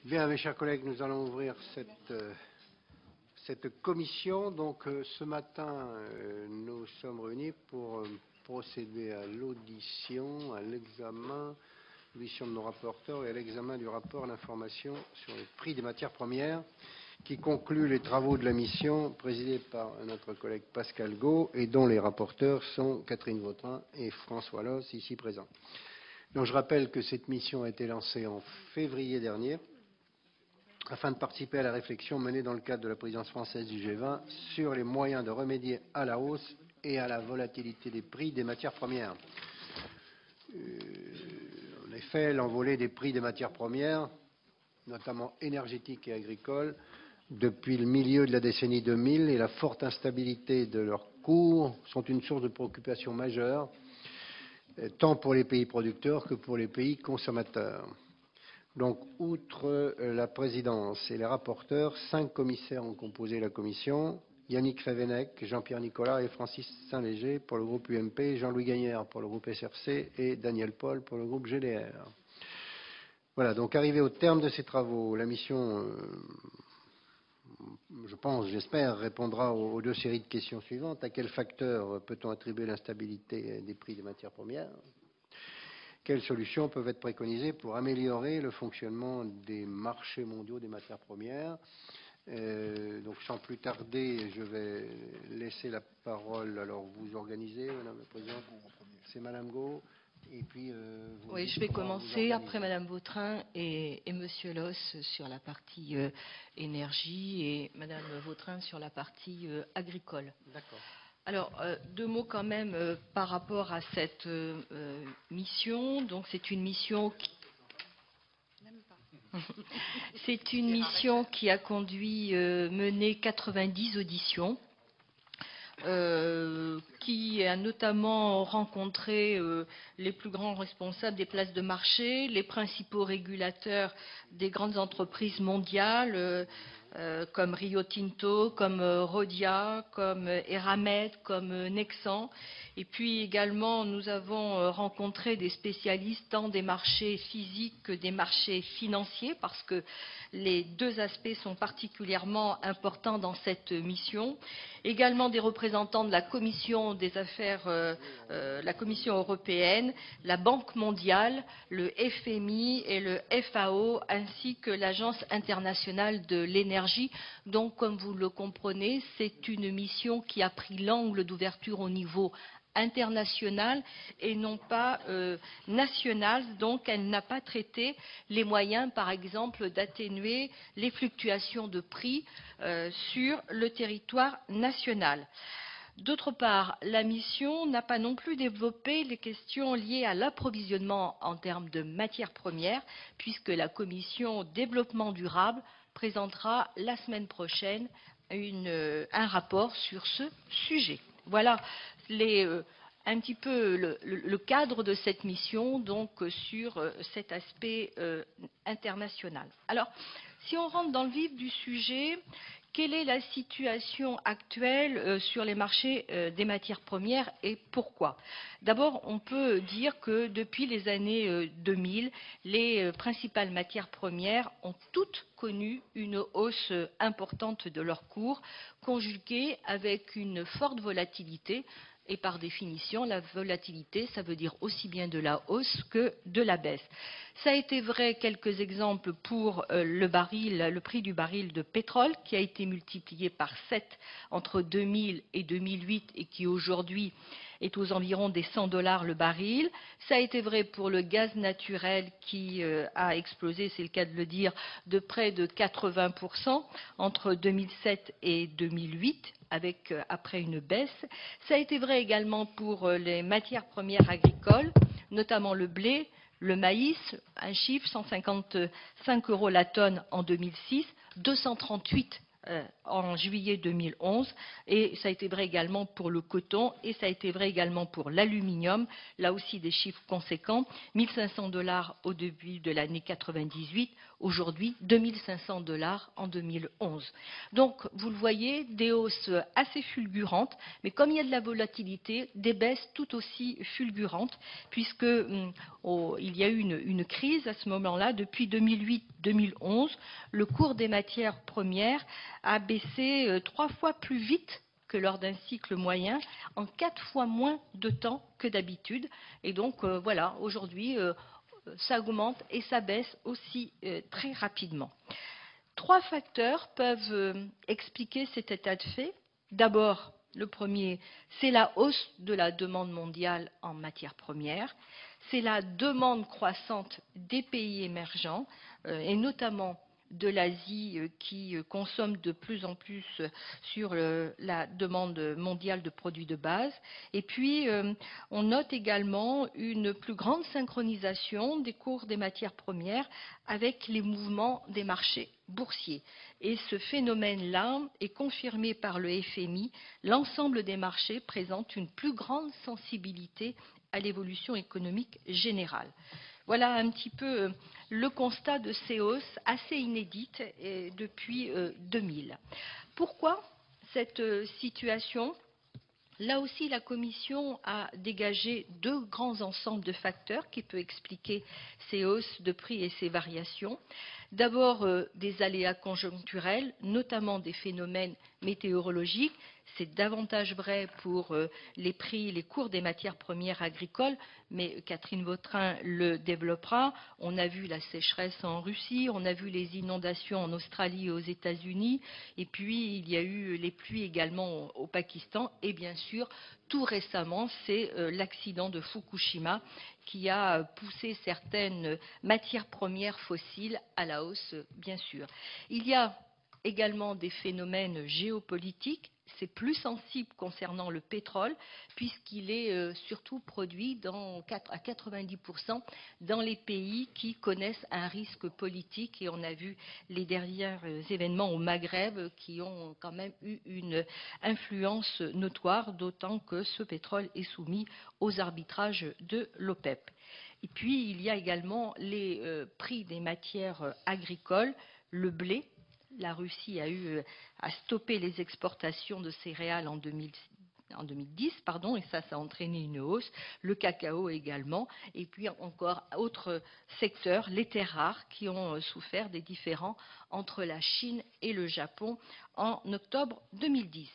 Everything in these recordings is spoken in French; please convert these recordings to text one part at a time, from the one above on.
Bien, mes chers collègues, nous allons ouvrir cette commission. Donc, ce matin, nous sommes réunis pour procéder à l'audition, à l'examen, l'audition de nos rapporteurs et à l'examen du rapport d'information sur les prix des matières premières qui conclut les travaux de la mission présidée par notre collègue Pascal Gau et dont les rapporteurs sont Catherine Vautrin et François Loos, ici présents. Donc, je rappelle que cette mission a été lancée en février dernier afin de participer à la réflexion menée dans le cadre de la présidence française du G20 sur les moyens de remédier à la hausse et à la volatilité des prix des matières premières. En effet, l'envolée des prix des matières premières, notamment énergétiques et agricoles, depuis le milieu de la décennie 2000 et la forte instabilité de leurs cours sont une source de préoccupation majeure, tant pour les pays producteurs que pour les pays consommateurs. Donc, outre la présidence et les rapporteurs, 5 commissaires ont composé la commission. Yannick Févenec, Jean-Pierre Nicolas et Francis Saint-Léger pour le groupe UMP, Jean-Louis Gagnère pour le groupe SRC et Daniel Paul pour le groupe GDR. Voilà, donc arrivé au terme de ces travaux, la mission, je pense, j'espère, répondra aux deux séries de questions suivantes. À quel facteur peut-on attribuer l'instabilité des prix des matières premières ? Quelles solutions peuvent être préconisées pour améliorer le fonctionnement des marchés mondiaux des matières premières ? Donc, sans plus tarder, je vais laisser la parole. Alors, vous organisez, Madame la Présidente. C'est Madame Gau. Et puis, oui, je vais commencer après Madame Vautrin et Monsieur Loos sur la partie énergie et Madame Vautrin sur la partie agricole. D'accord. Alors, deux mots quand même par rapport à cette mission. Donc, c'est une mission qui a mené 90 auditions, qui a notamment rencontré les plus grands responsables des places de marché, les principaux régulateurs des grandes entreprises mondiales, comme Rio Tinto, comme Rhodia, comme Eramet, comme Nexan. Et puis également, nous avons rencontré des spécialistes tant des marchés physiques que des marchés financiers, parce que les deux aspects sont particulièrement importants dans cette mission. Également des représentants de la Commission des affaires, la Commission européenne, la Banque mondiale, le FMI et le FAO, ainsi que l'Agence internationale de l'énergie. Donc, comme vous le comprenez, c'est une mission qui a pris l'angle d'ouverture au niveau international et non pas national, donc elle n'a pas traité les moyens, par exemple, d'atténuer les fluctuations de prix sur le territoire national. D'autre part, la mission n'a pas non plus développé les questions liées à l'approvisionnement en termes de matières premières, puisque la commission développement durable présentera la semaine prochaine un rapport sur ce sujet. Voilà un petit peu le cadre de cette mission, donc sur cet aspect international. Alors, si on rentre dans le vif du sujet, quelle est la situation actuelle sur les marchés des matières premières et pourquoi ? D'abord, on peut dire que depuis les années 2000, les principales matières premières ont toutes connu une hausse importante de leur cours, conjuguée avec une forte volatilité. Et par définition, la volatilité, ça veut dire aussi bien de la hausse que de la baisse. Ça a été vrai, quelques exemples pour le prix du baril de pétrole, qui a été multiplié par 7 entre 2000 et 2008 et qui aujourd'hui est aux environs des $100 le baril. Ça a été vrai pour le gaz naturel qui a explosé, c'est le cas de le dire, de près de 80% entre 2007 et 2008. Après une baisse. Ça a été vrai également pour les matières premières agricoles, notamment le blé, le maïs, un chiffre, 155 € la tonne en 2006, 238 en juillet 2011, et ça a été vrai également pour le coton, et ça a été vrai également pour l'aluminium, là aussi des chiffres conséquents, 1500 $ au début de l'année 98, aujourd'hui 2500 $ en 2011. Donc vous le voyez, des hausses assez fulgurantes, mais comme il y a de la volatilité, des baisses tout aussi fulgurantes, puisque il y a eu une crise à ce moment-là. Depuis 2008-2011, le cours des matières premières a baissé 3 fois plus vite que lors d'un cycle moyen, en 4 fois moins de temps que d'habitude. Et donc, voilà, aujourd'hui, ça augmente et ça baisse aussi très rapidement. 3 facteurs peuvent expliquer cet état de fait. D'abord, le premier, c'est la hausse de la demande mondiale en matières premières. C'est la demande croissante des pays émergents, et notamment de l'Asie, qui consomme de plus en plus sur la demande mondiale de produits de base. Et puis, on note également une plus grande synchronisation des cours des matières premières avec les mouvements des marchés boursiers. Et ce phénomène-là est confirmé par le FMI. L'ensemble des marchés présente une plus grande sensibilité à l'évolution économique générale. Voilà un petit peu le constat de ces hausses assez inédites depuis 2000. Pourquoi cette situation ? Là aussi, la Commission a dégagé 2 grands ensembles de facteurs qui peuvent expliquer ces hausses de prix et ces variations. D'abord, des aléas conjoncturels, notamment des phénomènes météorologiques. C'est davantage vrai pour les prix, les cours des matières premières agricoles, mais Catherine Vautrin le développera. On a vu la sécheresse en Russie, on a vu les inondations en Australie et aux États-Unis, et puis il y a eu les pluies également au Pakistan, et bien sûr, tout récemment, c'est l'accident de Fukushima qui a poussé certaines matières premières fossiles à la hausse, bien sûr. Il y a également des phénomènes géopolitiques. C'est plus sensible concernant le pétrole, puisqu'il est surtout produit à 90% dans les pays qui connaissent un risque politique. Et on a vu les derniers événements au Maghreb qui ont quand même eu une influence notoire, d'autant que ce pétrole est soumis aux arbitrages de l'OPEP. Et puis, il y a également les prix des matières agricoles, le blé. La Russie a eu à stopper les exportations de céréales en 2010, et ça a entraîné une hausse, le cacao également, et puis encore autres secteurs, les terres rares, qui ont souffert des différends entre la Chine et le Japon en octobre 2010.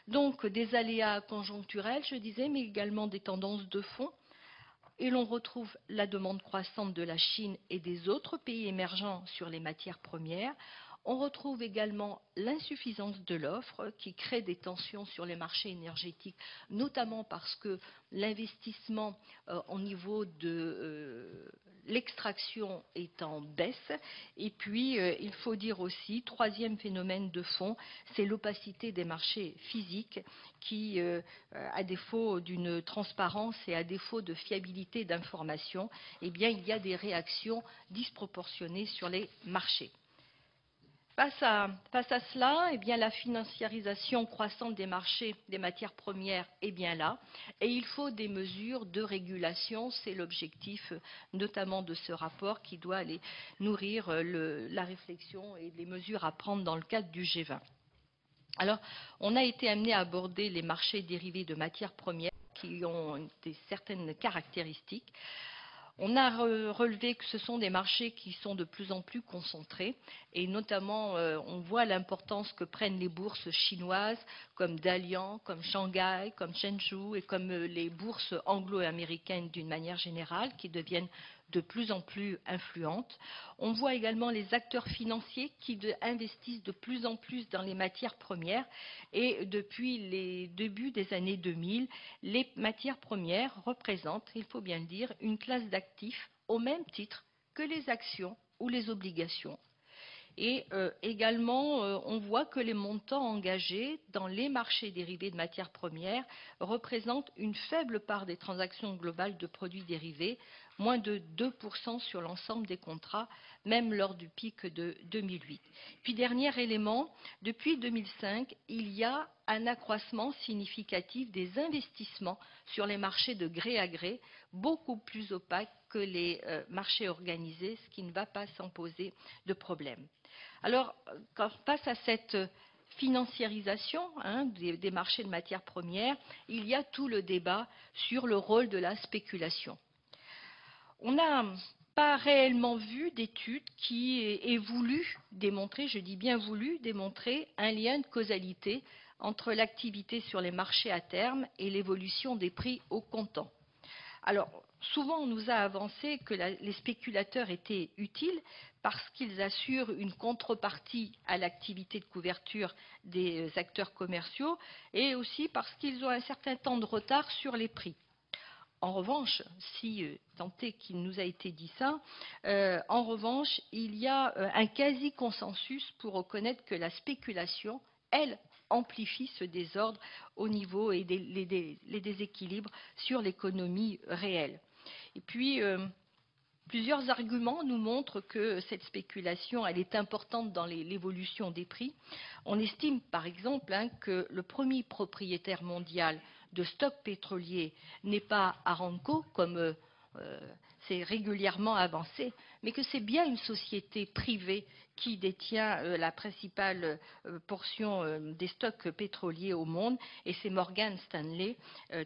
Donc des aléas conjoncturels, je disais, mais également des tendances de fond. Et l'on retrouve la demande croissante de la Chine et des autres pays émergents sur les matières premières. On retrouve également l'insuffisance de l'offre qui crée des tensions sur les marchés énergétiques, notamment parce que l'investissement au niveau de l'extraction est en baisse. Et puis, il faut dire aussi, troisième phénomène de fond, c'est l'opacité des marchés physiques qui, à défaut d'une transparence et à défaut de fiabilité d'information, eh bien, il y a des réactions disproportionnées sur les marchés. Face à cela, eh bien, la financiarisation croissante des marchés des matières premières est bien là, et il faut des mesures de régulation. C'est l'objectif notamment de ce rapport qui doit aller nourrir la réflexion et les mesures à prendre dans le cadre du G20. Alors, on a été amené à aborder les marchés dérivés de matières premières qui ont certaines caractéristiques. On a relevé que ce sont des marchés qui sont de plus en plus concentrés, et notamment on voit l'importance que prennent les bourses chinoises comme Dalian, comme Shanghai, comme Shenzhou et comme les bourses anglo-américaines d'une manière générale qui deviennent de plus en plus influentes. On voit également les acteurs financiers qui investissent de plus en plus dans les matières premières, et depuis les débuts des années 2000, les matières premières représentent, il faut bien le dire, une classe d'actifs au même titre que les actions ou les obligations. Et également, on voit que les montants engagés dans les marchés dérivés de matières premières représentent une faible part des transactions globales de produits dérivés, moins de 2% sur l'ensemble des contrats, même lors du pic de 2008. Puis dernier élément, depuis 2005, il y a un accroissement significatif des investissements sur les marchés de gré à gré, beaucoup plus opaques que les marchés organisés, ce qui ne va pas sans poser de problème. Alors, face à cette financiarisation des marchés de matières premières, il y a tout le débat sur le rôle de la spéculation. On n'a pas réellement vu d'études qui aient voulu démontrer, je dis bien voulu, démontrer un lien de causalité entre l'activité sur les marchés à terme et l'évolution des prix au comptant. Alors, souvent, on nous a avancé que les spéculateurs étaient utiles parce qu'ils assurent une contrepartie à l'activité de couverture des acteurs commerciaux et aussi parce qu'ils ont un certain temps de retard sur les prix. En revanche, si tant est qu'il nous a été dit ça, en revanche, il y a un quasi-consensus pour reconnaître que la spéculation, elle, amplifie ce désordre au niveau et les déséquilibres sur l'économie réelle. Et puis, plusieurs arguments nous montrent que cette spéculation, elle est importante dans l'évolution des prix. On estime, par exemple, que le premier propriétaire mondial de stocks pétroliers n'est pas Aramco, comme c'est régulièrement avancé, mais que c'est bien une société privée qui détient la principale portion des stocks pétroliers au monde, et c'est Morgan Stanley,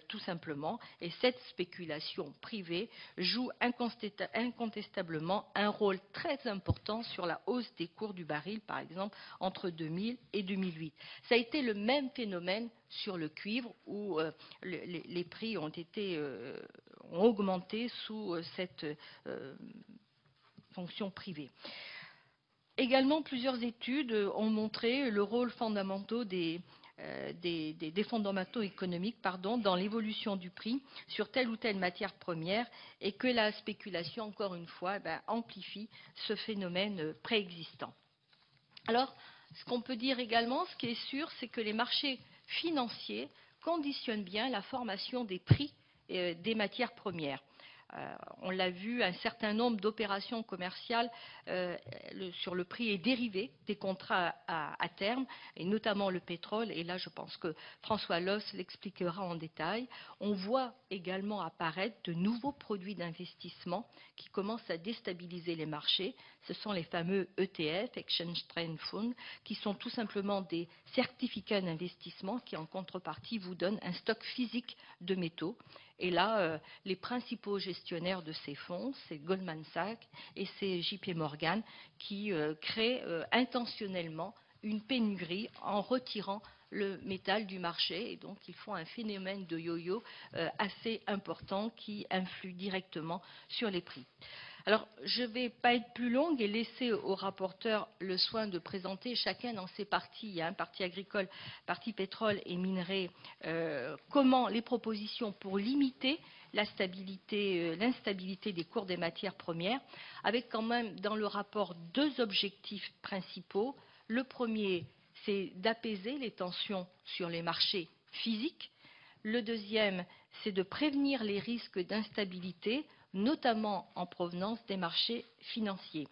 tout simplement. Et cette spéculation privée joue incontestablement un rôle très important sur la hausse des cours du baril, par exemple, entre 2000 et 2008. Ça a été le même phénomène sur le cuivre, où les prix ont augmenté sous cette fonction privée. Également, plusieurs études ont montré le rôle fondamental des fondamentaux économiques dans l'évolution du prix sur telle ou telle matière première, et que la spéculation, encore une fois, amplifie ce phénomène préexistant. Alors, ce qu'on peut dire également, ce qui est sûr, c'est que les marchés financiers conditionnent bien la formation des prix des matières premières. On l'a vu, un certain nombre d'opérations commerciales sur le prix et dérivés des contrats à terme, et notamment le pétrole, et là je pense que François Loss l'expliquera en détail. On voit également apparaître de nouveaux produits d'investissement qui commencent à déstabiliser les marchés. Ce sont les fameux ETF, Exchange Traded Funds, qui sont tout simplement des certificats d'investissement qui en contrepartie vous donnent un stock physique de métaux. Et là, les principaux gestionnaires de ces fonds, c'est Goldman Sachs et c'est JP Morgan qui créent intentionnellement une pénurie en retirant le métal du marché. Et donc, ils font un phénomène de yo-yo assez important qui influe directement sur les prix. Alors, je ne vais pas être plus longue et laisser au rapporteur le soin de présenter chacun dans ses parties, il y a un parti agricole, parti pétrole et minerais, comment les propositions pour limiter l'instabilité des cours des matières premières, avec quand même dans le rapport deux objectifs principaux. Le premier, c'est d'apaiser les tensions sur les marchés physiques. Le deuxième, c'est de prévenir les risques d'instabilité, notamment en provenance des marchés financiers.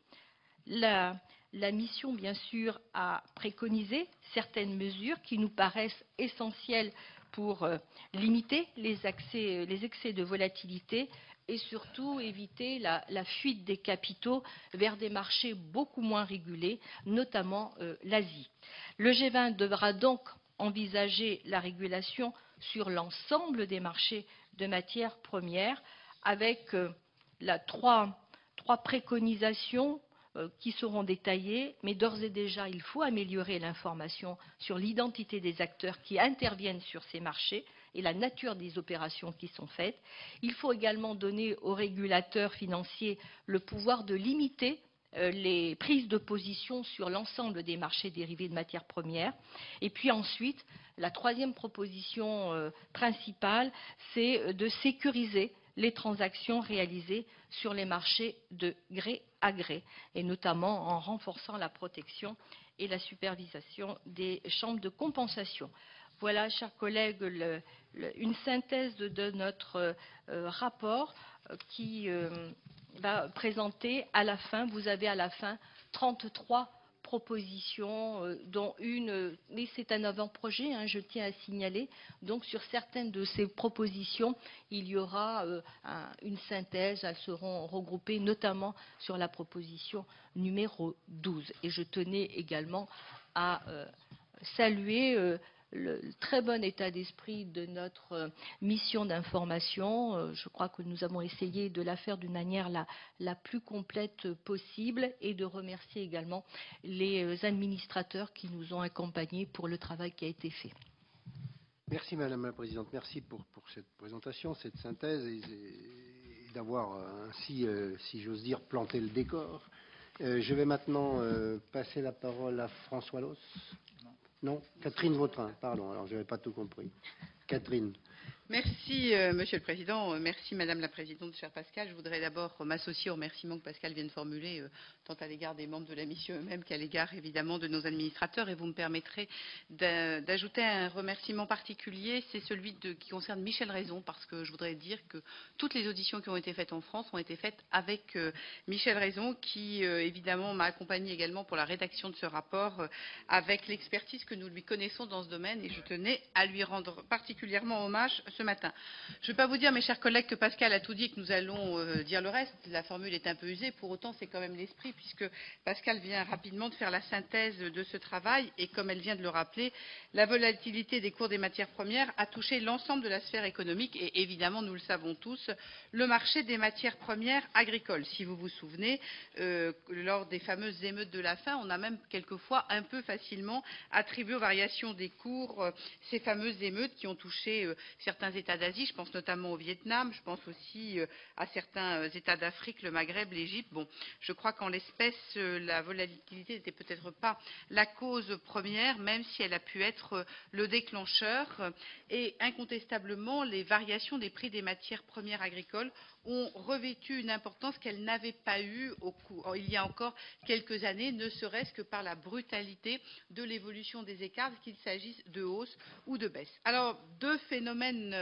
La mission, bien sûr, a préconisé certaines mesures qui nous paraissent essentielles pour limiter les excès de volatilité et surtout éviter la fuite des capitaux vers des marchés beaucoup moins régulés, notamment l'Asie. Le G20 devra donc envisager la régulation sur l'ensemble des marchés de matières premières, avec trois préconisations qui seront détaillées, mais d'ores et déjà, il faut améliorer l'information sur l'identité des acteurs qui interviennent sur ces marchés et la nature des opérations qui sont faites. Il faut également donner aux régulateurs financiers le pouvoir de limiter les prises de position sur l'ensemble des marchés dérivés de matières premières. Et puis ensuite, la troisième proposition principale, c'est de sécuriser les transactions réalisées sur les marchés de gré à gré, et notamment en renforçant la protection et la supervision des chambres de compensation. Voilà, chers collègues, une synthèse de notre rapport qui va présenter à la fin. Vous avez à la fin 33 propositions, dont une, mais c'est un avant-projet, hein, je tiens à signaler. Donc, sur certaines de ces propositions, il y aura une synthèse. Elles seront regroupées, notamment sur la proposition numéro 12. Et je tenais également à saluer le très bon état d'esprit de notre mission d'information. Je crois que nous avons essayé de la faire d'une manière la plus complète possible et de remercier également les administrateurs qui nous ont accompagnés pour le travail qui a été fait. Merci Madame la Présidente, merci pour cette présentation, cette synthèse et d'avoir ainsi, si j'ose dire, planté le décor. Je vais maintenant passer la parole à François Loos. Non, Catherine Vautrin, pardon, alors je n'avais pas tout compris. Catherine. Merci, Monsieur le Président. Merci, Madame la Présidente, cher Pascal. Je voudrais d'abord m'associer aux remerciements que Pascal vient de formuler, tant à l'égard des membres de la mission eux-mêmes qu'à l'égard, évidemment, de nos administrateurs. Et vous me permettrez d'ajouter un remerciement particulier, c'est celui qui concerne Michel Raison, parce que je voudrais dire que toutes les auditions qui ont été faites en France ont été faites avec Michel Raison, qui, évidemment, m'a accompagné également pour la rédaction de ce rapport, avec l'expertise que nous lui connaissons dans ce domaine. Et je tenais à lui rendre particulièrement hommage ce matin. Je ne vais pas vous dire, mes chers collègues, que Pascal a tout dit et que nous allons dire le reste. La formule est un peu usée, pour autant c'est quand même l'esprit, puisque Pascal vient rapidement de faire la synthèse de ce travail et comme elle vient de le rappeler, la volatilité des cours des matières premières a touché l'ensemble de la sphère économique et évidemment, nous le savons tous, le marché des matières premières agricoles. Si vous vous souvenez, lors des fameuses émeutes de la faim, on a même quelquefois un peu facilement attribué aux variations des cours ces fameuses émeutes qui ont touché certains États d'Asie, je pense notamment au Vietnam, je pense aussi à certains États d'Afrique, le Maghreb, l'Égypte. Bon, je crois qu'en l'espèce, la volatilité n'était peut-être pas la cause première, même si elle a pu être le déclencheur. Et incontestablement, les variations des prix des matières premières agricoles ont revêtu une importance qu'elles n'avaient pas eue il y a encore quelques années, ne serait-ce que par la brutalité de l'évolution des écarts, qu'il s'agisse de hausse ou de baisse. Alors, deux phénomènes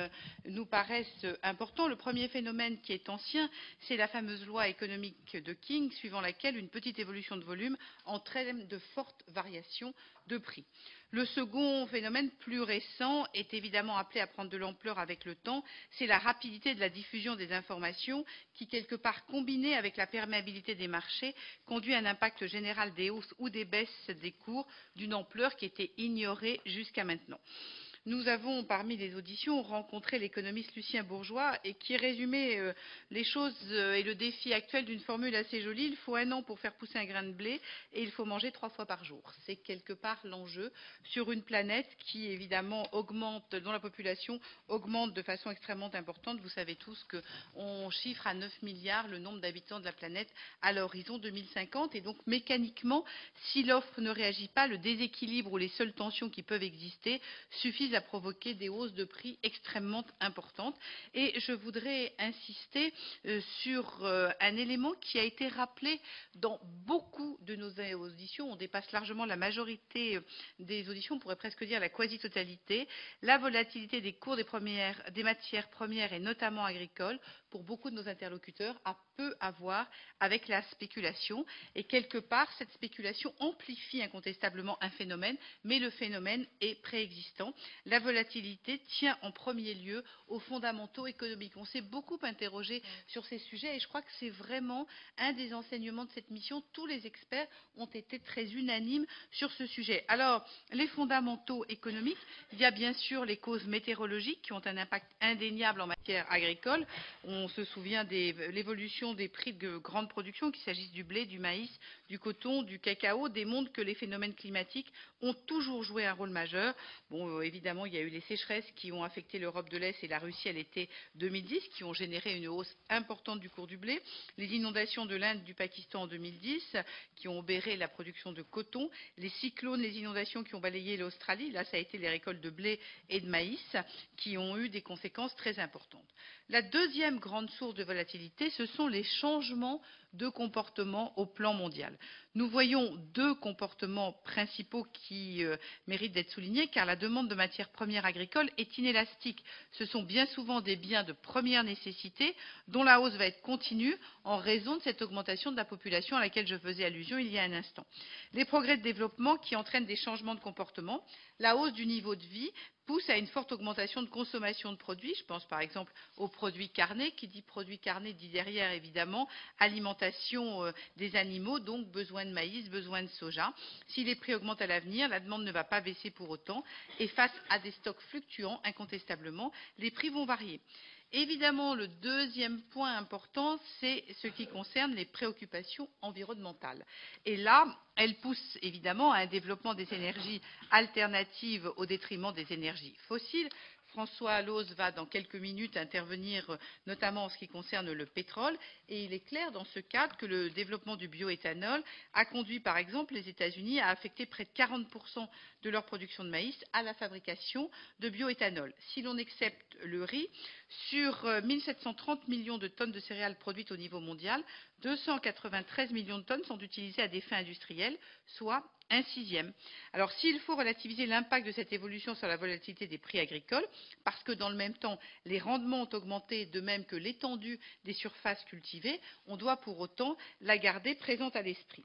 nous paraissent importants. Le premier phénomène, qui est ancien, c'est la fameuse loi économique de King, suivant laquelle une petite évolution de volume entraîne de fortes variations de prix. Le second phénomène, plus récent, est évidemment appelé à prendre de l'ampleur avec le temps. C'est la rapidité de la diffusion des informations qui, quelque part, combinée avec la perméabilité des marchés, conduit à un impact général des hausses ou des baisses des cours d'une ampleur qui était ignorée jusqu'à maintenant. Nous avons, parmi les auditions, rencontré l'économiste Lucien Bourgeois et qui résumait les choses et le défi actuel d'une formule assez jolie. Il faut 1 an pour faire pousser un grain de blé et il faut manger 3 fois par jour. C'est quelque part l'enjeu sur une planète qui, évidemment, augmente, dont la population augmente de façon extrêmement importante. Vous savez tous qu'on chiffre à 9 milliards le nombre d'habitants de la planète à l'horizon 2050. Et donc, mécaniquement, si l'offre ne réagit pas, le déséquilibre ou les seules tensions qui peuvent exister suffisent à provoquer des hausses de prix extrêmement importantes. Et je voudrais insister sur un élément qui a été rappelé dans beaucoup de nos auditions. On dépasse largement la majorité des auditions, on pourrait presque dire la quasi-totalité. La volatilité des cours des matières premières et notamment agricoles, pour beaucoup de nos interlocuteurs, a peu à voir avec la spéculation. Et quelque part, cette spéculation amplifie incontestablement un phénomène, mais le phénomène est préexistant. La volatilité tient en premier lieu aux fondamentaux économiques. On s'est beaucoup interrogé sur ces sujets et je crois que c'est vraiment un des enseignements de cette mission. Tous les experts ont été très unanimes sur ce sujet. Alors, les fondamentaux économiques, il y a bien sûr les causes météorologiques qui ont un impact indéniable en matière agricole. On se souvient de l'évolution des prix de grande production, qu'il s'agisse du blé, du maïs, du coton, du cacao, démontre que les phénomènes climatiques ont toujours joué un rôle majeur. Bon, évidemment, il y a eu les sécheresses qui ont affecté l'Europe de l'Est et la Russie à l'été 2010, qui ont généré une hausse importante du cours du blé. Les inondations de l'Inde, du Pakistan en 2010, qui ont obéré la production de coton. Les cyclones, les inondations qui ont balayé l'Australie, là, ça a été les récoltes de blé et de maïs, qui ont eu des conséquences très importantes. La deuxième grande source de volatilité, ce sont les changements de comportement au plan mondial. Nous voyons deux comportements principaux qui méritent d'être soulignés, car la demande de matières premières agricoles est inélastique. Ce sont bien souvent des biens de première nécessité dont la hausse va être continue en raison de cette augmentation de la population à laquelle je faisais allusion il y a un instant. Les progrès de développement qui entraînent des changements de comportement, la hausse du niveau de vie pousse à une forte augmentation de consommation de produits. Je pense par exemple aux produits carnés. Qui dit produits carnés dit derrière évidemment alimentation des animaux, donc besoin de maïs, besoin de soja. Si les prix augmentent à l'avenir, la demande ne va pas baisser pour autant et face à des stocks fluctuants, incontestablement, les prix vont varier. Évidemment, le deuxième point important, c'est ce qui concerne les préoccupations environnementales. Et là, elles poussent évidemment à un développement des énergies alternatives au détriment des énergies fossiles. François Allos va dans quelques minutes intervenir notamment en ce qui concerne le pétrole et il est clair dans ce cadre que le développement du bioéthanol a conduit par exemple les États-Unis à affecter près de 40% de leur production de maïs à la fabrication de bioéthanol. Si l'on excepte le riz, sur 1730 millions de tonnes de céréales produites au niveau mondial, 293 millions de tonnes sont utilisées à des fins industrielles, soit un sixième. Alors s'il faut relativiser l'impact de cette évolution sur la volatilité des prix agricoles, parce que dans le même temps, les rendements ont augmenté de même que l'étendue des surfaces cultivées, on doit pour autant la garder présente à l'esprit.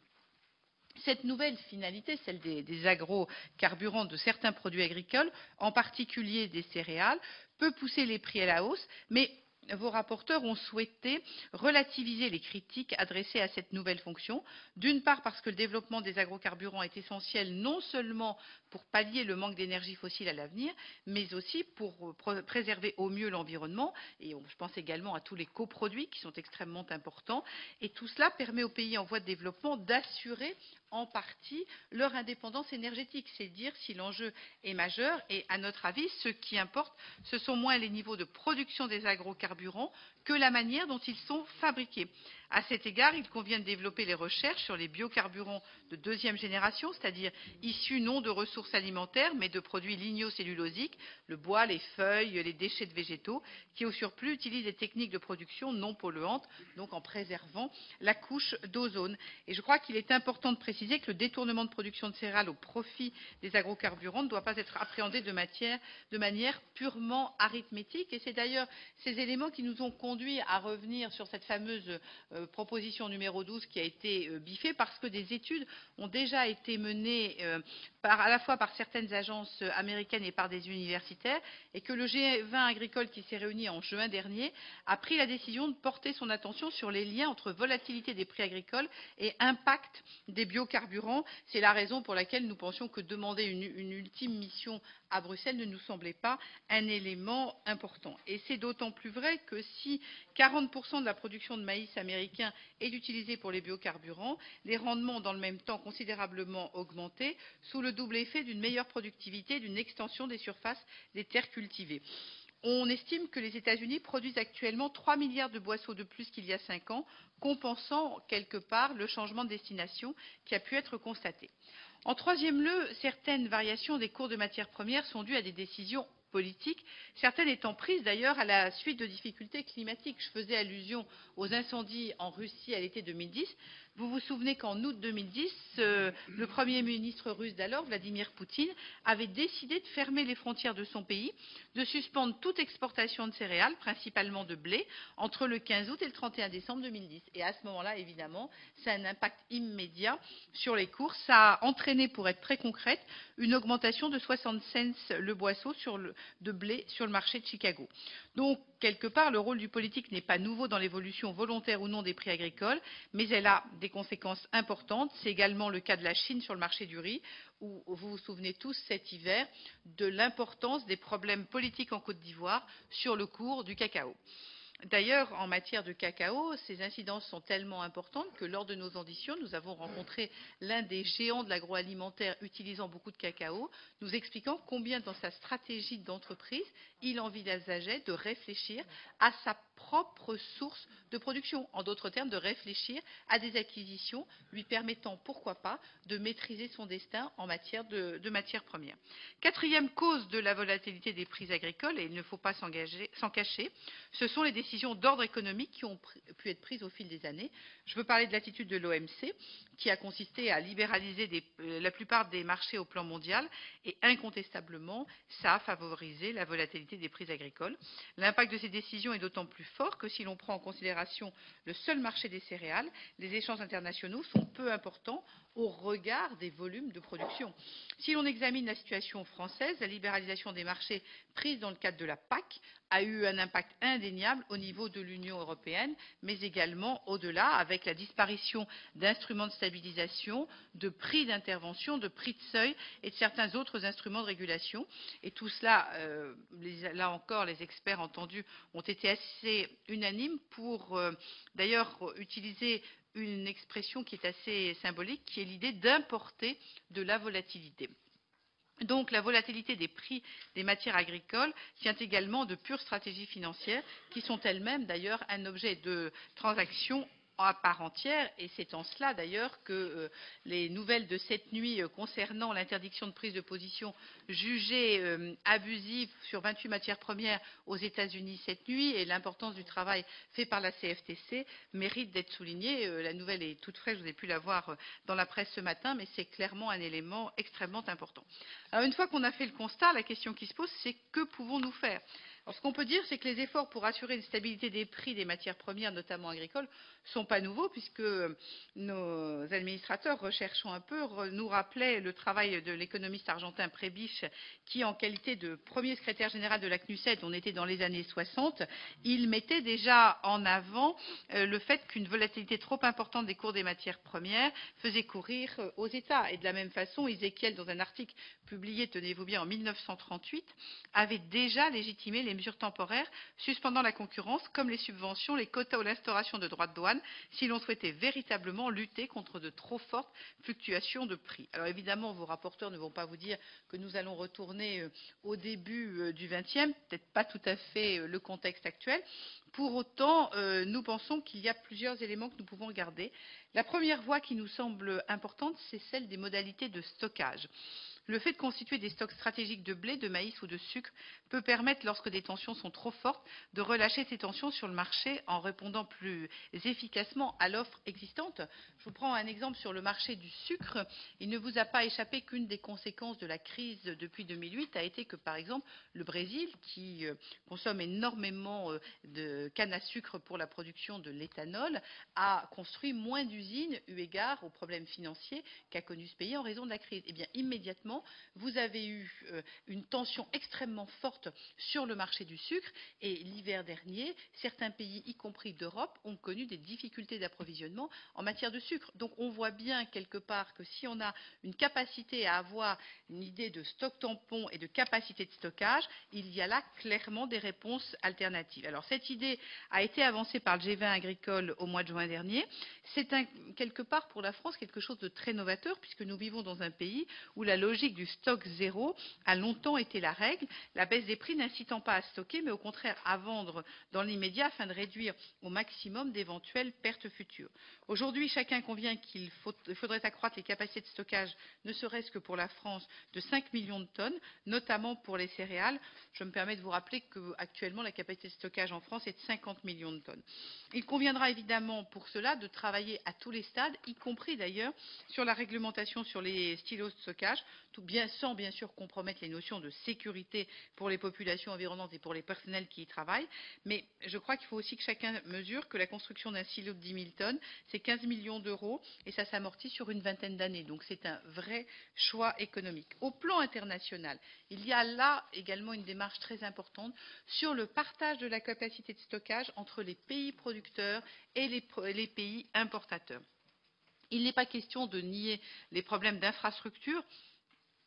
Cette nouvelle finalité, celle des agrocarburants de certains produits agricoles, en particulier des céréales, peut pousser les prix à la hausse, mais vos rapporteurs ont souhaité relativiser les critiques adressées à cette nouvelle fonction, d'une part parce que le développement des agrocarburants est essentiel non seulement pour pallier le manque d'énergie fossile à l'avenir, mais aussi pour préserver au mieux l'environnement, et je pense également à tous les coproduits qui sont extrêmement importants, et tout cela permet aux pays en voie de développement d'assurer en partie leur indépendance énergétique. C'est dire si l'enjeu est majeur et à notre avis, ce qui importe, ce sont moins les niveaux de production des agrocarburants que la manière dont ils sont fabriqués. À cet égard, il convient de développer les recherches sur les biocarburants de deuxième génération, c'est-à-dire issus non de ressources alimentaires, mais de produits lignocellulosiques, le bois, les feuilles, les déchets de végétaux, qui au surplus utilisent des techniques de production non polluantes, donc en préservant la couche d'ozone. Et je crois qu'il est important de préciser que le détournement de production de céréales au profit des agrocarburants ne doit pas être appréhendé de manière purement arithmétique. Et c'est d'ailleurs ces éléments qui nous ont conduits à revenir sur cette fameuse proposition numéro 12 qui a été biffée, parce que des études ont déjà été menées à la fois par certaines agences américaines et par des universitaires, et que le G20 agricole qui s'est réuni en juin dernier a pris la décision de porter son attention sur les liens entre volatilité des prix agricoles et impact des biocarburants. C'est la raison pour laquelle nous pensions que demander une ultime mission à Bruxelles ne nous semblait pas un élément important. Et c'est d'autant plus vrai que si 40% de la production de maïs américain est utilisée pour les biocarburants, les rendements ont dans le même temps considérablement augmenté sous le double effet d'une meilleure productivité et d'une extension des surfaces des terres cultivées. On estime que les États-Unis produisent actuellement 3 milliards de boisseaux de plus qu'il y a 5 ans, compensant quelque part le changement de destination qui a pu être constaté. En troisième lieu, certaines variations des cours de matières premières sont dues à des décisions politiques, certaines étant prises d'ailleurs à la suite de difficultés climatiques. Je faisais allusion aux incendies en Russie à l'été 2010. Vous vous souvenez qu'en août 2010, le Premier ministre russe d'alors, Vladimir Poutine, avait décidé de fermer les frontières de son pays, de suspendre toute exportation de céréales, principalement de blé, entre le 15 août et le 31 décembre 2010. Et à ce moment-là, évidemment, ça a un impact immédiat sur les cours. Ça a entraîné, pour être très concrète, une augmentation de 60 cents le boisseau de blé sur le marché de Chicago. Donc, quelque part, le rôle du politique n'est pas nouveau dans l'évolution volontaire ou non des prix agricoles, mais elle a des conséquences importantes. C'est également le cas de la Chine sur le marché du riz, où vous vous souvenez tous cet hiver de l'importance des problèmes politiques en Côte d'Ivoire sur le cours du cacao. D'ailleurs, en matière de cacao, ces incidences sont tellement importantes que lors de nos auditions, nous avons rencontré l'un des géants de l'agroalimentaire utilisant beaucoup de cacao, nous expliquant combien dans sa stratégie d'entreprise, il envisageait de réfléchir à sa propres sources de production. En d'autres termes, de réfléchir à des acquisitions lui permettant, pourquoi pas, de maîtriser son destin en matière de matières premières. Quatrième cause de la volatilité des prix agricoles, et il ne faut pas s'en cacher, ce sont les décisions d'ordre économique qui ont pu être prises au fil des années. Je veux parler de l'attitude de l'OMC, qui a consisté à libéraliser la plupart des marchés au plan mondial, et incontestablement, ça a favorisé la volatilité des prix agricoles. L'impact de ces décisions est d'autant plus fort que si l'on prend en considération le seul marché des céréales, les échanges internationaux sont peu importants au regard des volumes de production. Si l'on examine la situation française, la libéralisation des marchés prise dans le cadre de la PAC a eu un impact indéniable au niveau de l'Union européenne, mais également au-delà, avec la disparition d'instruments de stabilisation, de prix d'intervention, de prix de seuil et de certains autres instruments de régulation. Et tout cela, là encore, les experts entendus ont été assez unanimes pour d'ailleurs utiliser une expression qui est assez symbolique, qui est l'idée d'importer de la volatilité. Donc la volatilité des prix des matières agricoles tient également de pures stratégies financières qui sont elles-mêmes d'ailleurs un objet de transaction à part entière, et c'est en cela d'ailleurs que les nouvelles de cette nuit concernant l'interdiction de prise de position jugée abusive sur 28 matières premières aux États-Unis cette nuit et l'importance du travail fait par la CFTC méritent d'être soulignée. La nouvelle est toute fraîche, vous avez pu la voir dans la presse ce matin, mais c'est clairement un élément extrêmement important. Alors une fois qu'on a fait le constat, la question qui se pose, c'est que pouvons-nous faire ? Alors, ce qu'on peut dire, c'est que les efforts pour assurer une stabilité des prix des matières premières, notamment agricoles, ne sont pas nouveaux, puisque nos administrateurs, recherchant un peu, nous rappelaient le travail de l'économiste argentin Prebisch, qui, en qualité de premier secrétaire général de la CNUSED, on était dans les années 60, il mettait déjà en avant le fait qu'une volatilité trop importante des cours des matières premières faisait courir aux États. Et de la même façon, Ezekiel, dans un article publié, tenez-vous bien, en 1938, avait déjà légitimé les mesures temporaires suspendant la concurrence, comme les subventions, les quotas ou l'instauration de droits de douane, si l'on souhaitait véritablement lutter contre de trop fortes fluctuations de prix. Alors évidemment, vos rapporteurs ne vont pas vous dire que nous allons retourner au début du XXe, peut-être pas tout à fait le contexte actuel. Pour autant, nous pensons qu'il y a plusieurs éléments que nous pouvons regarder. La première voie qui nous semble importante, c'est celle des modalités de stockage. Le fait de constituer des stocks stratégiques de blé, de maïs ou de sucre peut permettre, lorsque des tensions sont trop fortes, de relâcher ces tensions sur le marché en répondant plus efficacement à l'offre existante. Je vous prends un exemple sur le marché du sucre. Il ne vous a pas échappé qu'une des conséquences de la crise depuis 2008 a été que, par exemple, le Brésil, qui consomme énormément de canne à sucre pour la production de l'éthanol, a construit moins d'usines eu égard aux problèmes financiers qu'a connu ce pays en raison de la crise. Eh bien, immédiatement, vous avez eu une tension extrêmement forte sur le marché du sucre et l'hiver dernier, certains pays, y compris d'Europe, ont connu des difficultés d'approvisionnement en matière de sucre. Donc on voit bien quelque part que si on a une capacité à avoir une idée de stock tampon et de capacité de stockage, il y a là clairement des réponses alternatives. Alors cette idée a été avancée par le G20 agricole au mois de juin dernier. C'est quelque part pour la France quelque chose de très novateur puisque nous vivons dans un pays où la logique du stock zéro a longtemps été la règle, la baisse des prix n'incitant pas à stocker, mais au contraire à vendre dans l'immédiat afin de réduire au maximum d'éventuelles pertes futures. Aujourd'hui, chacun convient qu'il faudrait accroître les capacités de stockage, ne serait-ce que pour la France, de 5 millions de tonnes, notamment pour les céréales. Je me permets de vous rappeler qu'actuellement, la capacité de stockage en France est de 50 millions de tonnes. Il conviendra évidemment pour cela de travailler à tous les stades, y compris d'ailleurs sur la réglementation sur les stylos de stockage, sans bien sûr compromettre les notions de sécurité pour les populations environnantes et pour les personnels qui y travaillent. Mais je crois qu'il faut aussi que chacun mesure que la construction d'un silo de 10 000 tonnes, c'est 15 millions d'euros et ça s'amortit sur une vingtaine d'années. Donc c'est un vrai choix économique. Au plan international, il y a là également une démarche très importante sur le partage de la capacité de stockage entre les pays producteurs et les pays importateurs. Il n'est pas question de nier les problèmes d'infrastructure,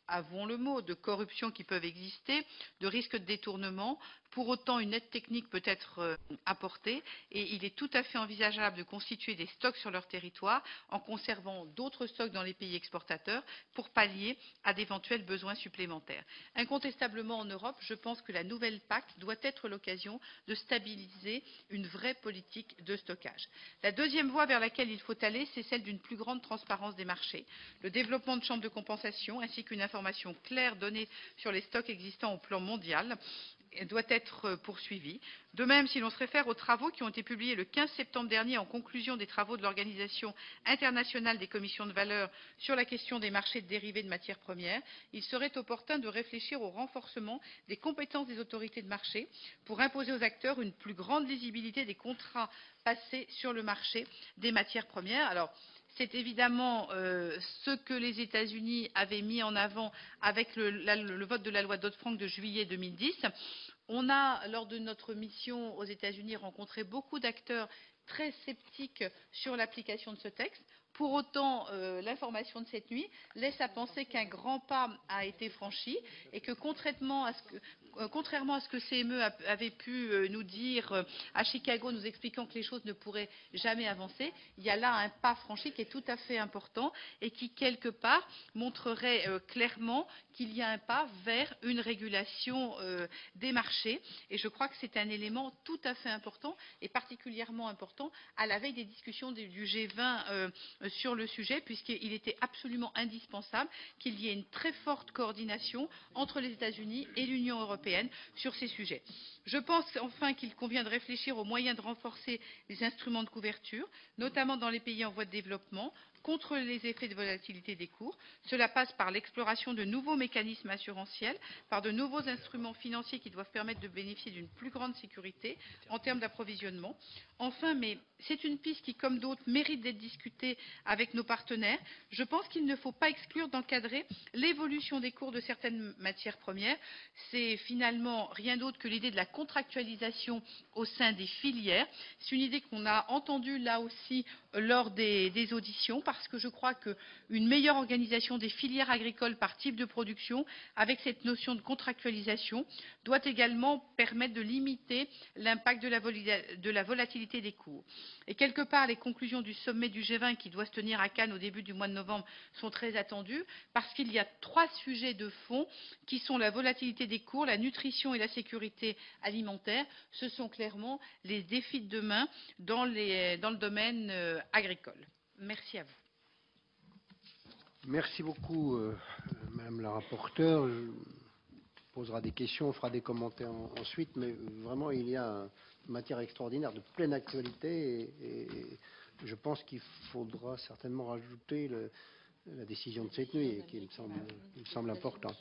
avouons le mot, de corruption qui peuvent exister, de risques de détournement. Pour autant, une aide technique peut être apportée et il est tout à fait envisageable de constituer des stocks sur leur territoire en conservant d'autres stocks dans les pays exportateurs pour pallier à d'éventuels besoins supplémentaires. Incontestablement, en Europe, je pense que la nouvelle PAC doit être l'occasion de stabiliser une vraie politique de stockage. La deuxième voie vers laquelle il faut aller, c'est celle d'une plus grande transparence des marchés, le développement de chambres de compensation ainsi qu'une information claire donnée sur les stocks existants au plan mondial doit être poursuivi. De même, si l'on se réfère aux travaux qui ont été publiés le 15 septembre dernier en conclusion des travaux de l'Organisation internationale des commissions de valeurs sur la question des marchés de dérivés de matières premières, il serait opportun de réfléchir au renforcement des compétences des autorités de marché pour imposer aux acteurs une plus grande lisibilité des contrats passés sur le marché des matières premières. Alors, c'est évidemment ce que les États-Unis avaient mis en avant avec le vote de la loi Dodd-Frank de juillet 2010. On a, lors de notre mission aux États-Unis, rencontré beaucoup d'acteurs très sceptiques sur l'application de ce texte. Pour autant, l'information de cette nuit laisse à penser qu'un grand pas a été franchi et que contrairement à ce que CME avait pu nous dire à Chicago, nous expliquant que les choses ne pourraient jamais avancer, il y a là un pas franchi qui est tout à fait important et qui, quelque part, montrerait clairement qu'il y a un pas vers une régulation des marchés. Et je crois que c'est un élément tout à fait important et particulièrement important à la veille des discussions du G20 sur le sujet, puisqu'il était absolument indispensable qu'il y ait une très forte coordination entre les États-Unis et l'Union européenne sur ces sujets. Je pense enfin qu'il convient de réfléchir aux moyens de renforcer les instruments de couverture, notamment dans les pays en voie de développement, contre les effets de volatilité des cours. Cela passe par l'exploration de nouveaux mécanismes assurantiels, par de nouveaux instruments financiers qui doivent permettre de bénéficier d'une plus grande sécurité en termes d'approvisionnement. Enfin, mais c'est une piste qui, comme d'autres, mérite d'être discutée avec nos partenaires. Je pense qu'il ne faut pas exclure d'encadrer l'évolution des cours de certaines matières premières. C'est finalement rien d'autre que l'idée de la contractualisation au sein des filières. C'est une idée qu'on a entendue là aussi lors des auditions, parce que je crois qu'une meilleure organisation des filières agricoles par type de production, avec cette notion de contractualisation, doit également permettre de limiter l'impact de la volatilité des cours. Et quelque part, les conclusions du sommet du G20 qui doit se tenir à Cannes au début du mois de novembre sont très attendues, parce qu'il y a 3 sujets de fond qui sont la volatilité des cours, la nutrition et la sécurité alimentaire. Ce sont clairement les défis de demain dans le domaine agricole. Merci à vous. Merci beaucoup, Madame la rapporteure. On posera des questions, on fera des commentaires ensuite, mais vraiment, il y a une matière extraordinaire de pleine actualité et je pense qu'il faudra certainement rajouter la décision de cette nuit, qui me semble importante.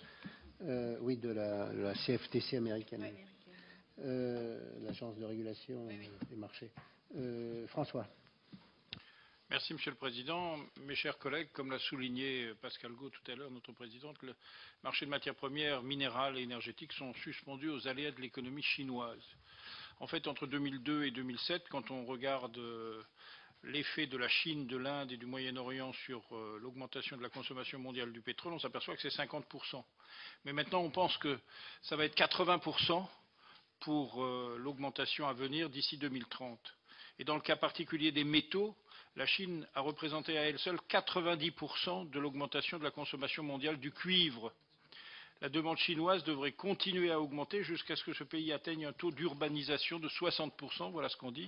Oui, de la CFTC américaine, l'Agence de régulation des marchés. François. Merci, Monsieur le Président. Mes chers collègues, comme l'a souligné Pascal Gaut tout à l'heure, notre présidente, le marché de matières premières minérales et énergétiques sont suspendus aux aléas de l'économie chinoise. En fait, entre 2002 et 2007, quand on regarde l'effet de la Chine, de l'Inde et du Moyen-Orient sur l'augmentation de la consommation mondiale du pétrole, on s'aperçoit que c'est 50%. Mais maintenant, on pense que ça va être 80% pour l'augmentation à venir d'ici 2030. Et dans le cas particulier des métaux, la Chine a représenté à elle seule 90% de l'augmentation de la consommation mondiale du cuivre. La demande chinoise devrait continuer à augmenter jusqu'à ce que ce pays atteigne un taux d'urbanisation de 60%, voilà ce qu'on dit.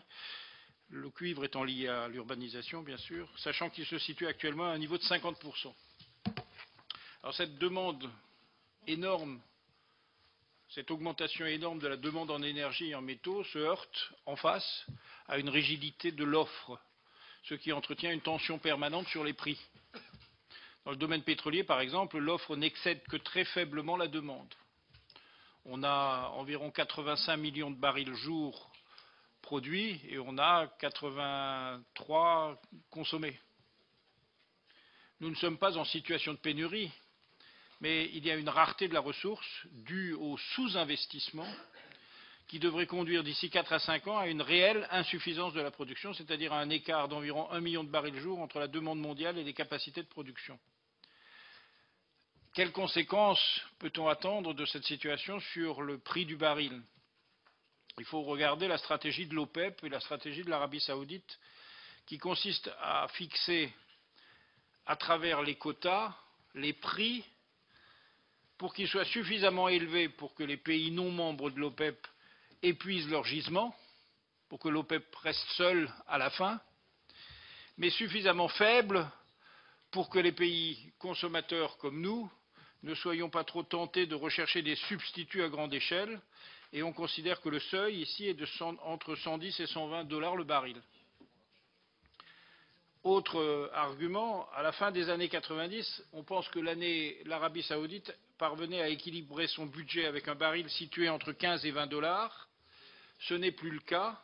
Le cuivre étant lié à l'urbanisation, bien sûr, sachant qu'il se situe actuellement à un niveau de 50%. Alors cette demande énorme, cette augmentation énorme de la demande en énergie et en métaux se heurte en face à une rigidité de l'offre, ce qui entretient une tension permanente sur les prix. Dans le domaine pétrolier, par exemple, l'offre n'excède que très faiblement la demande. On a environ 85 millions de barils jour produits et on a 83 consommés. Nous ne sommes pas en situation de pénurie, mais il y a une rareté de la ressource due au sous-investissement qui devrait conduire d'ici 4 à 5 ans à une réelle insuffisance de la production, c'est-à-dire à un écart d'environ 1 million de barils jour entre la demande mondiale et les capacités de production. Quelles conséquences peut-on attendre de cette situation sur le prix du baril? il faut regarder la stratégie de l'OPEP et la stratégie de l'Arabie saoudite qui consiste à fixer à travers les quotas les prix pour qu'ils soient suffisamment élevés pour que les pays non membres de l'OPEP épuisent leur gisement, pour que l'OPEP reste seul à la fin, mais suffisamment faibles pour que les pays consommateurs comme nous ne soyons pas trop tentés de rechercher des substituts à grande échelle, et on considère que le seuil ici est entre 110 et 120 $ le baril. Autre argument, à la fin des années 90, on pense que l'Arabie saoudite parvenait à équilibrer son budget avec un baril situé entre 15 et 20 $. Ce n'est plus le cas,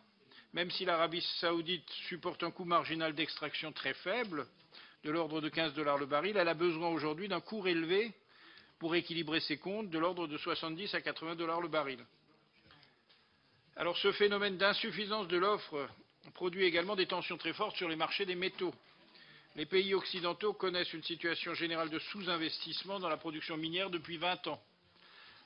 même si l'Arabie saoudite supporte un coût marginal d'extraction très faible, de l'ordre de 15 $ le baril, elle a besoin aujourd'hui d'un cours élevé pour équilibrer ses comptes, de l'ordre de 70 à 80 $ le baril. Alors ce phénomène d'insuffisance de l'offre produit également des tensions très fortes sur les marchés des métaux. Les pays occidentaux connaissent une situation générale de sous-investissement dans la production minière depuis 20 ans.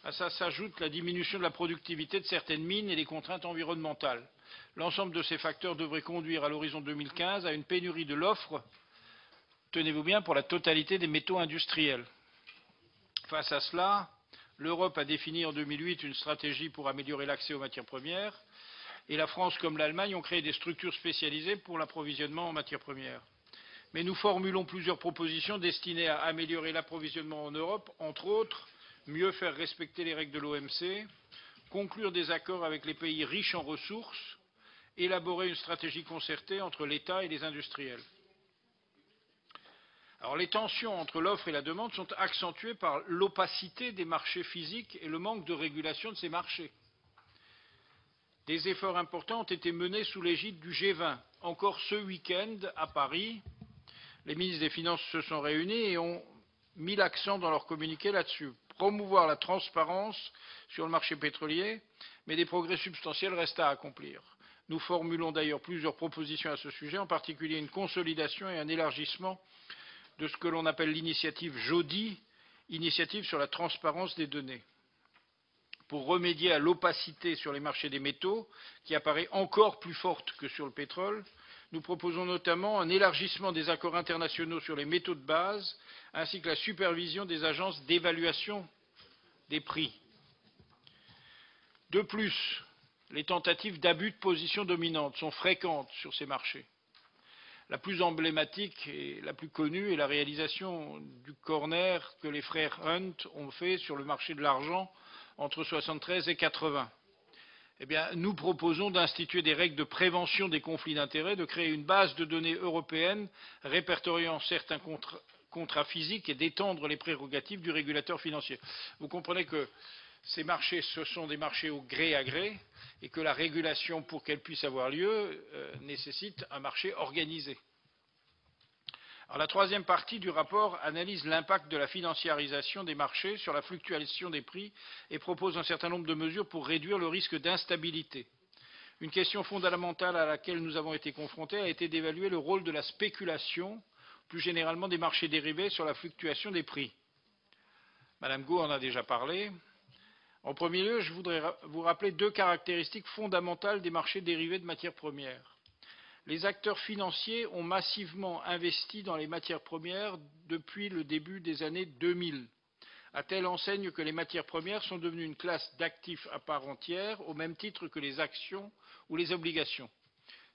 À ça s'ajoute la diminution de la productivité de certaines mines et les contraintes environnementales. L'ensemble de ces facteurs devrait conduire à l'horizon 2015 à une pénurie de l'offre, tenez-vous bien, pour la totalité des métaux industriels. Face à cela, l'Europe a défini en 2008 une stratégie pour améliorer l'accès aux matières premières et la France comme l'Allemagne ont créé des structures spécialisées pour l'approvisionnement en matières premières. Mais nous formulons plusieurs propositions destinées à améliorer l'approvisionnement en Europe, entre autres, mieux faire respecter les règles de l'OMC, conclure des accords avec les pays riches en ressources, élaborer une stratégie concertée entre l'État et les industriels. Alors, les tensions entre l'offre et la demande sont accentuées par l'opacité des marchés physiques et le manque de régulation de ces marchés. Des efforts importants ont été menés sous l'égide du G20. Encore ce week-end, à Paris, les ministres des Finances se sont réunis et ont mis l'accent dans leur communiqué là-dessus. Promouvoir la transparence sur le marché pétrolier, mais des progrès substantiels restent à accomplir. Nous formulons d'ailleurs plusieurs propositions à ce sujet, en particulier une consolidation et un élargissement de ce que l'on appelle l'initiative JODI, initiative sur la transparence des données. Pour remédier à l'opacité sur les marchés des métaux, qui apparaît encore plus forte que sur le pétrole, nous proposons notamment un élargissement des accords internationaux sur les métaux de base, ainsi que la supervision des agences d'évaluation des prix. De plus, les tentatives d'abus de position dominante sont fréquentes sur ces marchés. La plus emblématique et la plus connue est la réalisation du corner que les frères Hunt ont fait sur le marché de l'argent entre 1973 et 1980. Eh bien, nous proposons d'instituer des règles de prévention des conflits d'intérêts, de créer une base de données européenne répertoriant certains contrats physiques et d'étendre les prérogatives du régulateur financier. Vous comprenez que ces marchés, ce sont des marchés au gré à gré et que la régulation, pour qu'elle puisse avoir lieu, nécessite un marché organisé. Alors, la troisième partie du rapport analyse l'impact de la financiarisation des marchés sur la fluctuation des prix et propose un certain nombre de mesures pour réduire le risque d'instabilité. Une question fondamentale à laquelle nous avons été confrontés a été d'évaluer le rôle de la spéculation, plus généralement des marchés dérivés, sur la fluctuation des prix. Madame Gault en a déjà parlé. En premier lieu, je voudrais vous rappeler deux caractéristiques fondamentales des marchés dérivés de matières premières. Les acteurs financiers ont massivement investi dans les matières premières depuis le début des années 2000, à telle enseigne que les matières premières sont devenues une classe d'actifs à part entière, au même titre que les actions ou les obligations.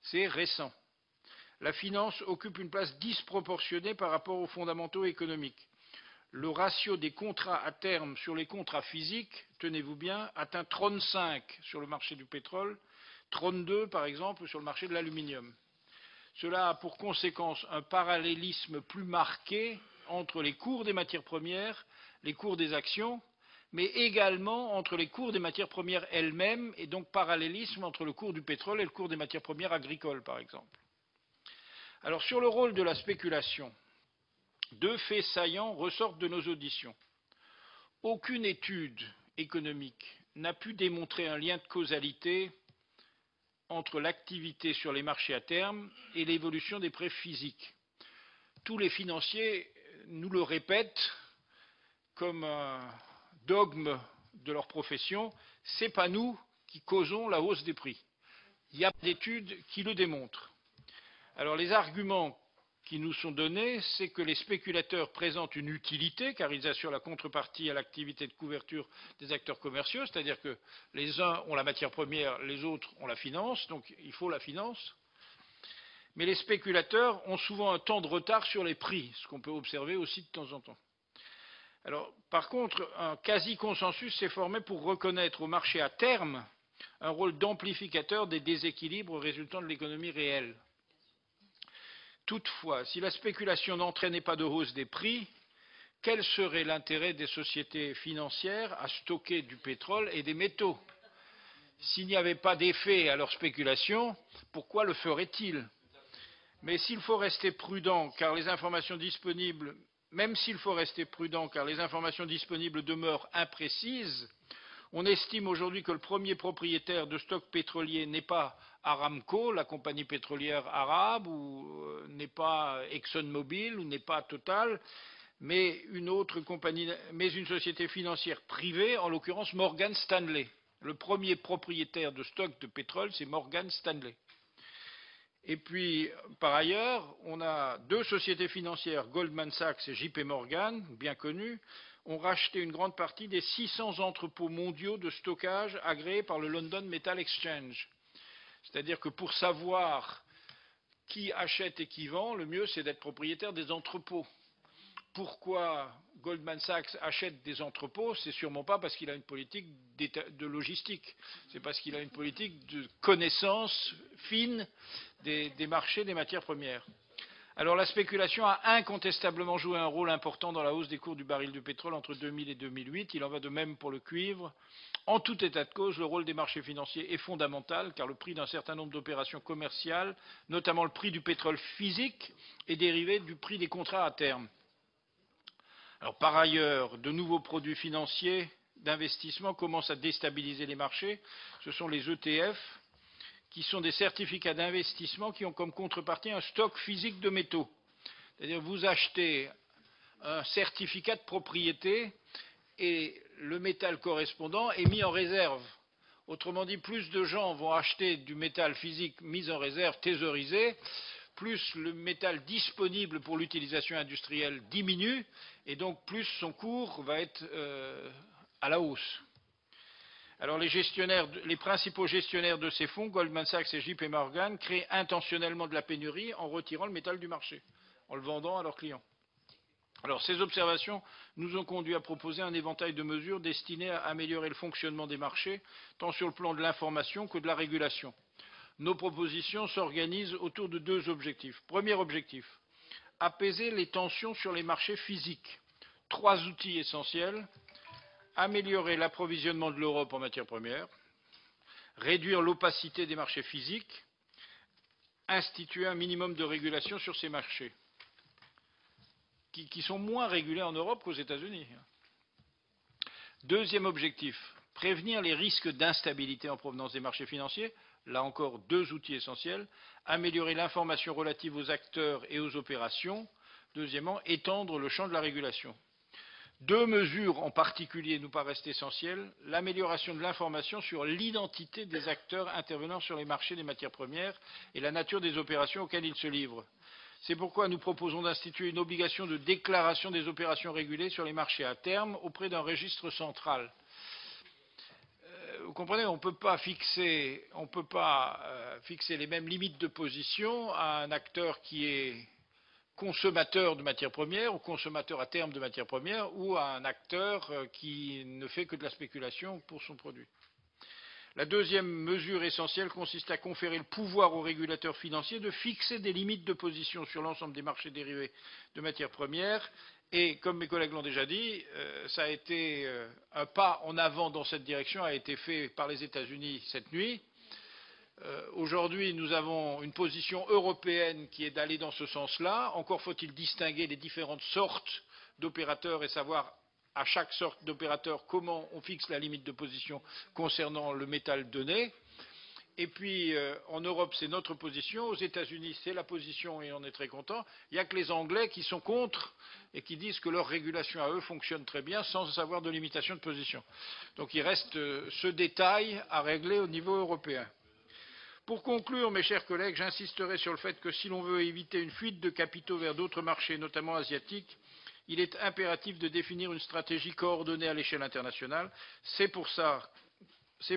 C'est récent. La finance occupe une place disproportionnée par rapport aux fondamentaux économiques. Le ratio des contrats à terme sur les contrats physiques, tenez-vous bien, atteint 35 sur le marché du pétrole, 32 par exemple sur le marché de l'aluminium. Cela a pour conséquence un parallélisme plus marqué entre les cours des matières premières, les cours des actions, mais également entre les cours des matières premières elles-mêmes, et donc parallélisme entre le cours du pétrole et le cours des matières premières agricoles, par exemple. Alors, sur le rôle de la spéculation, deux faits saillants ressortent de nos auditions. Aucune étude économique n'a pu démontrer un lien de causalité entre l'activité sur les marchés à terme et l'évolution des prix physiques. Tous les financiers nous le répètent comme un dogme de leur profession, c'est pas nous, qui causons la hausse des prix. Il y a d'études qui le démontrent. Alors les arguments qui nous sont donnés, c'est que les spéculateurs présentent une utilité, car ils assurent la contrepartie à l'activité de couverture des acteurs commerciaux, c'est-à-dire que les uns ont la matière première, les autres ont la finance, donc il faut la finance. Mais les spéculateurs ont souvent un temps de retard sur les prix, ce qu'on peut observer aussi de temps en temps. Alors, par contre, un quasi-consensus s'est formé pour reconnaître au marché à terme un rôle d'amplificateur des déséquilibres résultant de l'économie réelle. Toutefois, si la spéculation n'entraînait pas de hausse des prix, quel serait l'intérêt des sociétés financières à stocker du pétrole et des métaux? S'il n'y avait pas d'effet à leur spéculation, pourquoi le feraient-ils? Mais s'il faut rester prudent, car les informations disponibles, même s'il faut rester prudent, car les informations disponibles demeurent imprécises, on estime aujourd'hui que le premier propriétaire de stocks pétroliers n'est pas Aramco, la compagnie pétrolière arabe, ou n'est pas ExxonMobil, ou n'est pas Total, mais une autre compagnie, mais une société financière privée, en l'occurrence Morgan Stanley. Le premier propriétaire de stocks de pétrole, c'est Morgan Stanley. Et puis, par ailleurs, on a deux sociétés financières, Goldman Sachs et JP Morgan, bien connues, ont racheté une grande partie des 600 entrepôts mondiaux de stockage agréés par le London Metal Exchange. C'est-à-dire que pour savoir qui achète et qui vend, le mieux c'est d'être propriétaire des entrepôts. Pourquoi Goldman Sachs achète des entrepôts? C'est sûrement pas parce qu'il a une politique de logistique, c'est parce qu'il a une politique de connaissance fine des marchés des matières premières. Alors la spéculation a incontestablement joué un rôle important dans la hausse des cours du baril de pétrole entre 2000 et 2008. Il en va de même pour le cuivre. En tout état de cause, le rôle des marchés financiers est fondamental car le prix d'un certain nombre d'opérations commerciales, notamment le prix du pétrole physique, est dérivé du prix des contrats à terme. Alors, par ailleurs, de nouveaux produits financiers d'investissement commencent à déstabiliser les marchés. Ce sont les ETF, qui sont des certificats d'investissement qui ont comme contrepartie un stock physique de métaux. C'est-à-dire vous achetez un certificat de propriété et le métal correspondant est mis en réserve. Autrement dit, plus de gens vont acheter du métal physique mis en réserve, thésaurisé, plus le métal disponible pour l'utilisation industrielle diminue, et donc plus son cours va être à la hausse. Alors les principaux gestionnaires de ces fonds, Goldman Sachs et JP Morgan, créent intentionnellement de la pénurie en retirant le métal du marché, en le vendant à leurs clients. Alors ces observations nous ont conduit à proposer un éventail de mesures destinées à améliorer le fonctionnement des marchés, tant sur le plan de l'information que de la régulation. Nos propositions s'organisent autour de deux objectifs. Premier objectif, apaiser les tensions sur les marchés physiques. Trois outils essentiels: améliorer l'approvisionnement de l'Europe en matières premières, réduire l'opacité des marchés physiques, instituer un minimum de régulation sur ces marchés, qui sont moins régulés en Europe qu'aux États-Unis. Deuxième objectif, prévenir les risques d'instabilité en provenance des marchés financiers. Là encore, deux outils essentiels. Améliorer l'information relative aux acteurs et aux opérations. Deuxièmement, étendre le champ de la régulation. Deux mesures en particulier nous paraissent essentielles: l'amélioration de l'information sur l'identité des acteurs intervenant sur les marchés des matières premières et la nature des opérations auxquelles ils se livrent. C'est pourquoi nous proposons d'instituer une obligation de déclaration des opérations régulées sur les marchés à terme auprès d'un registre central. Vous comprenez, on ne peut pas fixer les mêmes limites de position à un acteur qui est consommateur de matières premières ou consommateur à terme de matières premières, ou à un acteur qui ne fait que de la spéculation pour son produit. La deuxième mesure essentielle consiste à conférer le pouvoir aux régulateurs financiers de fixer des limites de position sur l'ensemble des marchés dérivés de matières premières. Et comme mes collègues l'ont déjà dit, ça a été un pas en avant dans cette direction a été fait par les États-Unis cette nuit. Aujourd'hui, nous avons une position européenne qui est d'aller dans ce sens-là. Encore faut-il distinguer les différentes sortes d'opérateurs et savoir à chaque sorte d'opérateur comment on fixe la limite de position concernant le métal donné. Et puis, en Europe, c'est notre position. Aux États-Unis, c'est la position et on est très content. Il n'y a que les Anglais qui sont contre et qui disent que leur régulation à eux fonctionne très bien sans avoir de limitation de position. Donc, il reste ce détail à régler au niveau européen. Pour conclure, mes chers collègues, j'insisterai sur le fait que si l'on veut éviter une fuite de capitaux vers d'autres marchés, notamment asiatiques, il est impératif de définir une stratégie coordonnée à l'échelle internationale. C'est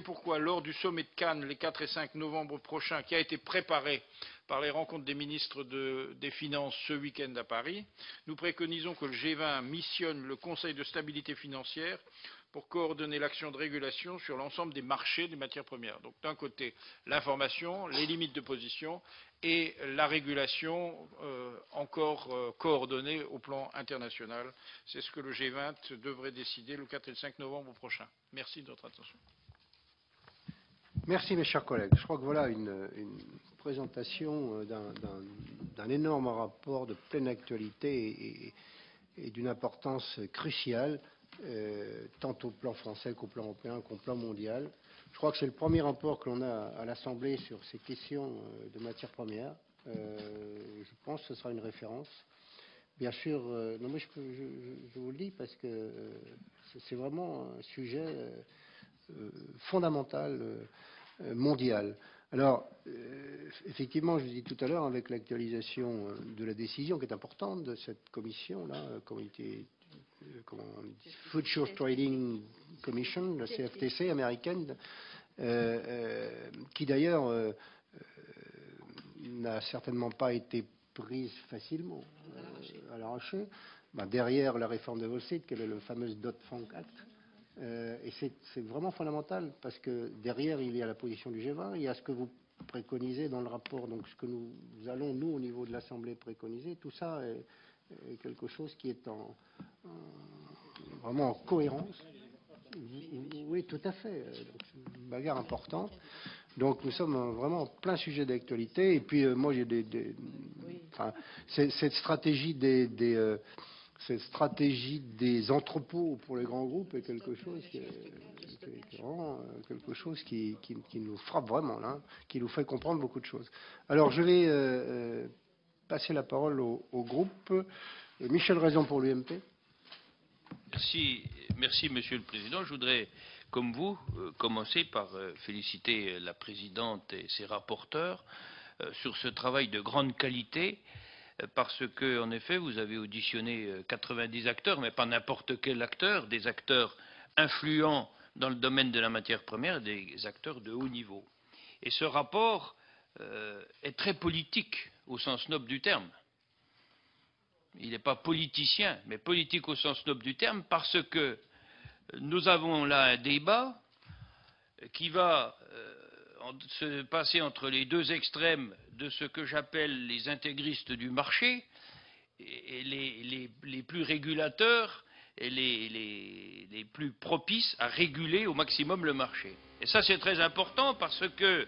pourquoi, lors du sommet de Cannes, les 4 et 5 novembre prochains, qui a été préparé par les rencontres des ministres des Finances ce week-end à Paris, nous préconisons que le G20 missionne le Conseil de stabilité financière pour coordonner l'action de régulation sur l'ensemble des marchés des matières premières. Donc, d'un côté, l'information, les limites de position et la régulation encore coordonnée au plan international. C'est ce que le G20 devrait décider le 4 et le 5 novembre prochain. Merci de votre attention. Merci, mes chers collègues. Je crois que voilà une présentation d'un énorme rapport de pleine actualité et d'une importance cruciale, tant au plan français qu'au plan européen qu'au plan mondial. Je crois que c'est le premier rapport que l'on a à l'Assemblée sur ces questions de matières premières. Je pense que ce sera une référence. Bien sûr, non, mais je vous le dis parce que c'est vraiment un sujet fondamental mondial. Alors, effectivement, je vous dis tout à l'heure, avec l'actualisation de la décision qui est importante de cette commission-là, Future Trading Commission, la CFTC américaine, qui d'ailleurs n'a certainement pas été prise facilement à l'arraché, derrière la réforme de Wall Street, qui est le fameux Dodd-Frank Act. Et c'est vraiment fondamental parce que derrière, il y a la position du G20, il y a ce que vous préconisez dans le rapport, donc ce que nous allons, nous, au niveau de l'Assemblée, préconiser. Tout ça est quelque chose qui est vraiment en cohérence. Oui, tout à fait. C'est une bagarre importante. Donc nous sommes vraiment en plein sujet d'actualité. Et puis moi, j'ai cette stratégie cette stratégie des entrepôts pour les grands groupes est quelque chose qui est vraiment quelque chose qui nous frappe vraiment, là, qui nous fait comprendre beaucoup de choses. Alors, je vais passer la parole au groupe. Michel Raison pour l'UMP. Merci, Monsieur le Président. Je voudrais, comme vous, commencer par féliciter la présidente et ses rapporteurs sur ce travail de grande qualité, parce que, en effet, vous avez auditionné 90 acteurs, mais pas n'importe quel acteur, des acteurs influents dans le domaine de la matière première, des acteurs de haut niveau. Et ce rapport est très politique au sens noble du terme. Il n'est pas politicien, mais politique au sens noble du terme, parce que nous avons là un débat qui va se passer entre les deux extrêmes de ce que j'appelle les intégristes du marché, et les plus régulateurs et les plus propices à réguler au maximum le marché. Et ça, c'est très important parce que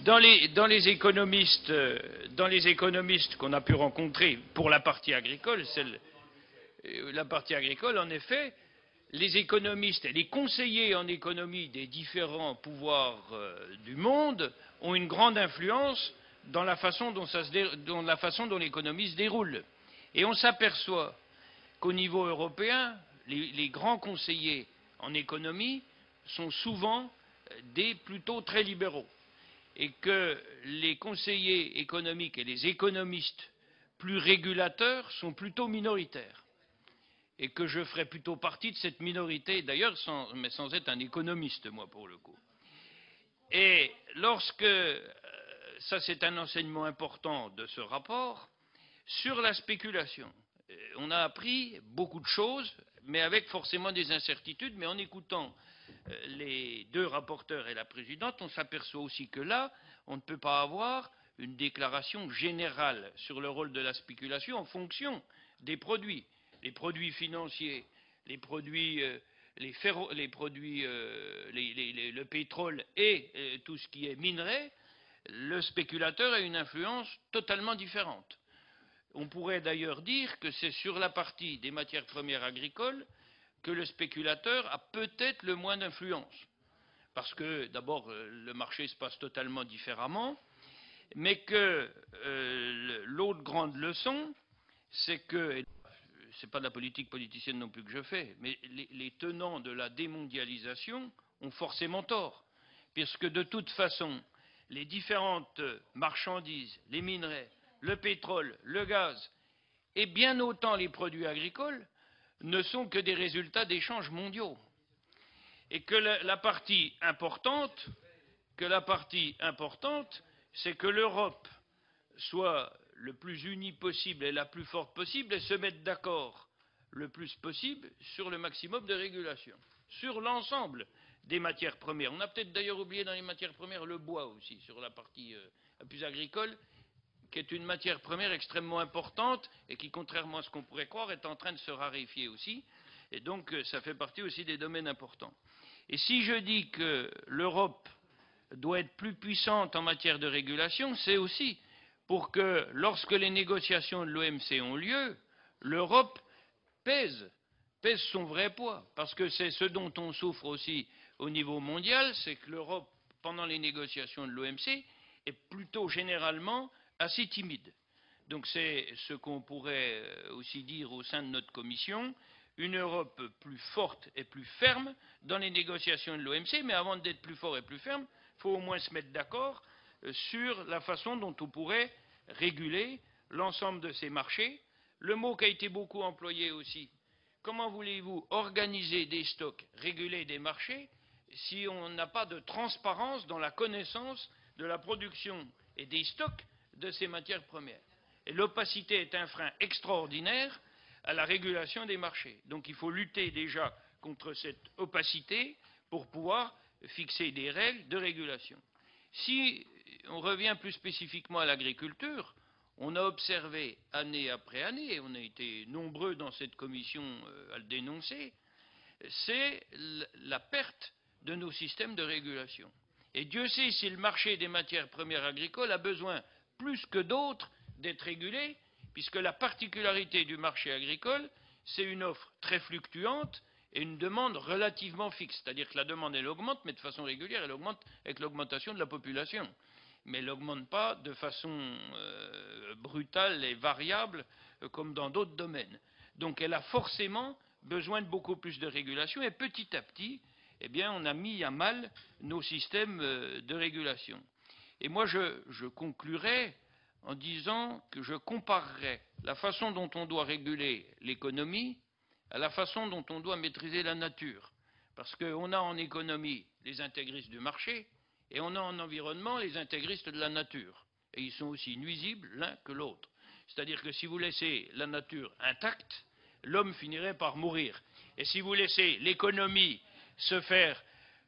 dans les économistes qu'on a pu rencontrer pour la partie agricole, en effet, les économistes et les conseillers en économie des différents pouvoirs du monde ont une grande influence dans la façon dont l'économie se déroule. Et on s'aperçoit qu'au niveau européen, les grands conseillers en économie sont souvent plutôt très libéraux, et que les conseillers économiques et les économistes plus régulateurs sont plutôt minoritaires, et que je ferais plutôt partie de cette minorité, d'ailleurs, mais sans être un économiste, moi, pour le coup. Et ça c'est un enseignement important de ce rapport, sur la spéculation. On a appris beaucoup de choses, mais avec forcément des incertitudes, mais en écoutant les deux rapporteurs et la présidente, on s'aperçoit aussi que là, on ne peut pas avoir une déclaration générale sur le rôle de la spéculation en fonction des produits. Les produits financiers, le pétrole et tout ce qui est minerai, le spéculateur a une influence totalement différente. On pourrait d'ailleurs dire que c'est sur la partie des matières premières agricoles que le spéculateur a peut-être le moins d'influence. Parce que, d'abord, le marché se passe totalement différemment, mais que l'autre grande leçon, c'est que, c'est pas de la politique politicienne non plus que je fais, mais les tenants de la démondialisation ont forcément tort, puisque de toute façon, les différentes marchandises, les minerais, le pétrole, le gaz, et bien autant les produits agricoles, ne sont que des résultats d'échanges mondiaux. Et que la partie importante, c'est que l'Europe soit le plus unie possible et la plus forte possible et se mette d'accord le plus possible sur le maximum de régulation, sur l'ensemble des matières premières. On a peut-être d'ailleurs oublié dans les matières premières le bois aussi, sur la partie la plus agricole, qui est une matière première extrêmement importante et qui, contrairement à ce qu'on pourrait croire, est en train de se raréfier aussi. Et donc, ça fait partie aussi des domaines importants. Et si je dis que l'Europe doit être plus puissante en matière de régulation, c'est aussi pour que, lorsque les négociations de l'OMC ont lieu, l'Europe pèse son vrai poids. Parce que c'est ce dont on souffre aussi au niveau mondial, c'est que l'Europe, pendant les négociations de l'OMC, est plutôt généralement assez timide. Donc c'est ce qu'on pourrait aussi dire au sein de notre commission, une Europe plus forte et plus ferme dans les négociations de l'OMC, mais avant d'être plus fort et plus ferme, il faut au moins se mettre d'accord sur la façon dont on pourrait réguler l'ensemble de ces marchés. Le mot qui a été beaucoup employé aussi, comment voulez-vous organiser des stocks, réguler des marchés, si on n'a pas de transparence dans la connaissance de la production et des stocks de ces matières premières? Et l'opacité est un frein extraordinaire à la régulation des marchés. Donc il faut lutter déjà contre cette opacité pour pouvoir fixer des règles de régulation. Si on revient plus spécifiquement à l'agriculture, on a observé année après année, et on a été nombreux dans cette commission à le dénoncer, c'est la perte de nos systèmes de régulation. Et Dieu sait si le marché des matières premières agricoles a besoin plus que d'autres d'être régulé, puisque la particularité du marché agricole, c'est une offre très fluctuante et une demande relativement fixe. C'est-à-dire que la demande, elle augmente, mais de façon régulière, elle augmente avec l'augmentation de la population. Mais elle n'augmente pas de façon brutale et variable comme dans d'autres domaines. Donc elle a forcément besoin de beaucoup plus de régulation et petit à petit, eh bien, on a mis à mal nos systèmes de régulation. Et moi, je conclurai en disant que je comparerais la façon dont on doit réguler l'économie à la façon dont on doit maîtriser la nature. Parce qu'on a en économie les intégristes du marché et on a en environnement les intégristes de la nature. Et ils sont aussi nuisibles l'un que l'autre. C'est-à-dire que si vous laissez la nature intacte, l'homme finirait par mourir. Et si vous laissez l'économie se faire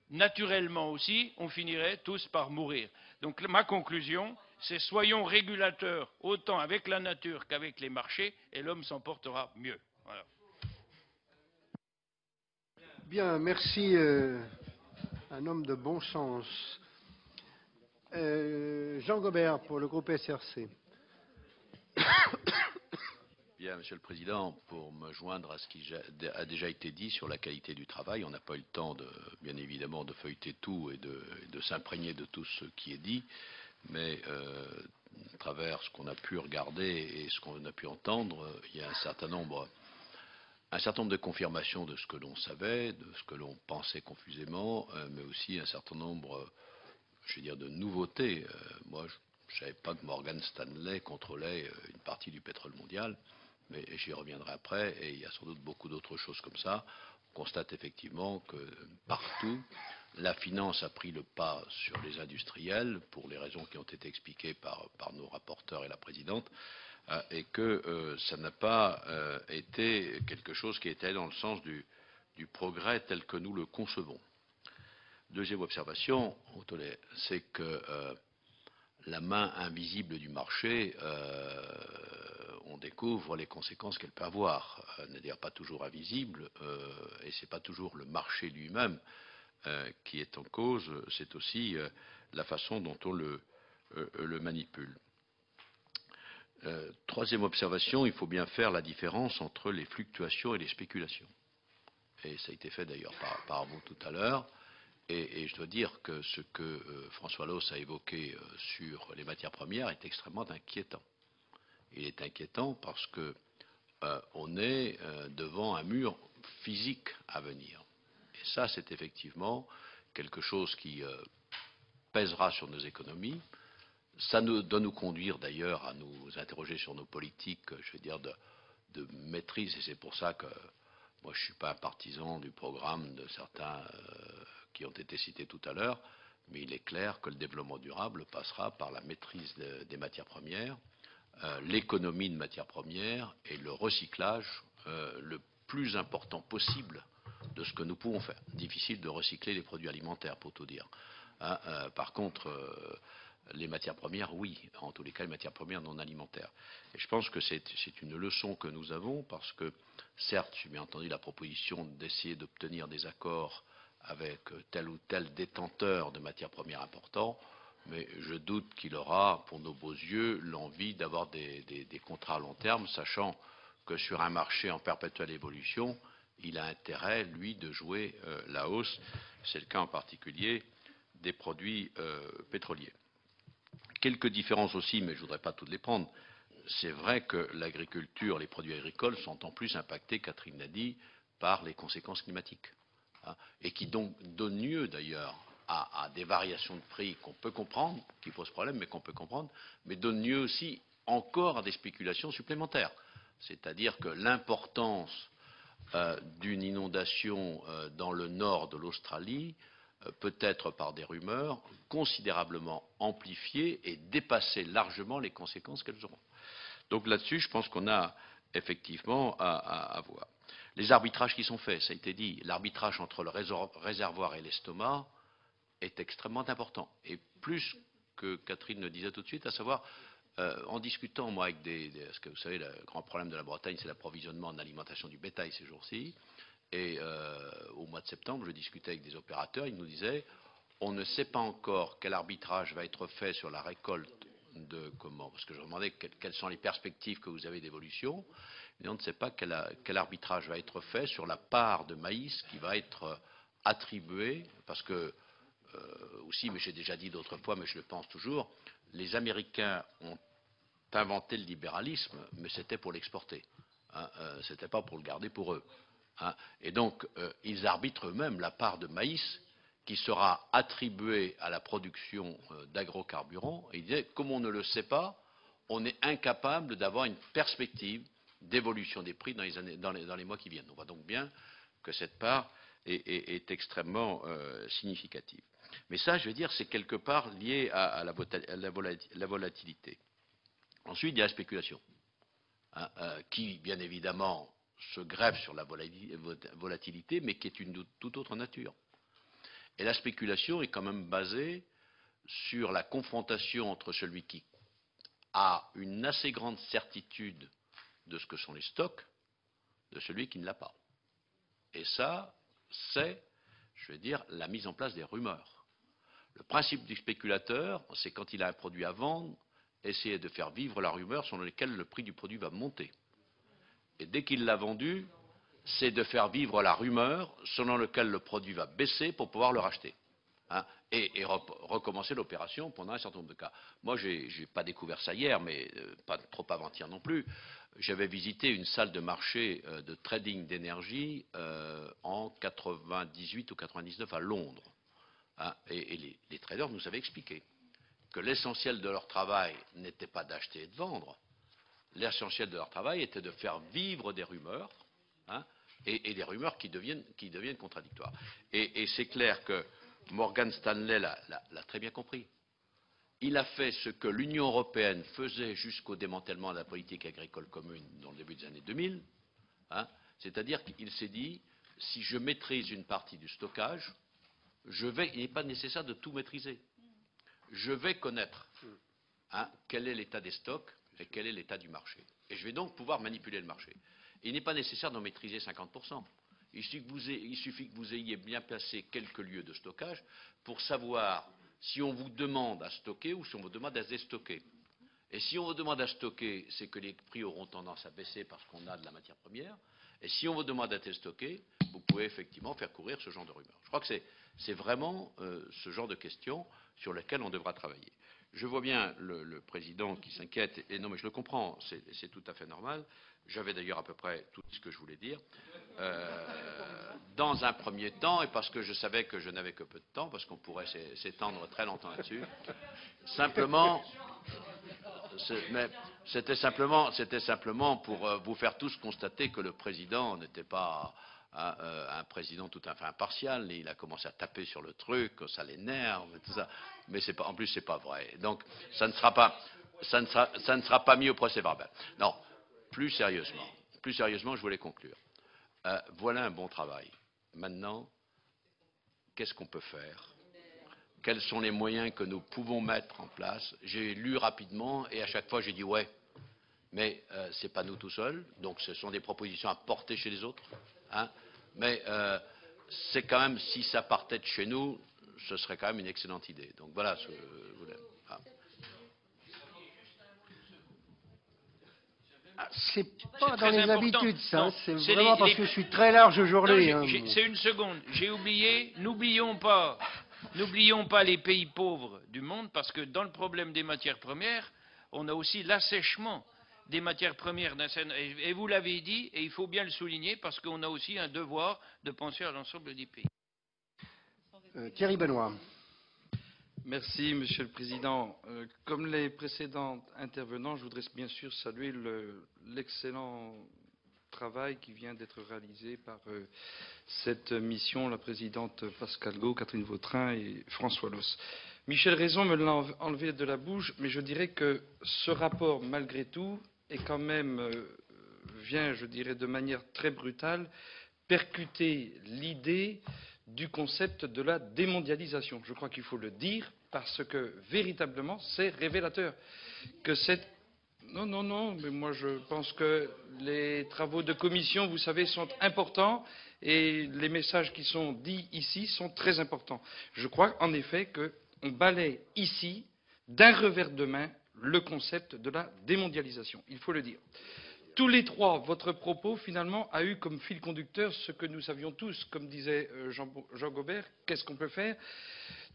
naturellement aussi, on finirait tous par mourir. Donc ma conclusion, c'est soyons régulateurs autant avec la nature qu'avec les marchés et l'homme s'en portera mieux. Voilà. Bien, merci. Un homme de bon sens. Jean Gobert pour le groupe SRC. Bien, Monsieur le Président, pour me joindre à ce qui a déjà été dit sur la qualité du travail, on n'a pas eu le temps, bien évidemment, de feuilleter tout et de s'imprégner de tout ce qui est dit, mais à travers ce qu'on a pu regarder et ce qu'on a pu entendre, il y a un certain nombre de confirmations de ce que l'on savait, de ce que l'on pensait confusément, mais aussi un certain nombre, je vais dire, de nouveautés. Moi, je ne savais pas que Morgan Stanley contrôlait une partie du pétrole mondial, mais j'y reviendrai après, et il y a sans doute beaucoup d'autres choses comme ça. On constate effectivement que partout, la finance a pris le pas sur les industriels, pour les raisons qui ont été expliquées par nos rapporteurs et la présidente, et que ça n'a pas été quelque chose qui était dans le sens du progrès tel que nous le concevons. Deuxième observation, c'est que la main invisible du marché, on découvre les conséquences qu'elle peut avoir. C'est-à-dire pas toujours invisible, et c'est pas toujours le marché lui-même qui est en cause, c'est aussi la façon dont on le manipule. Troisième observation, il faut bien faire la différence entre les fluctuations et les spéculations. Et ça a été fait d'ailleurs par vous tout à l'heure. Et je dois dire que ce que François Loos a évoqué sur les matières premières est extrêmement inquiétant. Il est inquiétant parce que on est devant un mur physique à venir. Et ça, c'est effectivement quelque chose qui pèsera sur nos économies. Ça doit nous conduire d'ailleurs à nous interroger sur nos politiques, je veux dire, de maîtrise. Et c'est pour ça que moi, je ne suis pas un partisan du programme de certains qui ont été cités tout à l'heure, mais il est clair que le développement durable passera par la maîtrise des matières premières, l'économie de matières premières et le recyclage le plus important possible de ce que nous pouvons faire. Difficile de recycler les produits alimentaires, pour tout dire. Par contre, les matières premières, oui, en tous les cas, les matières premières non alimentaires. Et je pense que c'est une leçon que nous avons parce que, certes, j'ai bien entendu la proposition d'essayer d'obtenir des accords avec tel ou tel détenteur de matières premières importants, mais je doute qu'il aura, pour nos beaux yeux, l'envie d'avoir des contrats à long terme, sachant que sur un marché en perpétuelle évolution, il a intérêt, lui, de jouer la hausse. C'est le cas en particulier des produits pétroliers. Quelques différences aussi, mais je ne voudrais pas toutes les prendre. C'est vrai que l'agriculture, les produits agricoles sont en plus impactés, Catherine l'a dit, par les conséquences climatiques. Et qui donc donnent lieu d'ailleurs à des variations de prix qu'on peut comprendre, qui posent problème, mais qu'on peut comprendre, mais donnent lieu aussi encore à des spéculations supplémentaires. C'est-à-dire que l'importance d'une inondation dans le nord de l'Australie peut être, par des rumeurs, considérablement amplifiée et dépasser largement les conséquences qu'elles auront. Donc là-dessus, je pense qu'on a effectivement à voir. Les arbitrages qui sont faits, ça a été dit, l'arbitrage entre le réservoir et l'estomac est extrêmement important. Et plus que Catherine le disait tout de suite, à savoir, en discutant, moi, avec parce que vous savez, le grand problème de la Bretagne, c'est l'approvisionnement en alimentation du bétail ces jours-ci. Et au mois de septembre, je discutais avec des opérateurs, ils nous disaient, on ne sait pas encore quel arbitrage va être fait sur la récolte de comment, parce que je demandais quelles sont les perspectives que vous avez d'évolution, mais on ne sait pas quel arbitrage va être fait sur la part de maïs qui va être attribuée, parce que aussi, mais j'ai déjà dit d'autres fois, mais je le pense toujours, les Américains ont inventé le libéralisme, mais c'était pour l'exporter, c'était pas pour le garder pour eux. Et donc, ils arbitrent eux-mêmes la part de maïs qui sera attribuée à la production d'agrocarburants. Et ils disaient, comme on ne le sait pas, on est incapable d'avoir une perspective d'évolution des prix dans les mois qui viennent. On voit donc bien que cette part est extrêmement significative. Mais ça, je veux dire, c'est quelque part lié à la volatilité. Ensuite, il y a la spéculation, qui, bien évidemment, se greffe sur la volatilité, mais qui est une toute autre nature. Et la spéculation est quand même basée sur la confrontation entre celui qui a une assez grande certitude de ce que sont les stocks, de celui qui ne l'a pas. Et ça, c'est, je veux dire, la mise en place des rumeurs. Le principe du spéculateur, c'est quand il a un produit à vendre, essayer de faire vivre la rumeur selon laquelle le prix du produit va monter. Et dès qu'il l'a vendu, c'est de faire vivre la rumeur selon laquelle le produit va baisser pour pouvoir le racheter. Et recommencer l'opération pendant un certain nombre de cas. Moi, je n'ai pas découvert ça hier, mais pas trop avant-hier non plus. J'avais visité une salle de marché de trading d'énergie en 98 ou 99 à Londres. Et les traders nous avaient expliqué que l'essentiel de leur travail n'était pas d'acheter et de vendre. L'essentiel de leur travail était de faire vivre des rumeurs, et des rumeurs qui deviennent contradictoires. Et c'est clair que Morgan Stanley l'a très bien compris. Il a fait ce que l'Union européenne faisait jusqu'au démantèlement de la politique agricole commune dans le début des années 2000, c'est-à-dire qu'il s'est dit, si je maîtrise une partie du stockage, il n'est pas nécessaire de tout maîtriser. Je vais connaître quel est l'état des stocks et quel est l'état du marché. Et je vais donc pouvoir manipuler le marché. Il n'est pas nécessaire d'en maîtriser 50%. Il suffit que vous ayez bien placé quelques lieux de stockage pour savoir si on vous demande à stocker ou si on vous demande à déstocker. Et si on vous demande à stocker, c'est que les prix auront tendance à baisser parce qu'on a de la matière première. Et si on vous demande à déstocker, vous pouvez effectivement faire courir ce genre de rumeurs. Je crois que c'est vraiment ce genre de questions sur lesquelles on devra travailler. Je vois bien le président qui s'inquiète, et non mais je le comprends, c'est tout à fait normal. J'avais d'ailleurs à peu près tout ce que je voulais dire. Dans un premier temps, et parce que je savais que je n'avais que peu de temps, parce qu'on pourrait s'étendre très longtemps là-dessus, simplement, c'était simplement pour vous faire tous constater que le président n'était pas un président tout à fait impartial. Il a commencé à taper sur le truc, ça l'énerve, tout ça. Mais en plus, c'est pas vrai. Donc, ça ne sera pas mis au procès-verbal. Non, plus sérieusement, je voulais conclure. Voilà un bon travail. Maintenant, qu'est-ce qu'on peut faire? Quels sont les moyens que nous pouvons mettre en place? J'ai lu rapidement et à chaque fois j'ai dit ouais, mais ce n'est pas nous tout seuls, donc ce sont des propositions à porter chez les autres. Hein, mais c'est quand même, si ça partait de chez nous, ce serait quand même une excellente idée. Donc voilà ce que je voulais. C'est pas dans les habitudes, ça. C'est c'est vraiment parce que je suis très large aujourd'hui. C'est une seconde. J'ai oublié. N'oublions pas les pays pauvres du monde, parce que dans le problème des matières premières, on a aussi l'assèchement des matières premières. Et vous l'avez dit, et il faut bien le souligner, parce qu'on a aussi un devoir de penser à l'ensemble des pays. Thierry Benoît. Merci, Monsieur le Président. Comme les précédents intervenants, je voudrais bien sûr saluer l'excellent travail qui vient d'être réalisé par cette mission, la présidente Pascale Got, Catherine Vautrin et François Loos. Michel Raison me l'a enlevé de la bouche, mais je dirais que ce rapport, malgré tout, est quand même, vient, je dirais, de manière très brutale, percuter l'idée du concept de la démondialisation. Je crois qu'il faut le dire, parce que véritablement, c'est révélateur que cette... Non, mais moi je pense que les travaux de commission, vous savez, sont importants et les messages qui sont dits ici sont très importants. Je crois en effet qu'on balaye ici, d'un revers de main, le concept de la démondialisation. Il faut le dire. Tous les trois, votre propos, finalement, a eu comme fil conducteur ce que nous savions tous, comme disait Jean Gobert, qu'est-ce qu'on peut faire?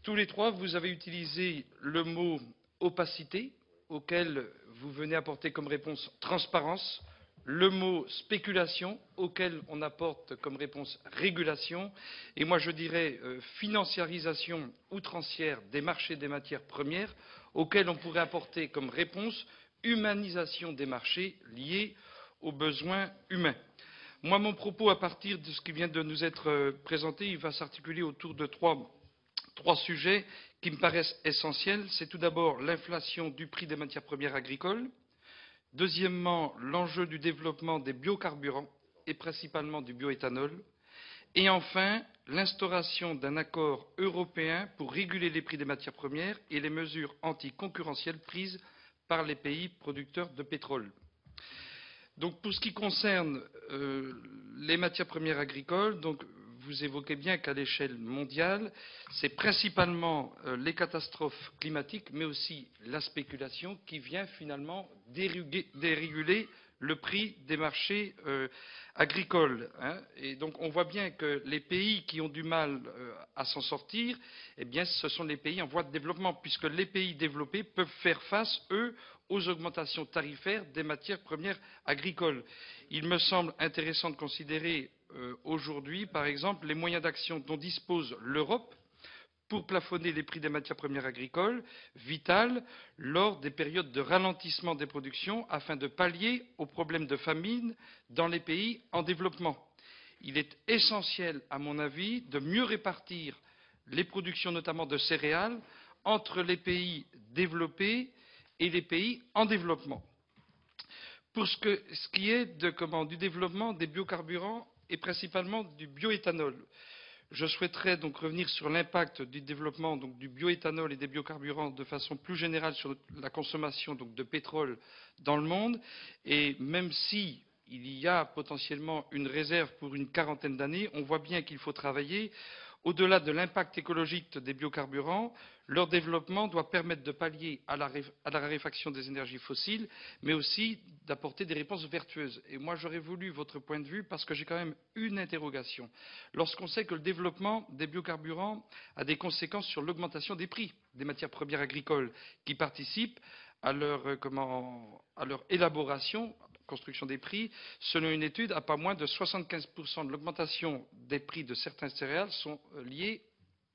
Tous les trois, vous avez utilisé le mot opacité, auquel vous venez apporter comme réponse transparence, le mot spéculation, auquel on apporte comme réponse régulation, et moi je dirais financiarisation outrancière des marchés des matières premières, auquel on pourrait apporter comme réponse humanisation des marchés liés aux besoins humains. Moi, mon propos, à partir de ce qui vient de nous être présenté, il va s'articuler autour de trois sujets qui me paraissent essentiels. C'est tout d'abord l'inflation du prix des matières premières agricoles. Deuxièmement, l'enjeu du développement des biocarburants et principalement du bioéthanol. Et enfin, l'instauration d'un accord européen pour réguler les prix des matières premières et les mesures anticoncurrentielles prises par les pays producteurs de pétrole. Donc, pour ce qui concerne les matières premières agricoles, donc, vous évoquez bien qu'à l'échelle mondiale, c'est principalement les catastrophes climatiques, mais aussi la spéculation qui vient finalement déréguler le prix des marchés agricoles. Hein. Et donc, on voit bien que les pays qui ont du mal à s'en sortir, eh bien, ce sont les pays en voie de développement, puisque les pays développés peuvent faire face, eux, aux augmentations tarifaires des matières premières agricoles. Il me semble intéressant de considérer aujourd'hui, par exemple, les moyens d'action dont dispose l'Europe pour plafonner les prix des matières premières agricoles, vitales, lors des périodes de ralentissement des productions, afin de pallier aux problèmes de famine dans les pays en développement. Il est essentiel, à mon avis, de mieux répartir les productions, notamment de céréales, entre les pays développés et les pays en développement. Pour ce qui est du développement des biocarburants et principalement du bioéthanol, je souhaiterais donc revenir sur l'impact du développement donc, du bioéthanol et des biocarburants de façon plus générale sur la consommation donc, de pétrole dans le monde. Et même si il y a potentiellement une réserve pour une quarantaine d'années. On voit bien qu'il faut travailler. Au-delà de l'impact écologique des biocarburants, leur développement doit permettre de pallier à la raréfaction des énergies fossiles, mais aussi d'apporter des réponses vertueuses. Et moi, j'aurais voulu votre point de vue parce que j'ai quand même une interrogation. Lorsqu'on sait que le développement des biocarburants a des conséquences sur l'augmentation des prix des matières premières agricoles qui participent à leur élaboration, construction des prix, selon une étude, à pas moins de 75% de l'augmentation des prix de certains céréales sont liés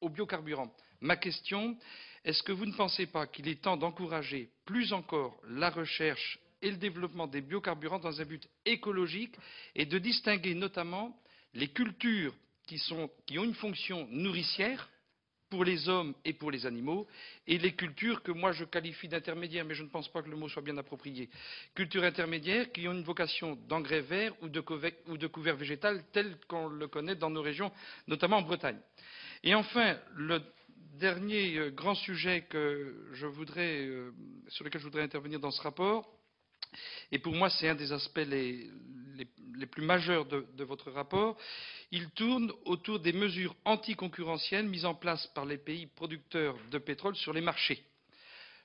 aux biocarburants. Ma question, est-ce que vous ne pensez pas qu'il est temps d'encourager plus encore la recherche et le développement des biocarburants dans un but écologique et de distinguer notamment les cultures qui ont une fonction nourricière pour les hommes et pour les animaux, et les cultures que moi je qualifie d'intermédiaires, mais je ne pense pas que le mot soit bien approprié. Cultures intermédiaires qui ont une vocation d'engrais vert ou de couvert végétal tel qu'on le connaît dans nos régions, notamment en Bretagne. Et enfin, le dernier grand sujet sur lequel je voudrais intervenir dans ce rapport, et pour moi c'est un des aspects les plus majeurs de votre rapport, il tourne autour des mesures anticoncurrentielles mises en place par les pays producteurs de pétrole sur les marchés.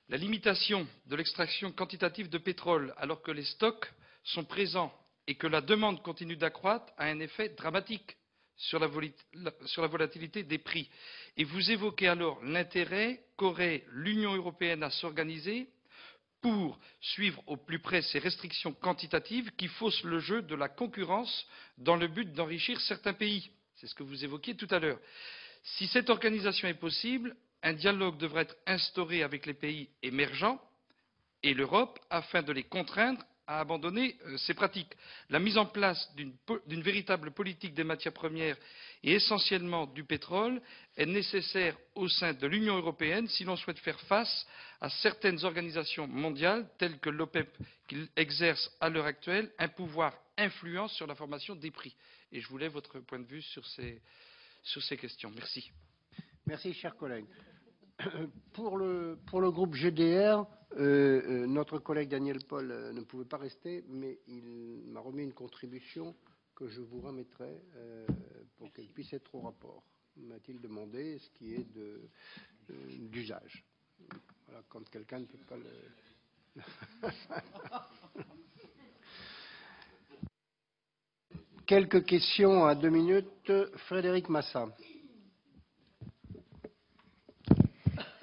La limitation de l'extraction quantitative de pétrole alors que les stocks sont présents et que la demande continue d'accroître a un effet dramatique sur la volatilité des prix. Et vous évoquez alors l'intérêt qu'aurait l'Union européenne à s'organiser pour suivre au plus près ces restrictions quantitatives qui faussent le jeu de la concurrence dans le but d'enrichir certains pays. C'est ce que vous évoquiez tout à l'heure. Si cette organisation est possible, un dialogue devrait être instauré avec les pays émergents et l'Europe afin de les contraindre à abandonner ces pratiques. La mise en place d'une véritable politique des matières premières et essentiellement du pétrole est nécessaire au sein de l'Union européenne si l'on souhaite faire face à certaines organisations mondiales telles que l'OPEP qui exercent à l'heure actuelle un pouvoir influent sur la formation des prix. Et je voulais votre point de vue sur ces questions. Merci. Merci, chers collègues. Pour le groupe GDR, notre collègue Daniel Paul ne pouvait pas rester, mais il m'a remis une contribution que je vous remettrai pour qu'elle puisse être au rapport. M'a-t-il demandé, ce qui est d'usage. Voilà, quand quelqu'un ne peut pas le... Quelques questions à 2 minutes. Frédéric Massa.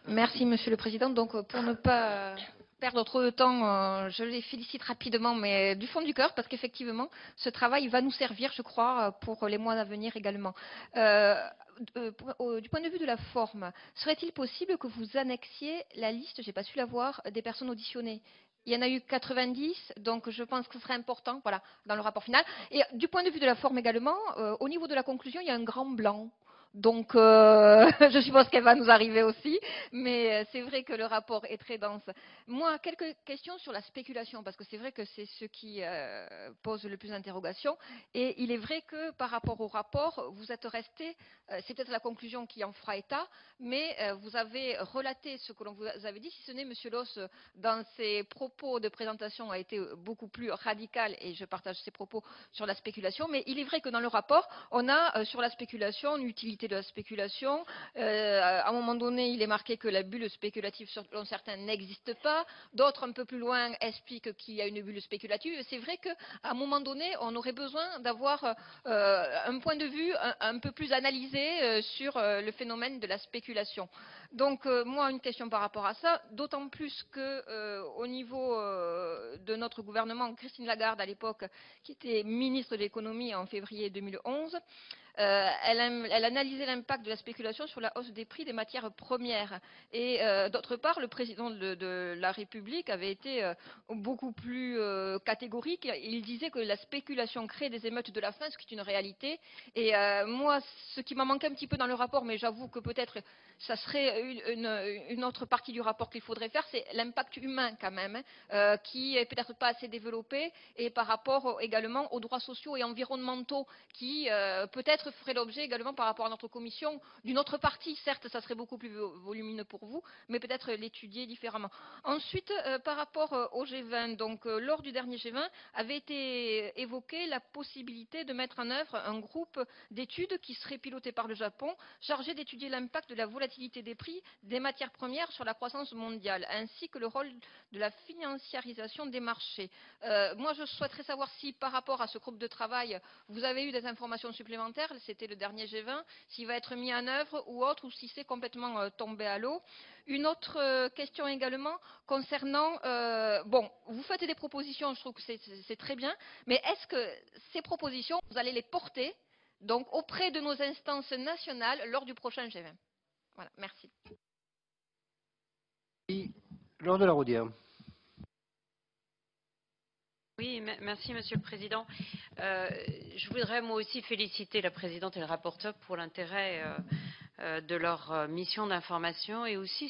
Merci, Monsieur le Président. Donc, pour ne pas perdre trop de temps, je les félicite rapidement, mais du fond du cœur, parce qu'effectivement, ce travail va nous servir, je crois, pour les mois à venir également. Du point de vue de la forme, serait-il possible que vous annexiez la liste, je n'ai pas su la voir, des personnes auditionnées? Il y en a eu 90, donc je pense que ce serait important, voilà, dans le rapport final. Et du point de vue de la forme également, au niveau de la conclusion, il y a un grand blanc. Donc, je suppose qu'elle va nous arriver aussi, mais c'est vrai que le rapport est très dense. Moi, quelques questions sur la spéculation, parce que c'est vrai que c'est ce qui pose le plus d'interrogations. Et il est vrai que par rapport au rapport, vous êtes resté, c'est peut-être la conclusion qui en fera état, mais vous avez relaté ce que l'on vous avait dit, si ce n'est M. Loss, dans ses propos de présentation, a été beaucoup plus radical, et je partage ses propos sur la spéculation. Mais il est vrai que dans le rapport, on a sur la spéculation une utilité de la spéculation. À un moment donné, il est marqué que la bulle spéculative, selon certains, n'existe pas. D'autres, un peu plus loin, expliquent qu'il y a une bulle spéculative. C'est vrai qu'à un moment donné, on aurait besoin d'avoir un point de vue un peu plus analysé sur le phénomène de la spéculation. Donc, moi, une question par rapport à ça, d'autant plus qu'au niveau de notre gouvernement, Christine Lagarde, à l'époque, qui était ministre de l'économie en février 2011, elle analysait l'impact de la spéculation sur la hausse des prix des matières premières. Et d'autre part, le président de la République avait été beaucoup plus catégorique. Il disait que la spéculation crée des émeutes de la faim, ce qui est une réalité. Et moi, ce qui m'a manqué un petit peu dans le rapport, mais j'avoue que peut-être ça serait une autre partie du rapport qu'il faudrait faire, c'est l'impact humain quand même, qui est peut-être pas assez développé, et par rapport également aux droits sociaux et environnementaux qui peut-être peut-être ferait l'objet également par rapport à notre commission d'une autre partie. Certes, ça serait beaucoup plus volumineux pour vous, mais peut-être l'étudier différemment. Ensuite, par rapport au G20, donc lors du dernier G20, avait été évoquée la possibilité de mettre en œuvre un groupe d'études qui serait piloté par le Japon, chargé d'étudier l'impact de la volatilité des prix des matières premières sur la croissance mondiale, ainsi que le rôle de la financiarisation des marchés. Moi, je souhaiterais savoir si, par rapport à ce groupe de travail, vous avez eu des informations supplémentaires, c'était le dernier G20, s'il va être mis en œuvre ou autre, ou si c'est complètement tombé à l'eau. Une autre question également concernant, bon, vous faites des propositions, je trouve que c'est très bien, mais est-ce que ces propositions, vous allez les porter donc auprès de nos instances nationales lors du prochain G20? Voilà, merci. Laure de la Raudière. Oui, merci Monsieur le Président. Je voudrais moi aussi féliciter la présidente et le rapporteur pour l'intérêt de leur mission d'information et aussi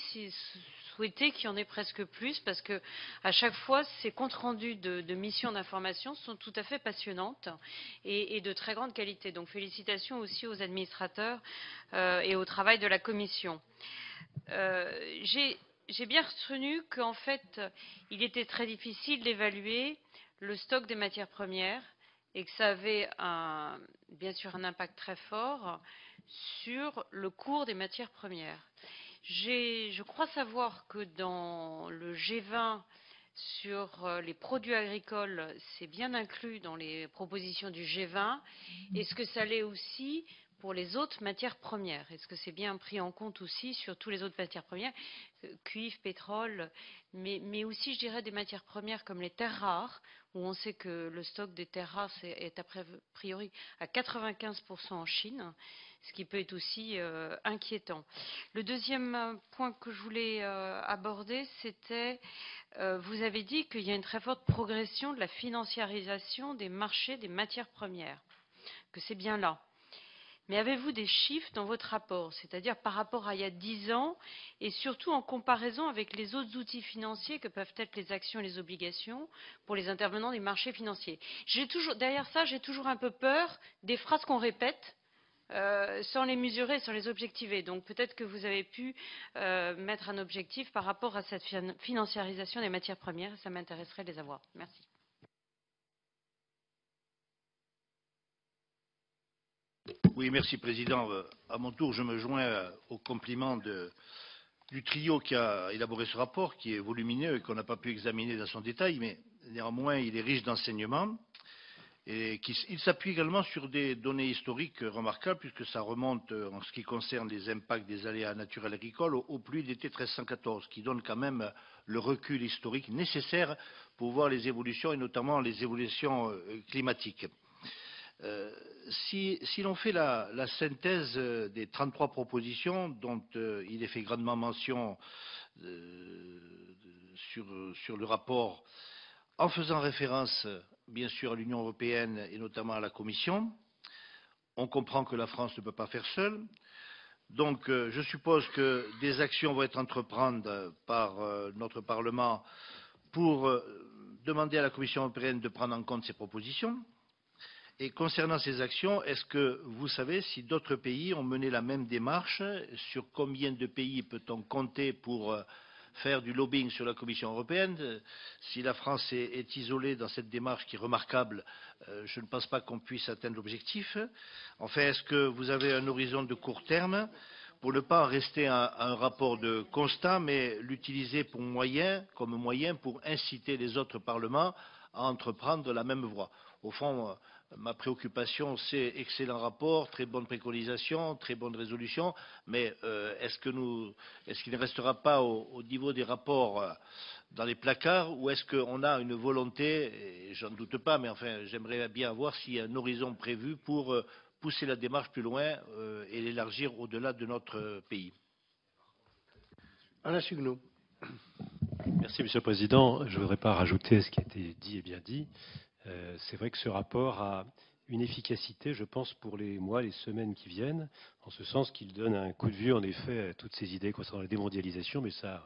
souhaiter qu'il y en ait presque plus parce que à chaque fois ces comptes rendus de missions d'information sont tout à fait passionnantes et de très grande qualité. Donc félicitations aussi aux administrateurs et au travail de la commission. J'ai bien retenu qu'en fait il était très difficile d'évaluer le stock des matières premières et que ça avait bien sûr un impact très fort sur le cours des matières premières. Je crois savoir que dans le G20 sur les produits agricoles, c'est bien inclus dans les propositions du G20. Est-ce que ça l'est aussi pour les autres matières premières? Est-ce que c'est bien pris en compte aussi sur toutes les autres matières premières, cuivre, pétrole, mais aussi, je dirais, des matières premières comme les terres rares, où on sait que le stock des terres rares est a priori à 95% en Chine, ce qui peut être aussi inquiétant. Le deuxième point que je voulais aborder, c'était, vous avez dit qu'il y a une très forte progression de la financiarisation des marchés des matières premières, que c'est bien là. Mais avez-vous des chiffres dans votre rapport, c'est-à-dire par rapport à il y a 10 ans et surtout en comparaison avec les autres outils financiers que peuvent être les actions et les obligations pour les intervenants des marchés financiers? Derrière ça, j'ai toujours un peu peur des phrases qu'on répète sans les mesurer, sans les objectiver. Donc peut-être que vous avez pu mettre un objectif par rapport à cette financiarisation des matières premières. Ça m'intéresserait de les avoir. Merci. Oui, merci Président. À mon tour, je me joins au compliment du trio qui a élaboré ce rapport, qui est volumineux et qu'on n'a pas pu examiner dans son détail, mais néanmoins il est riche d'enseignements. Et il s'appuie également sur des données historiques remarquables, puisque ça remonte en ce qui concerne les impacts des aléas naturels agricoles aux pluies d'été 1314, qui donne quand même le recul historique nécessaire pour voir les évolutions, et notamment les évolutions climatiques. Si l'on fait la synthèse des 33 propositions dont il est fait grandement mention sur le rapport, en faisant référence bien sûr à l'Union européenne et notamment à la Commission, on comprend que la France ne peut pas faire seule. Donc je suppose que des actions vont être entreprises par notre Parlement pour demander à la Commission européenne de prendre en compte ces propositions. Et concernant ces actions, est-ce que vous savez si d'autres pays ont mené la même démarche? Sur combien de pays peut-on compter pour faire du lobbying sur la Commission européenne? Si la France est isolée dans cette démarche qui est remarquable, je ne pense pas qu'on puisse atteindre l'objectif. Enfin, est-ce que vous avez un horizon de court terme pour ne pas en rester à un rapport de constat, mais l'utiliser comme moyen pour inciter les autres parlements à entreprendre la même voie? Au fond, ma préoccupation, c'est excellent rapport, très bonne préconisation, très bonne résolution, mais est-ce qu'il ne restera pas au niveau des rapports dans les placards, ou est-ce qu'on a une volonté, et j'en doute pas, mais enfin j'aimerais bien voir s'il y a un horizon prévu pour pousser la démarche plus loin et l'élargir au-delà de notre pays. Alain Suguenot. Merci Monsieur le Président. Je ne voudrais pas rajouter ce qui a été dit et bien dit. C'est vrai que ce rapport a une efficacité, je pense, pour les mois, les semaines qui viennent, en ce sens qu'il donne un coup de vue, en effet, à toutes ces idées concernant la démondialisation, mais ça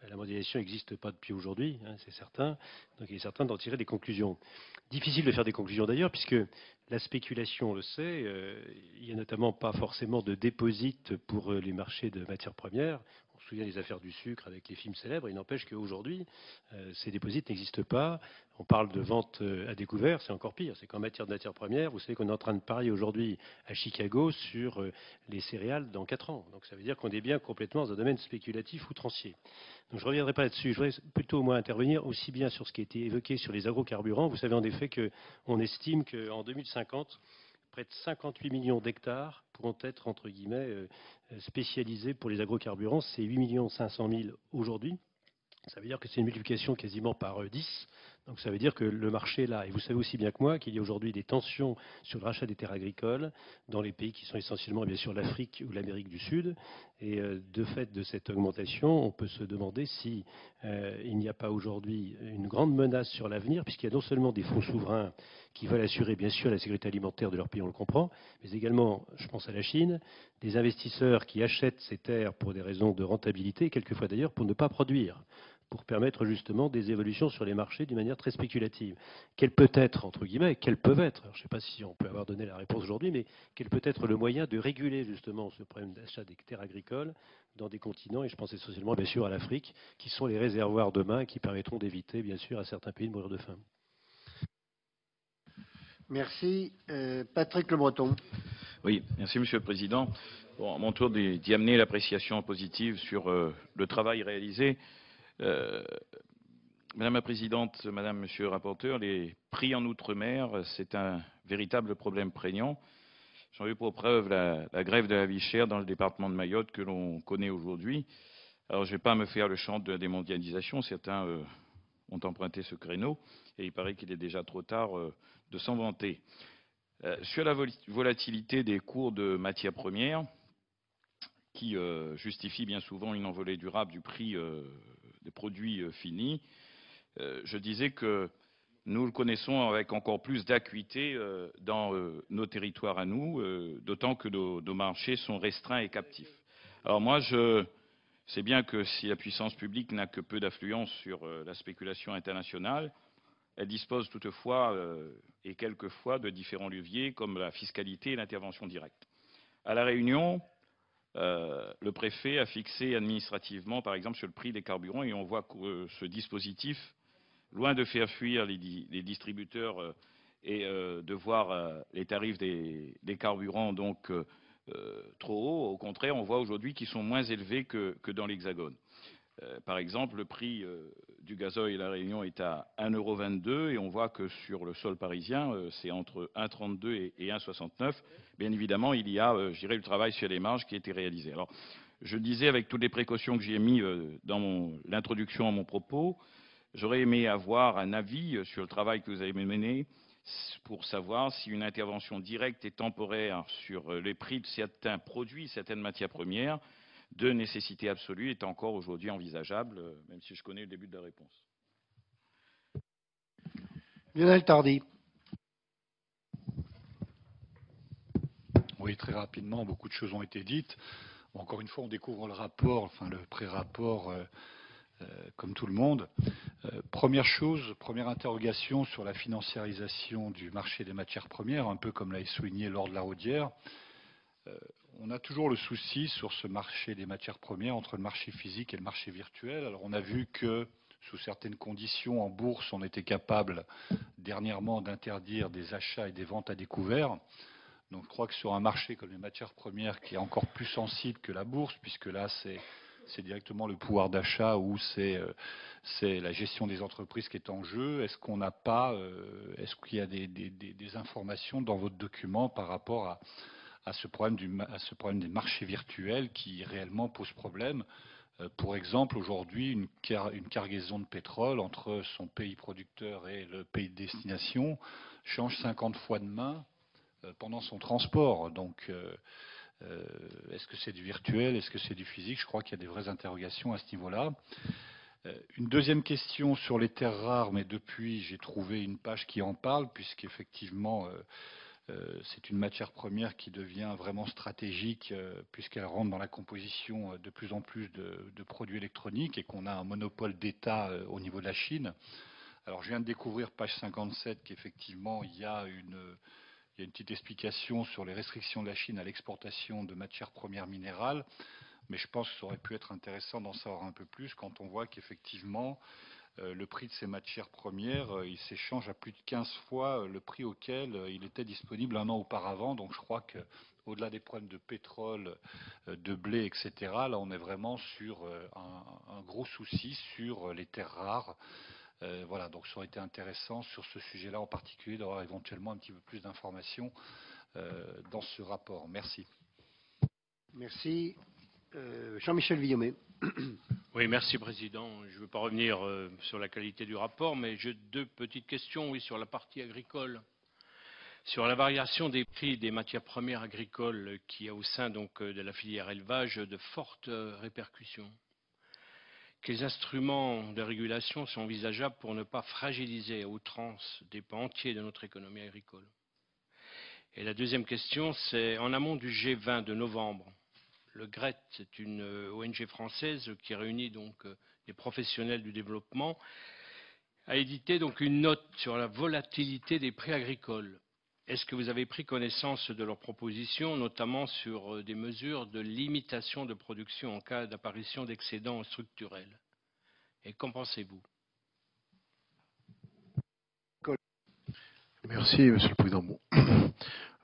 La mondialisation n'existe pas depuis aujourd'hui, hein, c'est certain. Donc il est certain d'en tirer des conclusions. Difficile de faire des conclusions d'ailleurs, puisque la spéculation, on le sait, il n'y a notamment pas forcément de déposit pour les marchés de matières premières. On se souvient des affaires du sucre avec les films célèbres. Il n'empêche qu'aujourd'hui, ces déposits n'existent pas. On parle de vente à découvert, c'est encore pire. C'est qu'en matière de matières premières, vous savez qu'on est en train de parier aujourd'hui à Chicago sur les céréales dans 4 ans. Donc ça veut dire qu'on est bien complètement dans un domaine spéculatif outrancier. Donc je ne reviendrai pas là-dessus. Je voudrais plutôt au moins intervenir aussi bien sur ce qui a été évoqué sur les agrocarburants. Vous savez en effet qu'on estime qu'en 2050, près de 58 millions d'hectares pourront être, entre guillemets, spécialisés pour les agrocarburants. C'est 8 500 000 aujourd'hui. Ça veut dire que c'est une multiplication quasiment par 10. Donc ça veut dire que le marché est là. Et vous savez aussi bien que moi qu'il y a aujourd'hui des tensions sur le rachat des terres agricoles dans les pays qui sont essentiellement bien sûr l'Afrique ou l'Amérique du Sud. Et de fait de cette augmentation, on peut se demander si il n'y a pas aujourd'hui une grande menace sur l'avenir, puisqu'il y a non seulement des fonds souverains qui veulent assurer bien sûr la sécurité alimentaire de leur pays, on le comprend, mais également, je pense à la Chine, des investisseurs qui achètent ces terres pour des raisons de rentabilité, quelquefois d'ailleurs pour ne pas produire, pour permettre justement des évolutions sur les marchés d'une manière très spéculative. Quel peut être, entre guillemets, quel peuvent être, alors je ne sais pas si on peut avoir donné la réponse aujourd'hui, mais quel peut être le moyen de réguler justement ce problème d'achat des terres agricoles dans des continents, et je pense essentiellement bien sûr à l'Afrique, qui sont les réservoirs demain et qui permettront d'éviter bien sûr à certains pays de mourir de faim. Merci. Patrick Le Breton. Oui, merci Monsieur le Président. Bon, à mon tour d'y amener l'appréciation positive sur le travail réalisé. Madame la Présidente, Madame, Monsieur le rapporteur, les prix en Outre-mer, c'est un véritable problème prégnant. J'en ai pour preuve la grève de la vie chère dans le département de Mayotte que l'on connaît aujourd'hui. Alors, je ne vais pas me faire le chant de la démondialisation. Certains ont emprunté ce créneau et il paraît qu'il est déjà trop tard de s'en vanter. Sur la volatilité des cours de matières premières, qui justifie bien souvent une envolée durable du prix des produits finis, je disais que nous le connaissons avec encore plus d'acuité dans nos territoires à nous, d'autant que nos marchés sont restreints et captifs. Alors moi, je sais bien que si la puissance publique n'a que peu d'affluence sur la spéculation internationale, elle dispose toutefois et quelquefois de différents leviers comme la fiscalité et l'intervention directe. À La Réunion, le préfet a fixé administrativement, par exemple, sur le prix des carburants, et on voit que ce dispositif, loin de faire fuir les distributeurs et de voir les tarifs des carburants donc trop hauts, au contraire, on voit aujourd'hui qu'ils sont moins élevés que dans l'Hexagone. Par exemple, le prix du gazoil à La Réunion est à 1,22 € et on voit que sur le sol parisien, c'est entre 1,32 et 1,69 €. Bien évidemment, il y a, je dirais, le travail sur les marges qui a été réalisé. Alors, je disais, avec toutes les précautions que j'ai mis dans l'introduction à mon propos, j'aurais aimé avoir un avis sur le travail que vous avez mené pour savoir si une intervention directe et temporaire sur les prix de certains produits, certaines matières premières, de nécessité absolue est encore aujourd'hui envisageable, même si je connais le début de la réponse. Lionel Tardy. Oui, très rapidement, beaucoup de choses ont été dites. Bon, encore une fois, on découvre le rapport, enfin le pré-rapport, comme tout le monde. Première chose, première interrogation sur la financiarisation du marché des matières premières, un peu comme l'a souligné Laure de la Raudière. On a toujours le souci sur ce marché des matières premières entre le marché physique et le marché virtuel. Alors on a vu que sous certaines conditions en bourse, on était capable dernièrement d'interdire des achats et des ventes à découvert. Donc je crois que sur un marché comme les matières premières qui est encore plus sensible que la bourse, puisque là c'est directement le pouvoir d'achat ou c'est la gestion des entreprises qui est en jeu. Est-ce qu'on n'a pas, est-ce qu'il y a des informations dans votre document par rapport à ce problème des marchés virtuels qui réellement pose problème? Pour exemple, aujourd'hui, une cargaison de pétrole entre son pays producteur et le pays de destination change 50 fois de main pendant son transport. Donc, est-ce que c'est du virtuel? Est-ce que c'est du physique? Je crois qu'il y a des vraies interrogations à ce niveau-là. Une deuxième question sur les terres rares, mais depuis, j'ai trouvé une page qui en parle, puisqu'effectivement, C'est une matière première qui devient vraiment stratégique puisqu'elle rentre dans la composition de plus en plus de produits électroniques et qu'on a un monopole d'État au niveau de la Chine. Alors je viens de découvrir, page 57, qu'effectivement il y a une petite explication sur les restrictions de la Chine à l'exportation de matières premières minérales, mais je pense que ça aurait pu être intéressant d'en savoir un peu plus quand on voit qu'effectivement le prix de ces matières premières, il s'échange à plus de 15 fois le prix auquel il était disponible un an auparavant. Donc je crois qu'au-delà des problèmes de pétrole, de blé, etc., là on est vraiment sur un gros souci sur les terres rares. Voilà, donc ça aurait été intéressant sur ce sujet-là en particulier d'avoir éventuellement un petit peu plus d'informations dans ce rapport. Merci. Merci. Jean-Michel Villomé. Oui, merci Président. Je ne veux pas revenir sur la qualité du rapport, mais j'ai deux petites questions sur la partie agricole. Sur la variation des prix des matières premières agricoles qui a au sein donc de la filière élevage de fortes répercussions. Quels instruments de régulation sont envisageables pour ne pas fragiliser à outrance des pans entiers de notre économie agricole? Et la deuxième question, c'est en amont du G20 de novembre. Le GRET, c'est une ONG française qui réunit donc des professionnels du développement, a édité donc une note sur la volatilité des prix agricoles. Est-ce que vous avez pris connaissance de leurs propositions, notamment sur des mesures de limitation de production en cas d'apparition d'excédents structurels? Et qu'en pensez-vous? Merci, Monsieur le Président. Bon,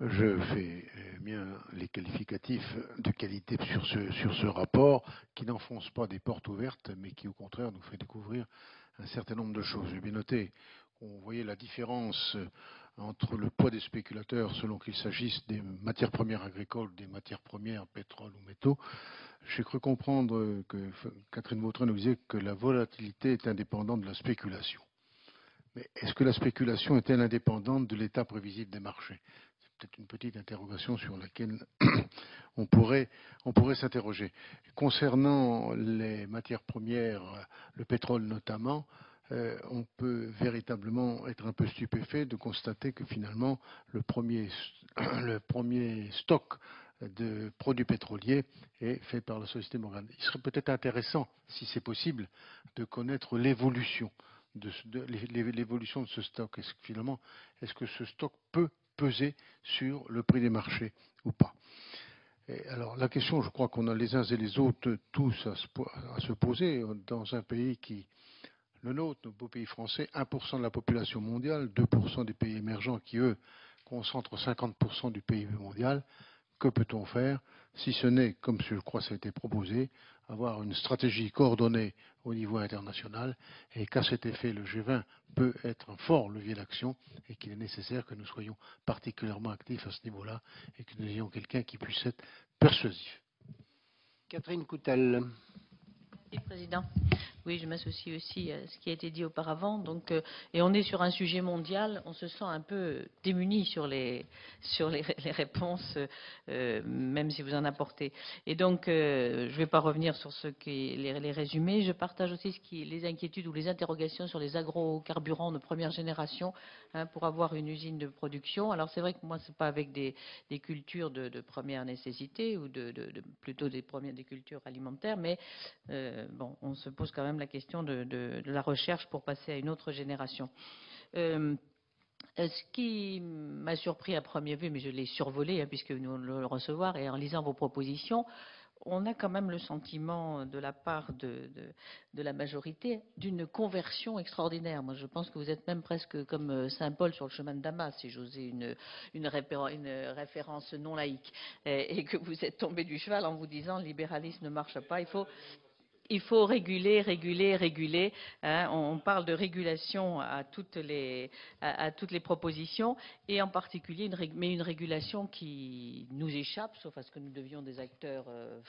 je fais bien les qualificatifs de qualité sur ce rapport qui n'enfonce pas des portes ouvertes, mais qui au contraire nous fait découvrir un certain nombre de choses. J'ai bien noté qu'on voyait la différence entre le poids des spéculateurs selon qu'il s'agisse des matières premières agricoles, des matières premières, pétrole ou métaux. J'ai cru comprendre que Catherine Vautrin nous disait que la volatilité est indépendante de la spéculation. Mais est-ce que la spéculation est-elle indépendante de l'état prévisible des marchés? C'est peut-être une petite interrogation sur laquelle on pourrait s'interroger. Concernant les matières premières, le pétrole notamment, on peut véritablement être un peu stupéfait de constater que finalement le premier stock de produits pétroliers est fait par la Société Morgane. Il serait peut-être intéressant, si c'est possible, de connaître l'évolution de ce stock. Est-ce que ce stock peut peser sur le prix des marchés ou pas? Et alors la question, je crois qu'on a les uns et les autres tous à se poser dans un pays qui, le nôtre, nos beaux pays français, 1% de la population mondiale, 2% des pays émergents qui, eux, concentrent 50% du PIB mondial. Que peut-on faire si ce n'est, comme je crois ça a été proposé, avoir une stratégie coordonnée au niveau international et qu'à cet effet, le G20 peut être un fort levier d'action et qu'il est nécessaire que nous soyons particulièrement actifs à ce niveau-là et que nous ayons quelqu'un qui puisse être persuasif. Catherine Coutel. Merci, Président. Oui, je m'associe aussi à ce qui a été dit auparavant. Donc, et on est sur un sujet mondial, on se sent un peu démuni sur les réponses, même si vous en apportez. Et donc, je ne vais pas revenir sur les résumés. Je partage aussi les inquiétudes ou les interrogations sur les agrocarburants de première génération pour avoir une usine de production. Alors, c'est vrai que moi, c'est pas avec des cultures de première nécessité ou plutôt des cultures alimentaires, mais bon, on se pose quand même la question de la recherche pour passer à une autre génération. Ce qui m'a surpris à première vue, mais je l'ai survolé puisque nous le recevoir et en lisant vos propositions, on a quand même le sentiment de la part de la majorité d'une conversion extraordinaire. Moi, je pense que vous êtes même presque comme Saint Paul sur le chemin de Damas, si j'osais une référence non laïque, et que vous êtes tombé du cheval en vous disant le libéralisme ne marche pas, il faut réguler. On parle de régulation à toutes les propositions et en particulier une régulation qui nous échappe, sauf à ce que nous devions des acteurs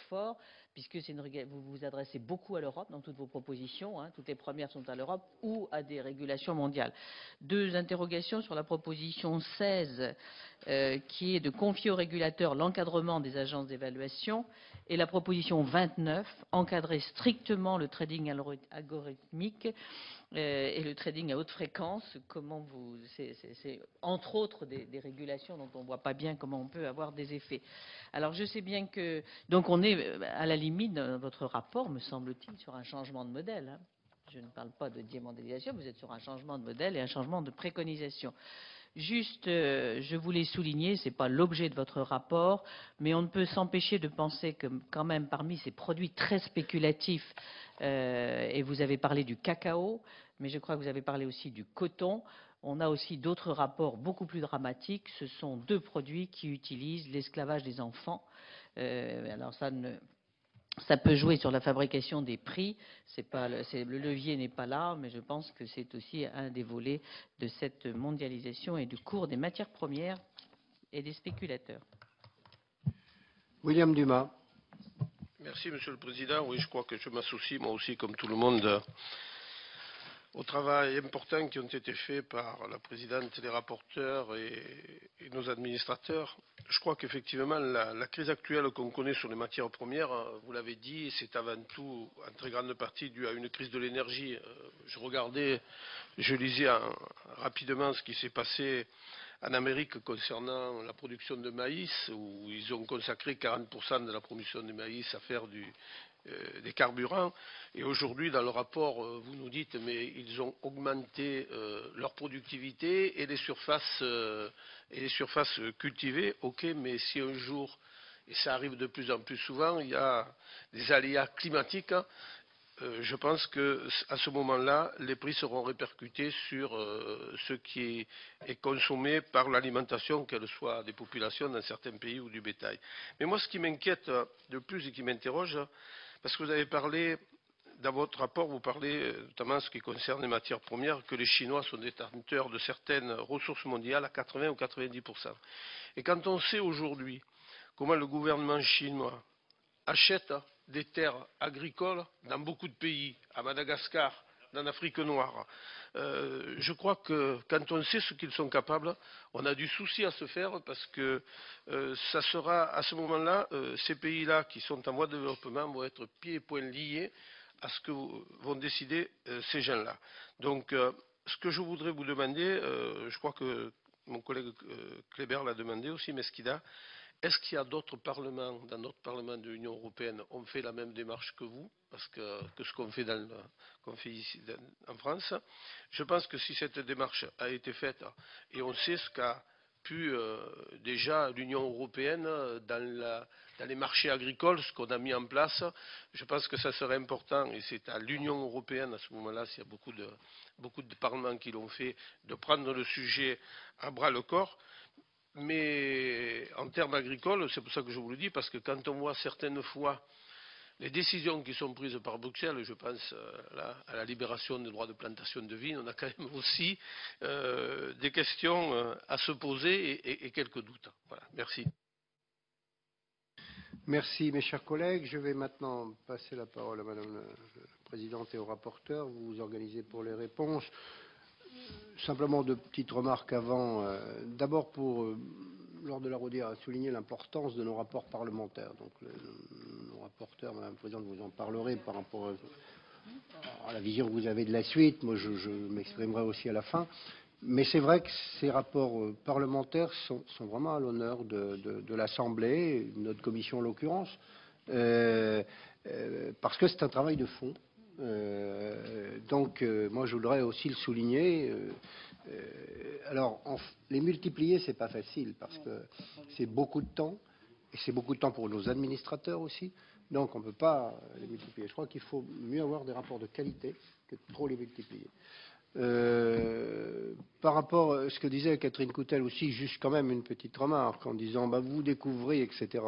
forts, puisque vous vous adressez beaucoup à l'Europe dans toutes vos propositions. Toutes les premières sont à l'Europe ou à des régulations mondiales. Deux interrogations sur la proposition 16 qui est de confier au régulateur l'encadrement des agences d'évaluation Et la proposition 29, encadrer strictement le trading algorithmique et le trading à haute fréquence. C'est entre autres des régulations dont on ne voit pas bien comment on peut avoir des effets. Alors je sais bien que donc on est à la limite dans votre rapport, me semble-t-il, sur un changement de modèle. Hein. Je ne parle pas de démondialisation, vous êtes sur un changement de modèle et un changement de préconisation. Juste, je voulais souligner, ce n'est pas l'objet de votre rapport, mais on ne peut s'empêcher de penser que quand même parmi ces produits très spéculatifs, et vous avez parlé du cacao, mais je crois que vous avez parlé aussi du coton, on a aussi d'autres rapports beaucoup plus dramatiques. Ce sont 2 produits qui utilisent l'esclavage des enfants. Alors ça peut jouer sur la fabrication des prix. Le levier n'est pas là, mais je pense que c'est aussi un des volets de cette mondialisation et du cours des matières premières et des spéculateurs. William Dumas. Merci, Monsieur le Président. Oui, je crois que je m'associe, moi aussi, comme tout le monde, au travail important qui ont été faits par la présidente, les rapporteurs et nos administrateurs. Je crois qu'effectivement, la crise actuelle qu'on connaît sur les matières premières, vous l'avez dit, c'est avant tout en très grande partie dû à une crise de l'énergie. Je lisais rapidement ce qui s'est passé en Amérique concernant la production de maïs, où ils ont consacré 40% de la production de maïs à faire des carburants. Et aujourd'hui, dans le rapport, vous nous dites, mais ils ont augmenté leur productivité et les surfaces cultivées. Ok, mais si un jour, et ça arrive de plus en plus souvent, il y a des aléas climatiques, je pense qu'à ce moment-là, les prix seront répercutés sur ce qui est consommé par l'alimentation, qu'elle soit des populations dans certains pays ou du bétail. Mais moi, ce qui m'inquiète de plus et qui m'interroge, parce que vous avez parlé, dans votre rapport, vous parlez notamment en ce qui concerne les matières premières, que les Chinois sont détenteurs de certaines ressources mondiales à 80 ou 90%. Et quand on sait aujourd'hui comment le gouvernement chinois achète des terres agricoles dans beaucoup de pays, à Madagascar, dans l'Afrique noire, je crois que quand on sait ce qu'ils sont capables, on a du souci à se faire parce que ça sera à ce moment-là, ces pays-là qui sont en voie de développement vont être pieds et poings liés à ce que vont décider ces gens-là. Donc, ce que je voudrais vous demander, je crois que mon collègue Kléber l'a demandé aussi, Mesquida, est-ce qu'il y a d'autres parlements, dans notre Parlement de l'Union européenne, ont fait la même démarche que vous, que ce qu'on fait ici en France? Je pense que si cette démarche a été faite, et on sait ce qu'a pu déjà l'Union européenne dans les marchés agricoles, ce qu'on a mis en place, je pense que ça serait important, et c'est à l'Union européenne à ce moment-là, s'il y a beaucoup de parlements qui l'ont fait, de prendre le sujet à bras le corps. Mais en termes agricoles, c'est pour ça que je vous le dis, parce que quand on voit certaines fois les décisions qui sont prises par Bruxelles, je pense à la libération des droits de plantation de vignes, on a quand même aussi des questions à se poser et quelques doutes. Voilà, merci. Merci mes chers collègues. Je vais maintenant passer la parole à Madame la Présidente et au rapporteur. Vous vous organisez pour les réponses. Simplement 2 petites remarques avant. D'abord, lors de la Rodière, a souligné l'importance de nos rapports parlementaires. Donc, nos rapporteurs, Madame la Présidente, vous en parlerez par rapport à la vision que vous avez de la suite. Moi, je m'exprimerai aussi à la fin. Mais c'est vrai que ces rapports parlementaires sont vraiment à l'honneur de l'Assemblée, notre commission en l'occurrence, parce que c'est un travail de fond. Donc, moi, je voudrais aussi le souligner. Alors, les multiplier, c'est pas facile parce que c'est beaucoup de temps et c'est beaucoup de temps pour nos administrateurs aussi. Donc, on ne peut pas les multiplier. Je crois qu'il faut mieux avoir des rapports de qualité que de trop les multiplier. Par rapport à ce que disait Catherine Coutel aussi, juste quand même une petite remarque en disant vous découvrez, etc.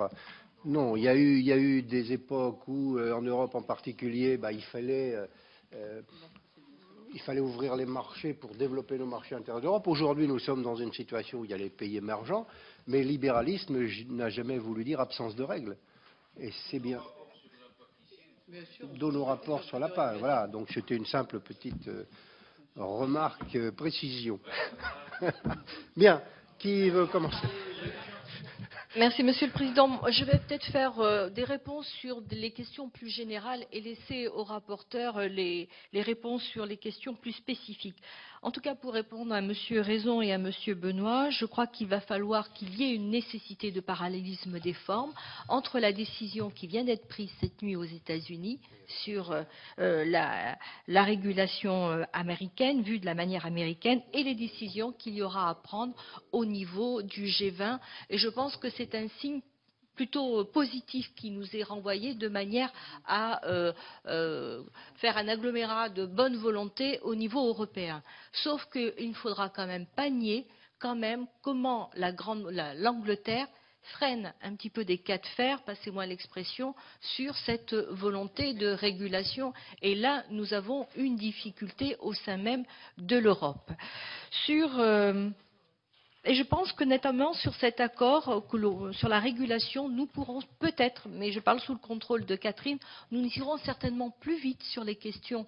Non, il y a eu des époques où, en Europe en particulier, il fallait ouvrir les marchés pour développer nos marchés intérieurs d'Europe. Aujourd'hui, nous sommes dans une situation où il y a les pays émergents, mais libéralisme n'a jamais voulu dire absence de règles. Et c'est bien dans nos rapports sur la page. Voilà, donc c'était une simple petite remarque, précision. Bien, qui veut commencer? Merci, Monsieur le Président. Je vais peut-être faire des réponses sur les questions plus générales et laisser aux rapporteurs les réponses sur les questions plus spécifiques. En tout cas, pour répondre à Monsieur Raison et à Monsieur Benoît, je crois qu'il va falloir qu'il y ait une nécessité de parallélisme des formes entre la décision qui vient d'être prise cette nuit aux États-Unis sur la régulation américaine, vue de la manière américaine, et les décisions qu'il y aura à prendre au niveau du G20. Et je pense que c'est un signe plutôt positif qui nous est renvoyé de manière à faire un agglomérat de bonne volonté au niveau européen. Sauf qu'il ne faudra quand même pas nier comment l'Angleterre freine un petit peu des cas de fer, passez-moi l'expression, sur cette volonté de régulation. Et là, nous avons une difficulté au sein même de l'Europe. Et je pense que notamment sur cet accord, sur la régulation, nous pourrons peut-être, mais je parle sous le contrôle de Catherine, nous irons certainement plus vite sur les questions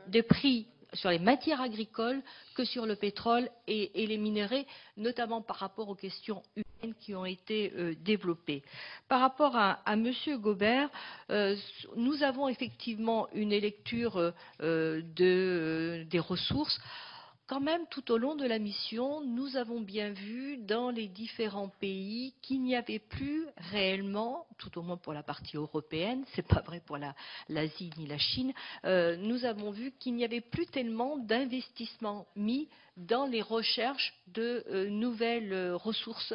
des prix sur les matières agricoles que sur le pétrole et les minerais, notamment par rapport aux questions humaines qui ont été développées. Par rapport à M. Gobert, nous avons effectivement une lecture des ressources. Quand même, tout au long de la mission, nous avons bien vu dans les différents pays qu'il n'y avait plus réellement, tout au moins pour la partie européenne, c'est pas vrai pour l'Asie ni la Chine, nous avons vu qu'il n'y avait plus tellement d'investissements mis dans les recherches de nouvelles ressources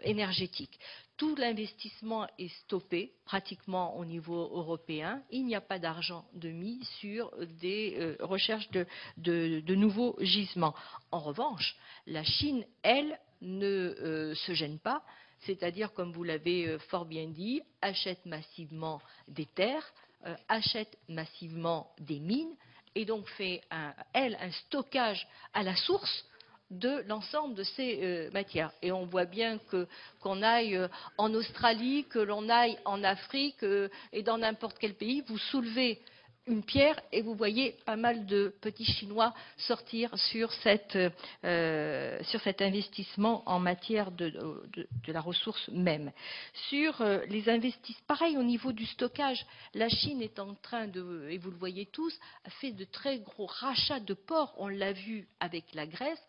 énergétiques. Tout l'investissement est stoppé pratiquement au niveau européen. Il n'y a pas d'argent de mis sur des recherches de nouveaux gisements. En revanche, la Chine, elle, ne se gêne pas, c'est-à-dire, comme vous l'avez fort bien dit, achète massivement des terres, achète massivement des mines, et donc fait, un stockage à la source de l'ensemble de ces matières. Et on voit bien qu'on aille en Australie, que l'on aille en Afrique et dans n'importe quel pays, vous soulevez une pierre et vous voyez pas mal de petits Chinois sortir sur cet investissement en matière de la ressource même. Sur les investissements, pareil au niveau du stockage, la Chine est en train de, et vous le voyez tous, a fait de très gros rachats de ports. On l'a vu avec la Grèce.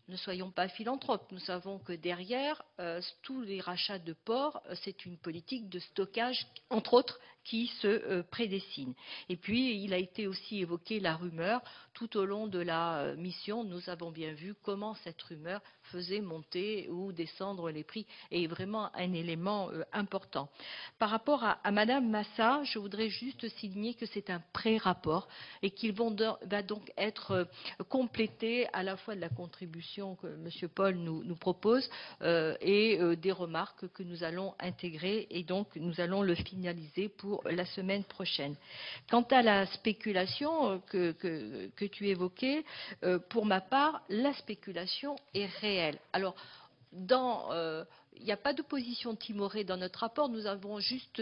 Ne soyons pas philanthropes, nous savons que derrière tous les rachats de ports, c'est une politique de stockage, entre autres, qui se prédessine. Et puis, il a été aussi évoqué la rumeur. Tout au long de la mission, nous avons bien vu comment cette rumeur faisait monter ou descendre les prix, et est vraiment un élément important. Par rapport à Madame Massa, je voudrais juste signaler que c'est un pré-rapport et qu'il va donc être complété à la fois de la contribution que M. Paul nous propose et des remarques que nous allons intégrer, et donc nous allons le finaliser pour la semaine prochaine. Quant à la spéculation que tu évoquais, pour ma part, la spéculation est réelle. Alors, il n'y a pas de position timorée dans notre rapport, nous avons juste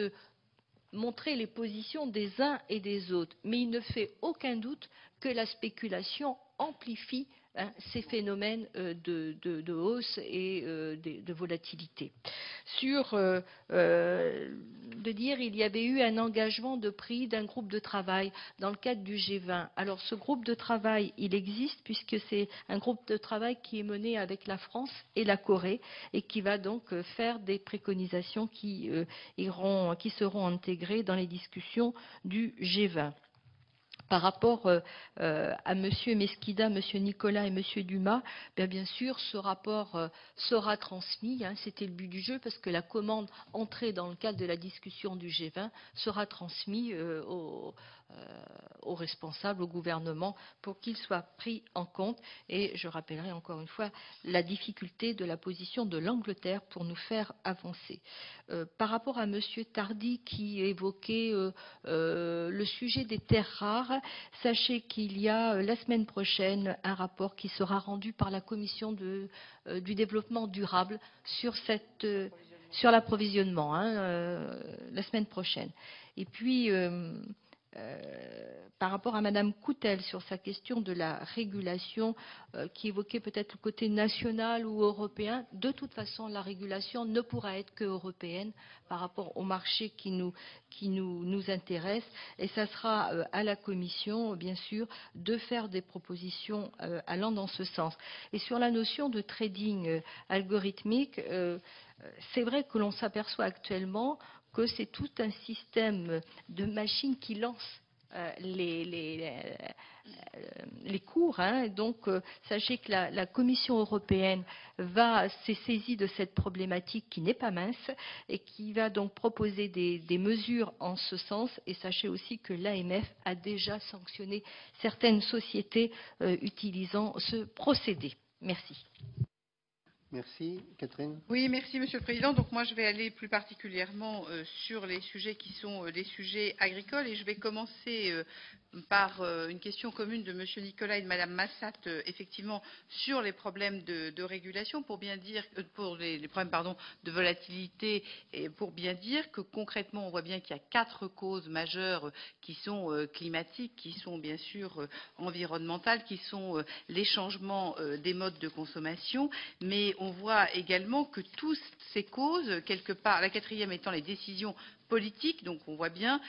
montré les positions des uns et des autres. Mais il ne fait aucun doute que la spéculation amplifie ces phénomènes de hausse et de volatilité. De dire il y avait eu un engagement de prix d'un groupe de travail dans le cadre du G20. Alors ce groupe de travail, il existe puisque c'est un groupe de travail qui est mené avec la France et la Corée et qui va donc faire des préconisations qui seront intégrées dans les discussions du G20. Par rapport à M. Mesquida, M. Nicolas et M. Dumas, bien sûr, ce rapport sera transmis. C'était le but du jeu, parce que la commande entrée dans le cadre de la discussion du G20 sera transmise aux responsables, au gouvernement, pour qu'il soit pris en compte. Et je rappellerai encore une fois la difficulté de la position de l'Angleterre pour nous faire avancer. Par rapport à M. Tardy qui évoquait le sujet des terres rares, sachez qu'il y a la semaine prochaine un rapport qui sera rendu par la Commission du développement durable sur l'approvisionnement, la semaine prochaine. Et puis, par rapport à Madame Coutel sur sa question de la régulation qui évoquait peut-être le côté national ou européen, de toute façon, la régulation ne pourra être que européenne par rapport au marché qui nous intéresse. Et ça sera à la Commission, bien sûr, de faire des propositions allant dans ce sens. Et sur la notion de trading algorithmique, c'est vrai que l'on s'aperçoit actuellement que c'est tout un système de machines qui lance les cours. Donc, sachez que la Commission européenne s'est saisie de cette problématique qui n'est pas mince et qui va donc proposer des mesures en ce sens. Et sachez aussi que l'AMF a déjà sanctionné certaines sociétés utilisant ce procédé. Merci. Merci. Catherine? Oui, merci Monsieur le Président. Donc moi je vais aller plus particulièrement sur les sujets qui sont les sujets agricoles et je vais commencer par une question commune de Monsieur Nicolas et de Madame Massat, effectivement sur les problèmes de régulation, pour bien dire pour les problèmes de volatilité, et pour bien dire que concrètement on voit bien qu'il y a 4 causes majeures qui sont climatiques, qui sont bien sûr environnementales, qui sont les changements des modes de consommation, mais on voit également que toutes ces causes, quelque part, la 4e étant les décisions politiques, donc on voit bien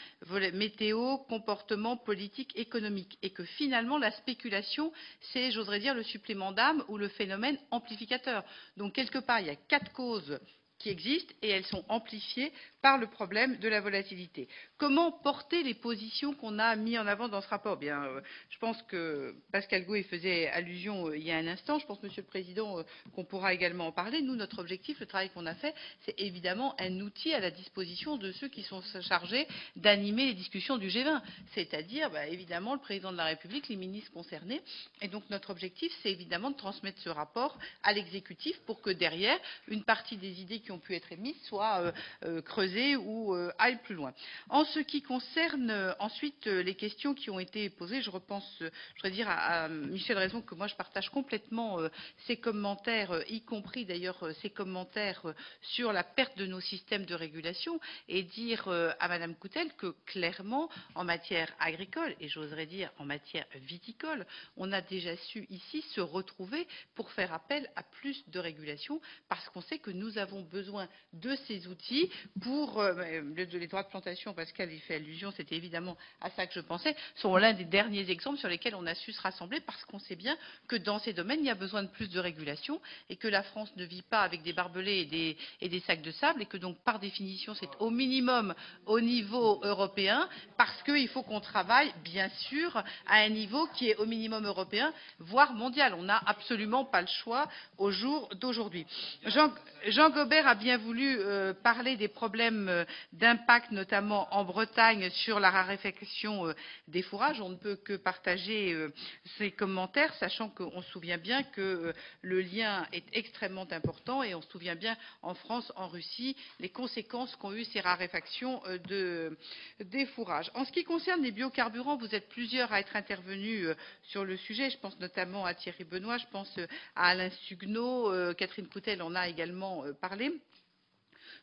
météo, comportement, politique, économique, et que finalement la spéculation, c'est, j'oserais dire, le supplément d'âme ou le phénomène amplificateur. Donc quelque part, il y a 4 causes qui existent et elles sont amplifiées par le problème de la volatilité. Comment porter les positions qu'on a mis en avant dans ce rapport? Bien, je pense que Pascal Gaud y faisait allusion il y a un instant. Je pense, Monsieur le Président, qu'on pourra également en parler. Nous, notre objectif, le travail qu'on a fait, c'est évidemment un outil à la disposition de ceux qui sont chargés d'animer les discussions du G20, c'est-à-dire évidemment le Président de la République, les ministres concernés. Et donc notre objectif, c'est évidemment de transmettre ce rapport à l'exécutif pour que derrière, une partie des idées qui ont pu être émises soient creusées ou aillent plus loin. En ce qui concerne ensuite les questions qui ont été posées, je voudrais dire à Michel Raison que moi je partage complètement ses commentaires, y compris d'ailleurs ses commentaires sur la perte de nos systèmes de régulation, et dire à Madame Coutel que clairement en matière agricole, et j'oserais dire en matière viticole, on a déjà su ici se retrouver pour faire appel à plus de régulation, parce qu'on sait que nous avons besoin de ces outils pour les droits de plantation. Pascal y fait allusion, c'était évidemment à ça que je pensais, sont l'un des derniers exemples sur lesquels on a su se rassembler, parce qu'on sait bien que dans ces domaines, il y a besoin de plus de régulation et que la France ne vit pas avec des barbelés et des sacs de sable, et que donc par définition c'est au minimum au niveau européen, parce qu'il faut qu'on travaille bien sûr à un niveau qui est au minimum européen, voire mondial. On n'a absolument pas le choix au jour d'aujourd'hui. Jean Gobert a bien voulu parler des problèmes d'impact, notamment en Bretagne, sur la raréfaction des fourrages. On ne peut que partager ces commentaires, sachant qu'on se souvient bien que le lien est extrêmement important, et on se souvient bien en France, en Russie, les conséquences qu'ont eues ces raréfactions des fourrages. En ce qui concerne les biocarburants, vous êtes plusieurs à être intervenus sur le sujet. Je pense notamment à Thierry Benoît, je pense à Alain Suguenot, Catherine Coutel en a également parlé.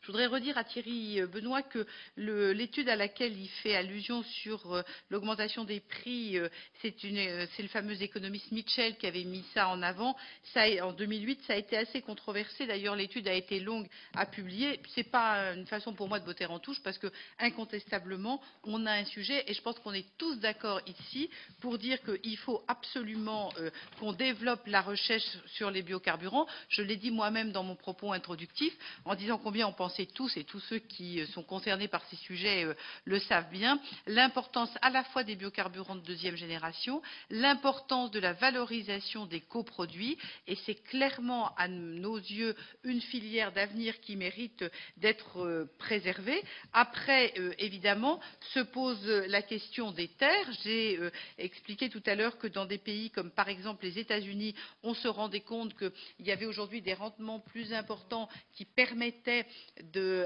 Je voudrais redire à Thierry Benoît que l'étude à laquelle il fait allusion sur l'augmentation des prix, c'est le fameux économiste Mitchell qui avait mis ça en avant. En 2008, ça a été assez controversé. D'ailleurs, l'étude a été longue à publier. Ce n'est pas une façon pour moi de botter en touche, parce que incontestablement, on a un sujet, et je pense qu'on est tous d'accord ici pour dire qu'il faut absolument qu'on développe la recherche sur les biocarburants. Je l'ai dit moi-même dans mon propos introductif, en disant combien on pensait tous, et tous ceux qui sont concernés par ces sujets le savent bien, l'importance à la fois des biocarburants de 2e génération, l'importance de la valorisation des coproduits, et c'est clairement à nos yeux une filière d'avenir qui mérite d'être préservée. Après, évidemment, se pose la question des terres. J'ai expliqué tout à l'heure que dans des pays comme par exemple les États-Unis, on se rendait compte qu'il y avait aujourd'hui des rendements plus importants qui permettaient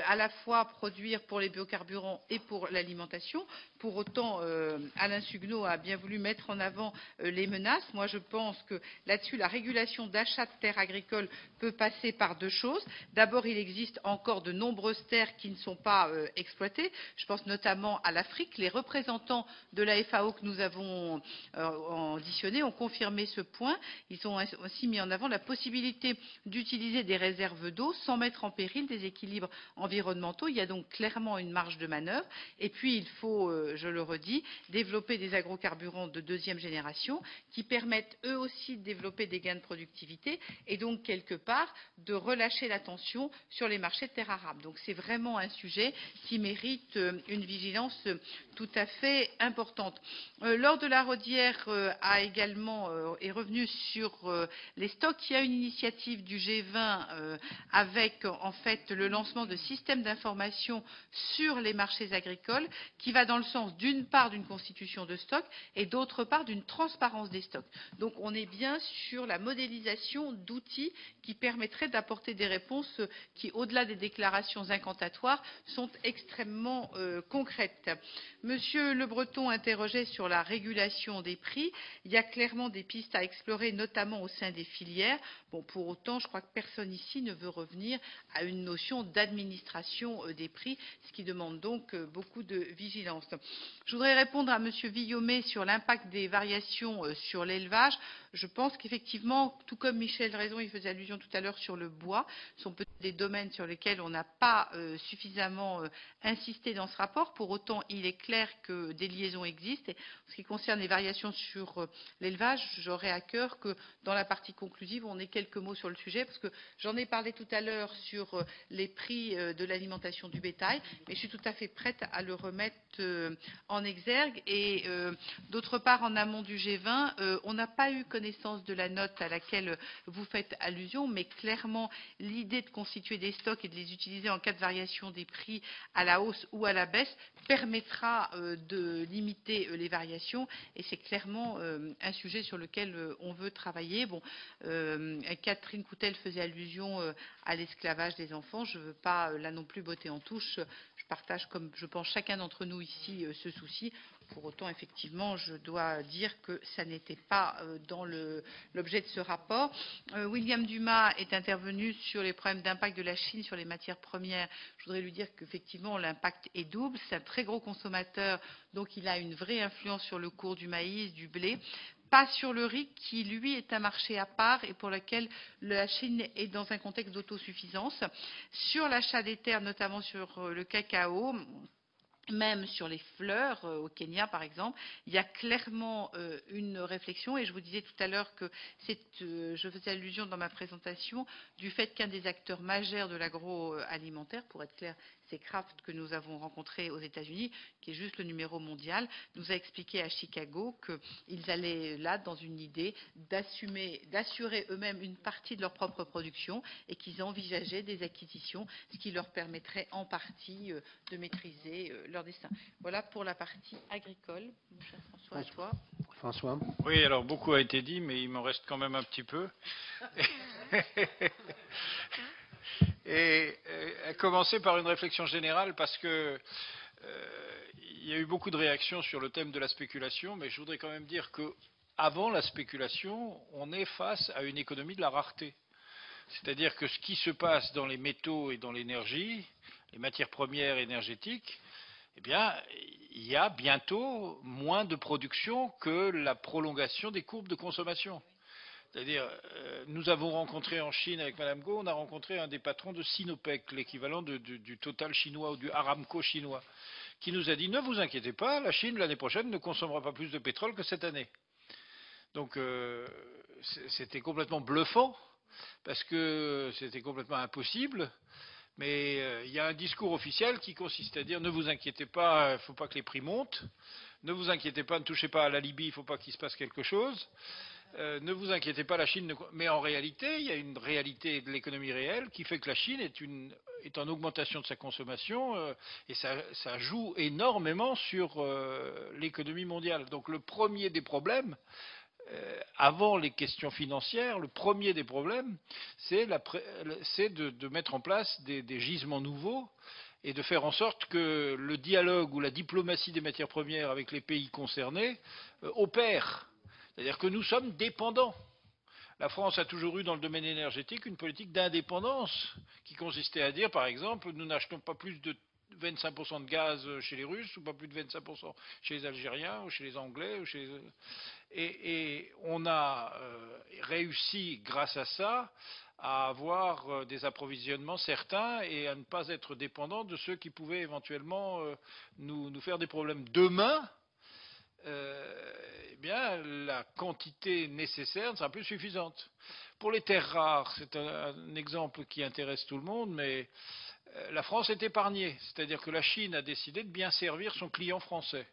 à la fois produire pour les biocarburants et pour l'alimentation. Pour autant, Alain Suguenot a bien voulu mettre en avant les menaces. Moi, je pense que là-dessus, la régulation d'achat de terres agricoles peut passer par deux choses. D'abord, il existe encore de nombreuses terres qui ne sont pas exploitées. Je pense notamment à l'Afrique. Les représentants de la FAO que nous avons auditionnés ont confirmé ce point. Ils ont aussi mis en avant la possibilité d'utiliser des réserves d'eau sans mettre en péril des équilibres environnementaux. Il y a donc clairement une marge de manœuvre. Et puis, il faut, je le redis, développer des agrocarburants de deuxième génération qui permettent eux aussi de développer des gains de productivité et donc, quelque part, de relâcher la tension sur les marchés de terres arables. Donc, c'est vraiment un sujet qui mérite une vigilance tout à fait importante. Lors de la Rodière est revenu sur les stocks. Il y a une initiative du G20 avec en fait le lancement de systèmes d'information sur les marchés agricoles qui va dans le sens d'une part d'une constitution de stocks et d'autre part d'une transparence des stocks. Donc on est bien sur la modélisation d'outils qui permettraient d'apporter des réponses qui, au-delà des déclarations incantatoires, sont extrêmement concrètes. Monsieur Le Breton interrogeait sur la régulation des prix. Il y a clairement des pistes à explorer, notamment au sein des filières. Bon, pour autant, je crois que personne ici ne veut revenir à une notion d'administration des prix, ce qui demande donc beaucoup de vigilance. Je voudrais répondre à Monsieur Villaumet sur l'impact des variations sur l'élevage. Je pense qu'effectivement, tout comme Michel Raison, il faisait allusion tout à l'heure sur le bois, ce sont peut-être des domaines sur lesquels on n'a pas suffisamment insisté dans ce rapport. Pour autant, il est clair que des liaisons existent. Et en ce qui concerne les variations sur l'élevage, j'aurais à cœur que dans la partie conclusive, on ait quelques mots sur le sujet, parce que j'en ai parlé tout à l'heure sur les prix de l'alimentation du bétail, mais je suis tout à fait prête à le remettre en exergue. Et d'autre part, en amont du G20, on n'a pas eu connaissance de la note à laquelle vous faites allusion, mais clairement, l'idée de constituer des stocks et de les utiliser en cas de variation des prix à la hausse ou à la baisse permettra de limiter les variations, et c'est clairement un sujet sur lequel on veut travailler. Bon, Catherine Coutel faisait allusion à l'esclavage des enfants. Je ne veux pas là non plus botter en touche. Je partage, comme je pense chacun d'entre nous ici, ce souci. Pour autant, effectivement, je dois dire que ça n'était pas dans l'objet de ce rapport. William Dumas est intervenu sur les problèmes d'impact de la Chine sur les matières premières. Je voudrais lui dire qu'effectivement, l'impact est double. C'est un très gros consommateur, donc il a une vraie influence sur le cours du maïs, du blé. Pas sur le riz, qui lui est un marché à part et pour lequel la Chine est dans un contexte d'autosuffisance. Sur l'achat des terres, notamment sur le cacao, même sur les fleurs, au Kenya par exemple, il y a clairement une réflexion, et je vous disais tout à l'heure que je faisais allusion dans ma présentation du fait qu'un des acteurs majeurs de l'agroalimentaire, pour être clair, c'est Kraft que nous avons rencontré aux États-Unis, qui est juste le numéro mondial, nous a expliqué à Chicago qu'ils allaient là dans une idée d'assurer eux-mêmes une partie de leur propre production et qu'ils envisageaient des acquisitions, ce qui leur permettrait en partie de maîtriser leur destin. Voilà pour la partie agricole. Mon cher François, à toi. François. Oui, alors beaucoup a été dit, mais il m'en reste quand même un petit peu. Et à commencer par une réflexion générale, parce que il y a eu beaucoup de réactions sur le thème de la spéculation, mais je voudrais quand même dire qu'avant la spéculation, on est face à une économie de la rareté. C'est-à-dire que ce qui se passe dans les métaux et dans l'énergie, les matières premières énergétiques, eh bien, il y a bientôt moins de production que la prolongation des courbes de consommation. C'est-à-dire, nous avons rencontré en Chine avec Mme Go, on a rencontré un des patrons de Sinopec, l'équivalent du Total chinois ou du Aramco chinois, qui nous a dit « Ne vous inquiétez pas, la Chine, l'année prochaine, ne consommera pas plus de pétrole que cette année. » Donc, c'était complètement bluffant, parce que c'était complètement impossible. Mais il y a un discours officiel qui consiste à dire « Ne vous inquiétez pas, il ne faut pas que les prix montent. Ne vous inquiétez pas, ne touchez pas à la Libye, il ne faut pas qu'il se passe quelque chose. Ne vous inquiétez pas, la Chine... » Mais en réalité, il y a une réalité de l'économie réelle qui fait que la Chine est en augmentation de sa consommation et ça joue énormément sur l'économie mondiale. Donc le premier des problèmes, avant les questions financières, le premier des problèmes, c'est de mettre en place des gisements nouveaux et de faire en sorte que le dialogue ou la diplomatie des matières premières avec les pays concernés opère. C'est-à-dire que nous sommes dépendants. La France a toujours eu dans le domaine énergétique une politique d'indépendance qui consistait à dire, par exemple, nous n'achetons pas plus de 25% de gaz chez les Russes ou pas plus de 25% chez les Algériens ou chez les Anglais. Et on a réussi, grâce à ça, à avoir des approvisionnements certains et à ne pas être dépendant de ceux qui pouvaient éventuellement nous faire des problèmes. Demain, eh bien, la quantité nécessaire ne sera plus suffisante. Pour les terres rares, c'est un exemple qui intéresse tout le monde, mais la France est épargnée. C'est-à-dire que la Chine a décidé de bien servir son client français.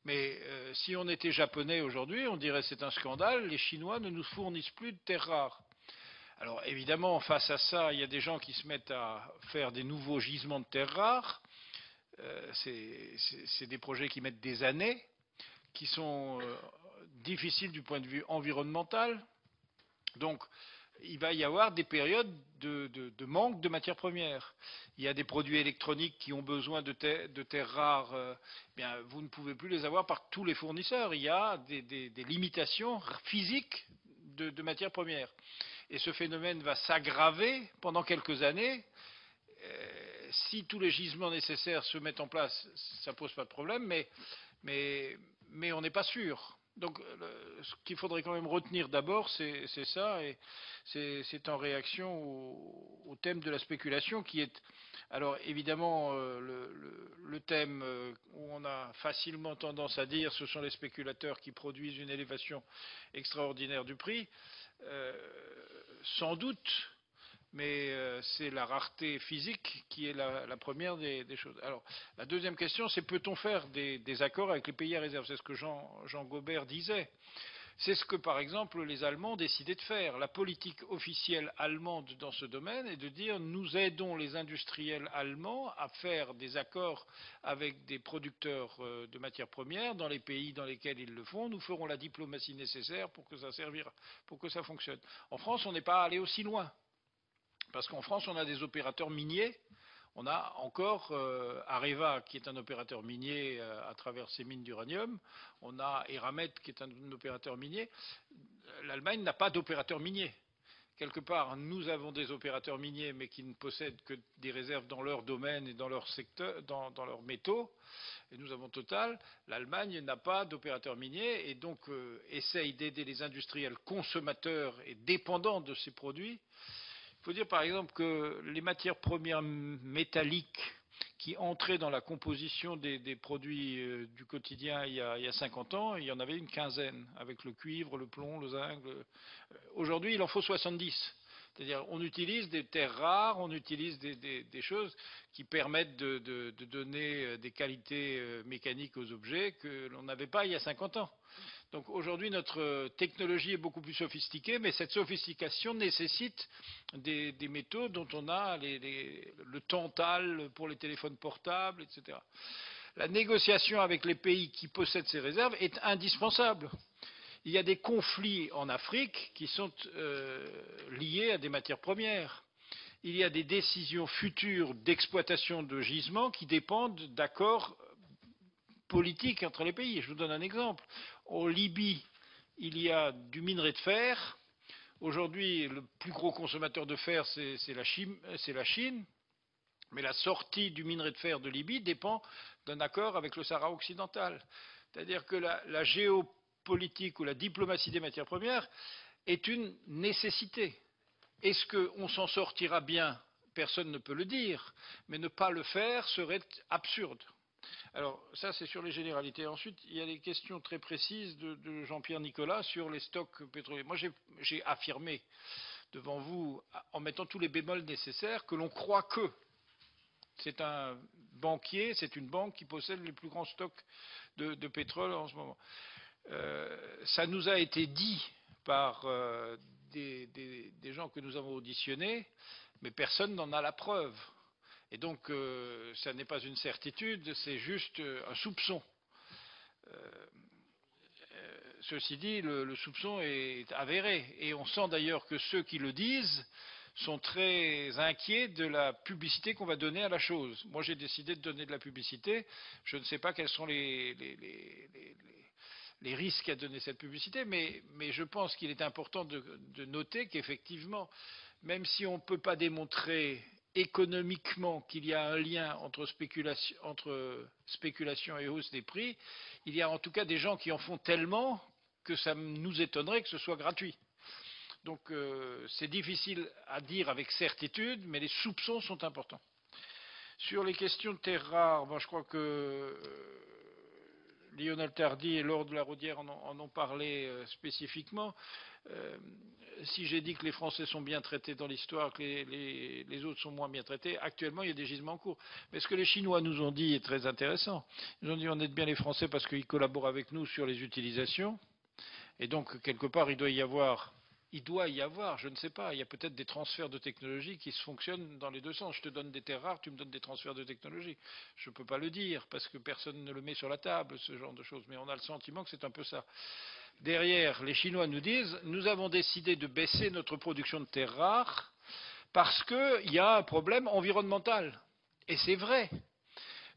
Mais si on était japonais aujourd'hui, on dirait c'est un scandale, les Chinois ne nous fournissent plus de terres rares. Alors évidemment, face à ça, il y a des gens qui se mettent à faire des nouveaux gisements de terres rares. C'est des projets qui mettent des années, qui sont difficiles du point de vue environnemental. Donc, il va y avoir des périodes de manque de matières premières. Il y a des produits électroniques qui ont besoin de terres rares. Bien, vous ne pouvez plus les avoir par tous les fournisseurs. Il y a des limitations physiques de matières premières. Et ce phénomène va s'aggraver pendant quelques années. Si tous les gisements nécessaires se mettent en place, ça ne pose pas de problème, mais on n'est pas sûr. Donc, ce qu'il faudrait quand même retenir d'abord, c'est ça, et c'est en réaction au thème de la spéculation qui est, alors évidemment, le thème où on a facilement tendance à dire ce sont les spéculateurs qui produisent une élévation extraordinaire du prix, sans doute. Mais c'est la rareté physique qui est la première des choses. Alors, la deuxième question, c'est peut-on faire des accords avec les pays à réserve? C'est ce que Jean Gobert disait. C'est ce que, par exemple, les Allemands ont décidé de faire. La politique officielle allemande dans ce domaine est de dire nous aidons les industriels allemands à faire des accords avec des producteurs de matières premières dans les pays dans lesquels ils le font. Nous ferons la diplomatie nécessaire pour que ça servira, pour que ça fonctionne. En France, on n'est pas allé aussi loin. Parce qu'en France, on a des opérateurs miniers. On a encore Areva, qui est un opérateur minier à travers ses mines d'uranium. On a Eramet, qui est un opérateur minier. L'Allemagne n'a pas d'opérateur minier. Quelque part, nous avons des opérateurs miniers, mais qui ne possèdent que des réserves dans leur domaine et dans leur secteur, dans leurs métaux. Et nous avons Total. L'Allemagne n'a pas d'opérateur minier et donc essaye d'aider les industriels consommateurs et dépendants de ces produits. Il faut dire par exemple que les matières premières métalliques qui entraient dans la composition des produits du quotidien il y a 50 ans, il y en avait une quinzaine, avec le cuivre, le plomb, le zinc. Aujourd'hui, il en faut 70. C'est-à-dire on utilise des terres rares, on utilise des choses qui permettent de donner des qualités mécaniques aux objets que l'on n'avait pas il y a 50 ans. Donc aujourd'hui, notre technologie est beaucoup plus sophistiquée, mais cette sophistication nécessite des métaux dont on a le tantal pour les téléphones portables, etc. La négociation avec les pays qui possèdent ces réserves est indispensable. Il y a des conflits en Afrique qui sont liés à des matières premières. Il y a des décisions futures d'exploitation de gisements qui dépendent d'accords politiques entre les pays. Je vous donne un exemple. En Libye, il y a du minerai de fer. Aujourd'hui, le plus gros consommateur de fer, c'est la Chine. Mais la sortie du minerai de fer de Libye dépend d'un accord avec le Sahara occidental. C'est-à-dire que la géopolitique ou la diplomatie des matières premières est une nécessité. Est-ce qu'on s'en sortira bien? Personne ne peut le dire. Mais ne pas le faire serait absurde. Alors, ça, c'est sur les généralités. Ensuite, il y a des questions très précises de Jean-Pierre Nicolas sur les stocks pétroliers. Moi, j'ai affirmé devant vous, en mettant tous les bémols nécessaires, que l'on croit que c'est un banquier, c'est une banque qui possède les plus grands stocks de pétrole en ce moment. Ça nous a été dit par des gens que nous avons auditionnés, mais personne n'en a la preuve. Et donc, ça n'est pas une certitude, c'est juste un soupçon. ceci dit, le soupçon est avéré. Et on sent d'ailleurs que ceux qui le disent sont très inquiets de la publicité qu'on va donner à la chose. Moi, j'ai décidé de donner de la publicité. Je ne sais pas quels sont les risques à donner cette publicité, mais je pense qu'il est important de noter qu'effectivement, même si on ne peut pas démontrer économiquement qu'il y a un lien entre spéculation et hausse des prix, il y a en tout cas des gens qui en font tellement que ça nous étonnerait que ce soit gratuit. Donc c'est difficile à dire avec certitude, mais les soupçons sont importants. Sur les questions de terres rares, je crois que Lionel Tardy et Laure de la Raudière en ont parlé spécifiquement. Si j'ai dit que les Français sont bien traités dans l'histoire, que les autres sont moins bien traités, actuellement il y a des gisements en cours. Mais ce que les Chinois nous ont dit est très intéressant. Ils ont dit on aide bien les Français parce qu'ils collaborent avec nous sur les utilisations. Et donc quelque part il doit y avoir, je ne sais pas, il y a peut-être des transferts de technologie qui se fonctionnent dans les deux sens. Je te donne des terres rares, tu me donnes des transferts de technologie. Je ne peux pas le dire parce que personne ne le met sur la table, ce genre de choses. Mais on a le sentiment que c'est un peu ça. Derrière, les Chinois nous disent, nous avons décidé de baisser notre production de terres rares parce qu'il y a un problème environnemental. Et c'est vrai.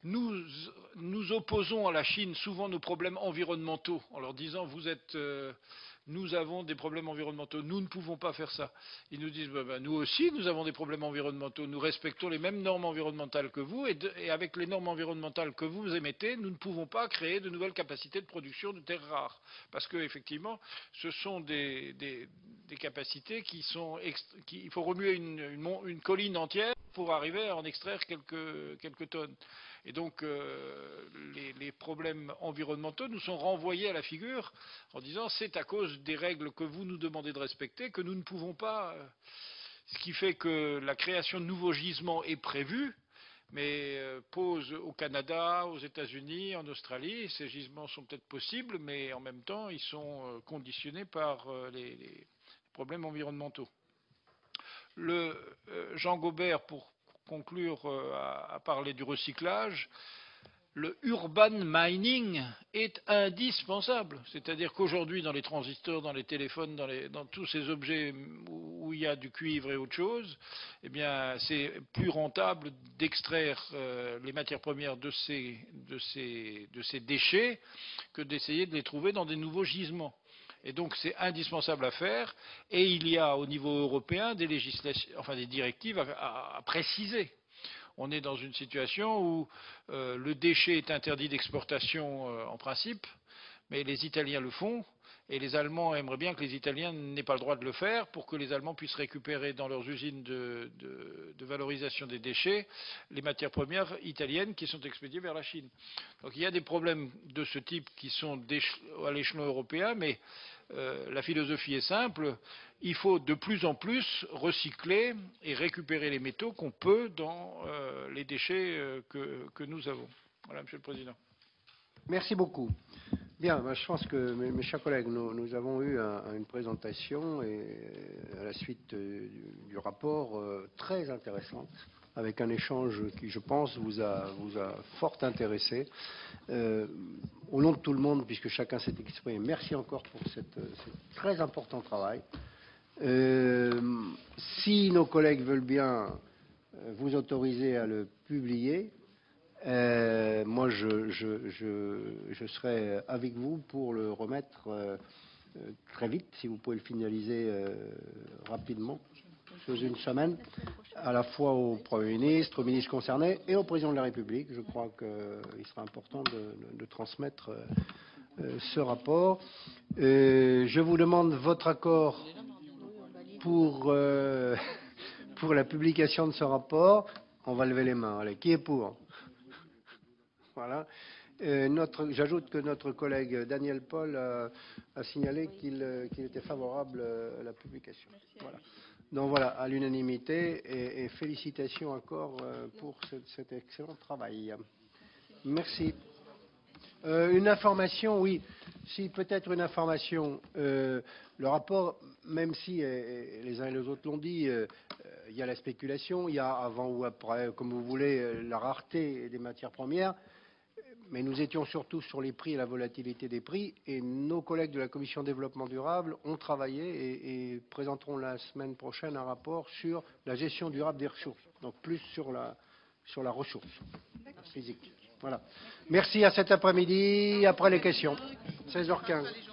Nous opposons à la Chine souvent nos problèmes environnementaux en leur disant nous avons des problèmes environnementaux, nous ne pouvons pas faire ça. Ils nous disent nous aussi nous avons des problèmes environnementaux, nous respectons les mêmes normes environnementales que vous et avec les normes environnementales que vous émettez, nous ne pouvons pas créer de nouvelles capacités de production de terres rares. Parce qu'effectivement, ce sont des capacités il faut remuer une colline entière pour arriver à en extraire quelques tonnes. Et donc, les problèmes environnementaux nous sont renvoyés à la figure en disant c'est à cause des règles que vous nous demandez de respecter que nous ne pouvons pas. Ce qui fait que la création de nouveaux gisements est prévue, mais pose au Canada, aux États-Unis, en Australie. Ces gisements sont peut-être possibles, mais en même temps, ils sont conditionnés par les problèmes environnementaux. Jean Gaubert, pour conclure, à parler du recyclage. Le urban mining est indispensable. C'est-à-dire qu'aujourd'hui, dans les transistors, dans les téléphones, dans tous ces objets où il y a du cuivre et autre chose, eh bien, c'est plus rentable d'extraire les matières premières de ces déchets que d'essayer de les trouver dans des nouveaux gisements. Et donc c'est indispensable à faire et il y a au niveau européen des directives à préciser. On est dans une situation où le déchet est interdit d'exportation en principe, mais les Italiens le font et les Allemands aimeraient bien que les Italiens n'aient pas le droit de le faire pour que les Allemands puissent récupérer dans leurs usines de valorisation des déchets les matières premières italiennes qui sont expédiées vers la Chine. Donc il y a des problèmes de ce type qui sont à l'échelon européen, mais la philosophie est simple. Il faut de plus en plus recycler et récupérer les métaux qu'on peut dans les déchets que nous avons. Voilà, Monsieur le Président. Merci beaucoup. Bien, je pense que, mes chers collègues, nous avons eu une présentation et à la suite du rapport très intéressante, avec un échange qui, je pense, vous a fort intéressé. Au nom de tout le monde, puisque chacun s'est exprimé, merci encore pour ce très important travail. Si nos collègues veulent bien vous autoriser à le publier, moi je serai avec vous pour le remettre très vite, si vous pouvez le finaliser rapidement, sous une semaine, à la fois au Premier ministre, aux ministres concernés et au Président de la République. Je crois qu'il sera important de transmettre ce rapport. Je vous demande votre accord pour la publication de ce rapport. On va lever les mains. Allez, qui est pour? Voilà. J'ajoute que notre collègue Daniel Paul a signalé qu'il était favorable à la publication. Voilà. Donc voilà, à l'unanimité et félicitations encore pour cet excellent travail. Merci. Une information, oui. Si peut-être une information. Le rapport, même si les uns et les autres l'ont dit, il y a la spéculation, il y a avant ou après, comme vous voulez, la rareté des matières premières. Mais nous étions surtout sur les prix et la volatilité des prix, et nos collègues de la Commission développement durable ont travaillé et présenteront la semaine prochaine un rapport sur la gestion durable des ressources, donc plus sur la ressource physique. Voilà. Merci à cet après-midi, après les questions. 16h15.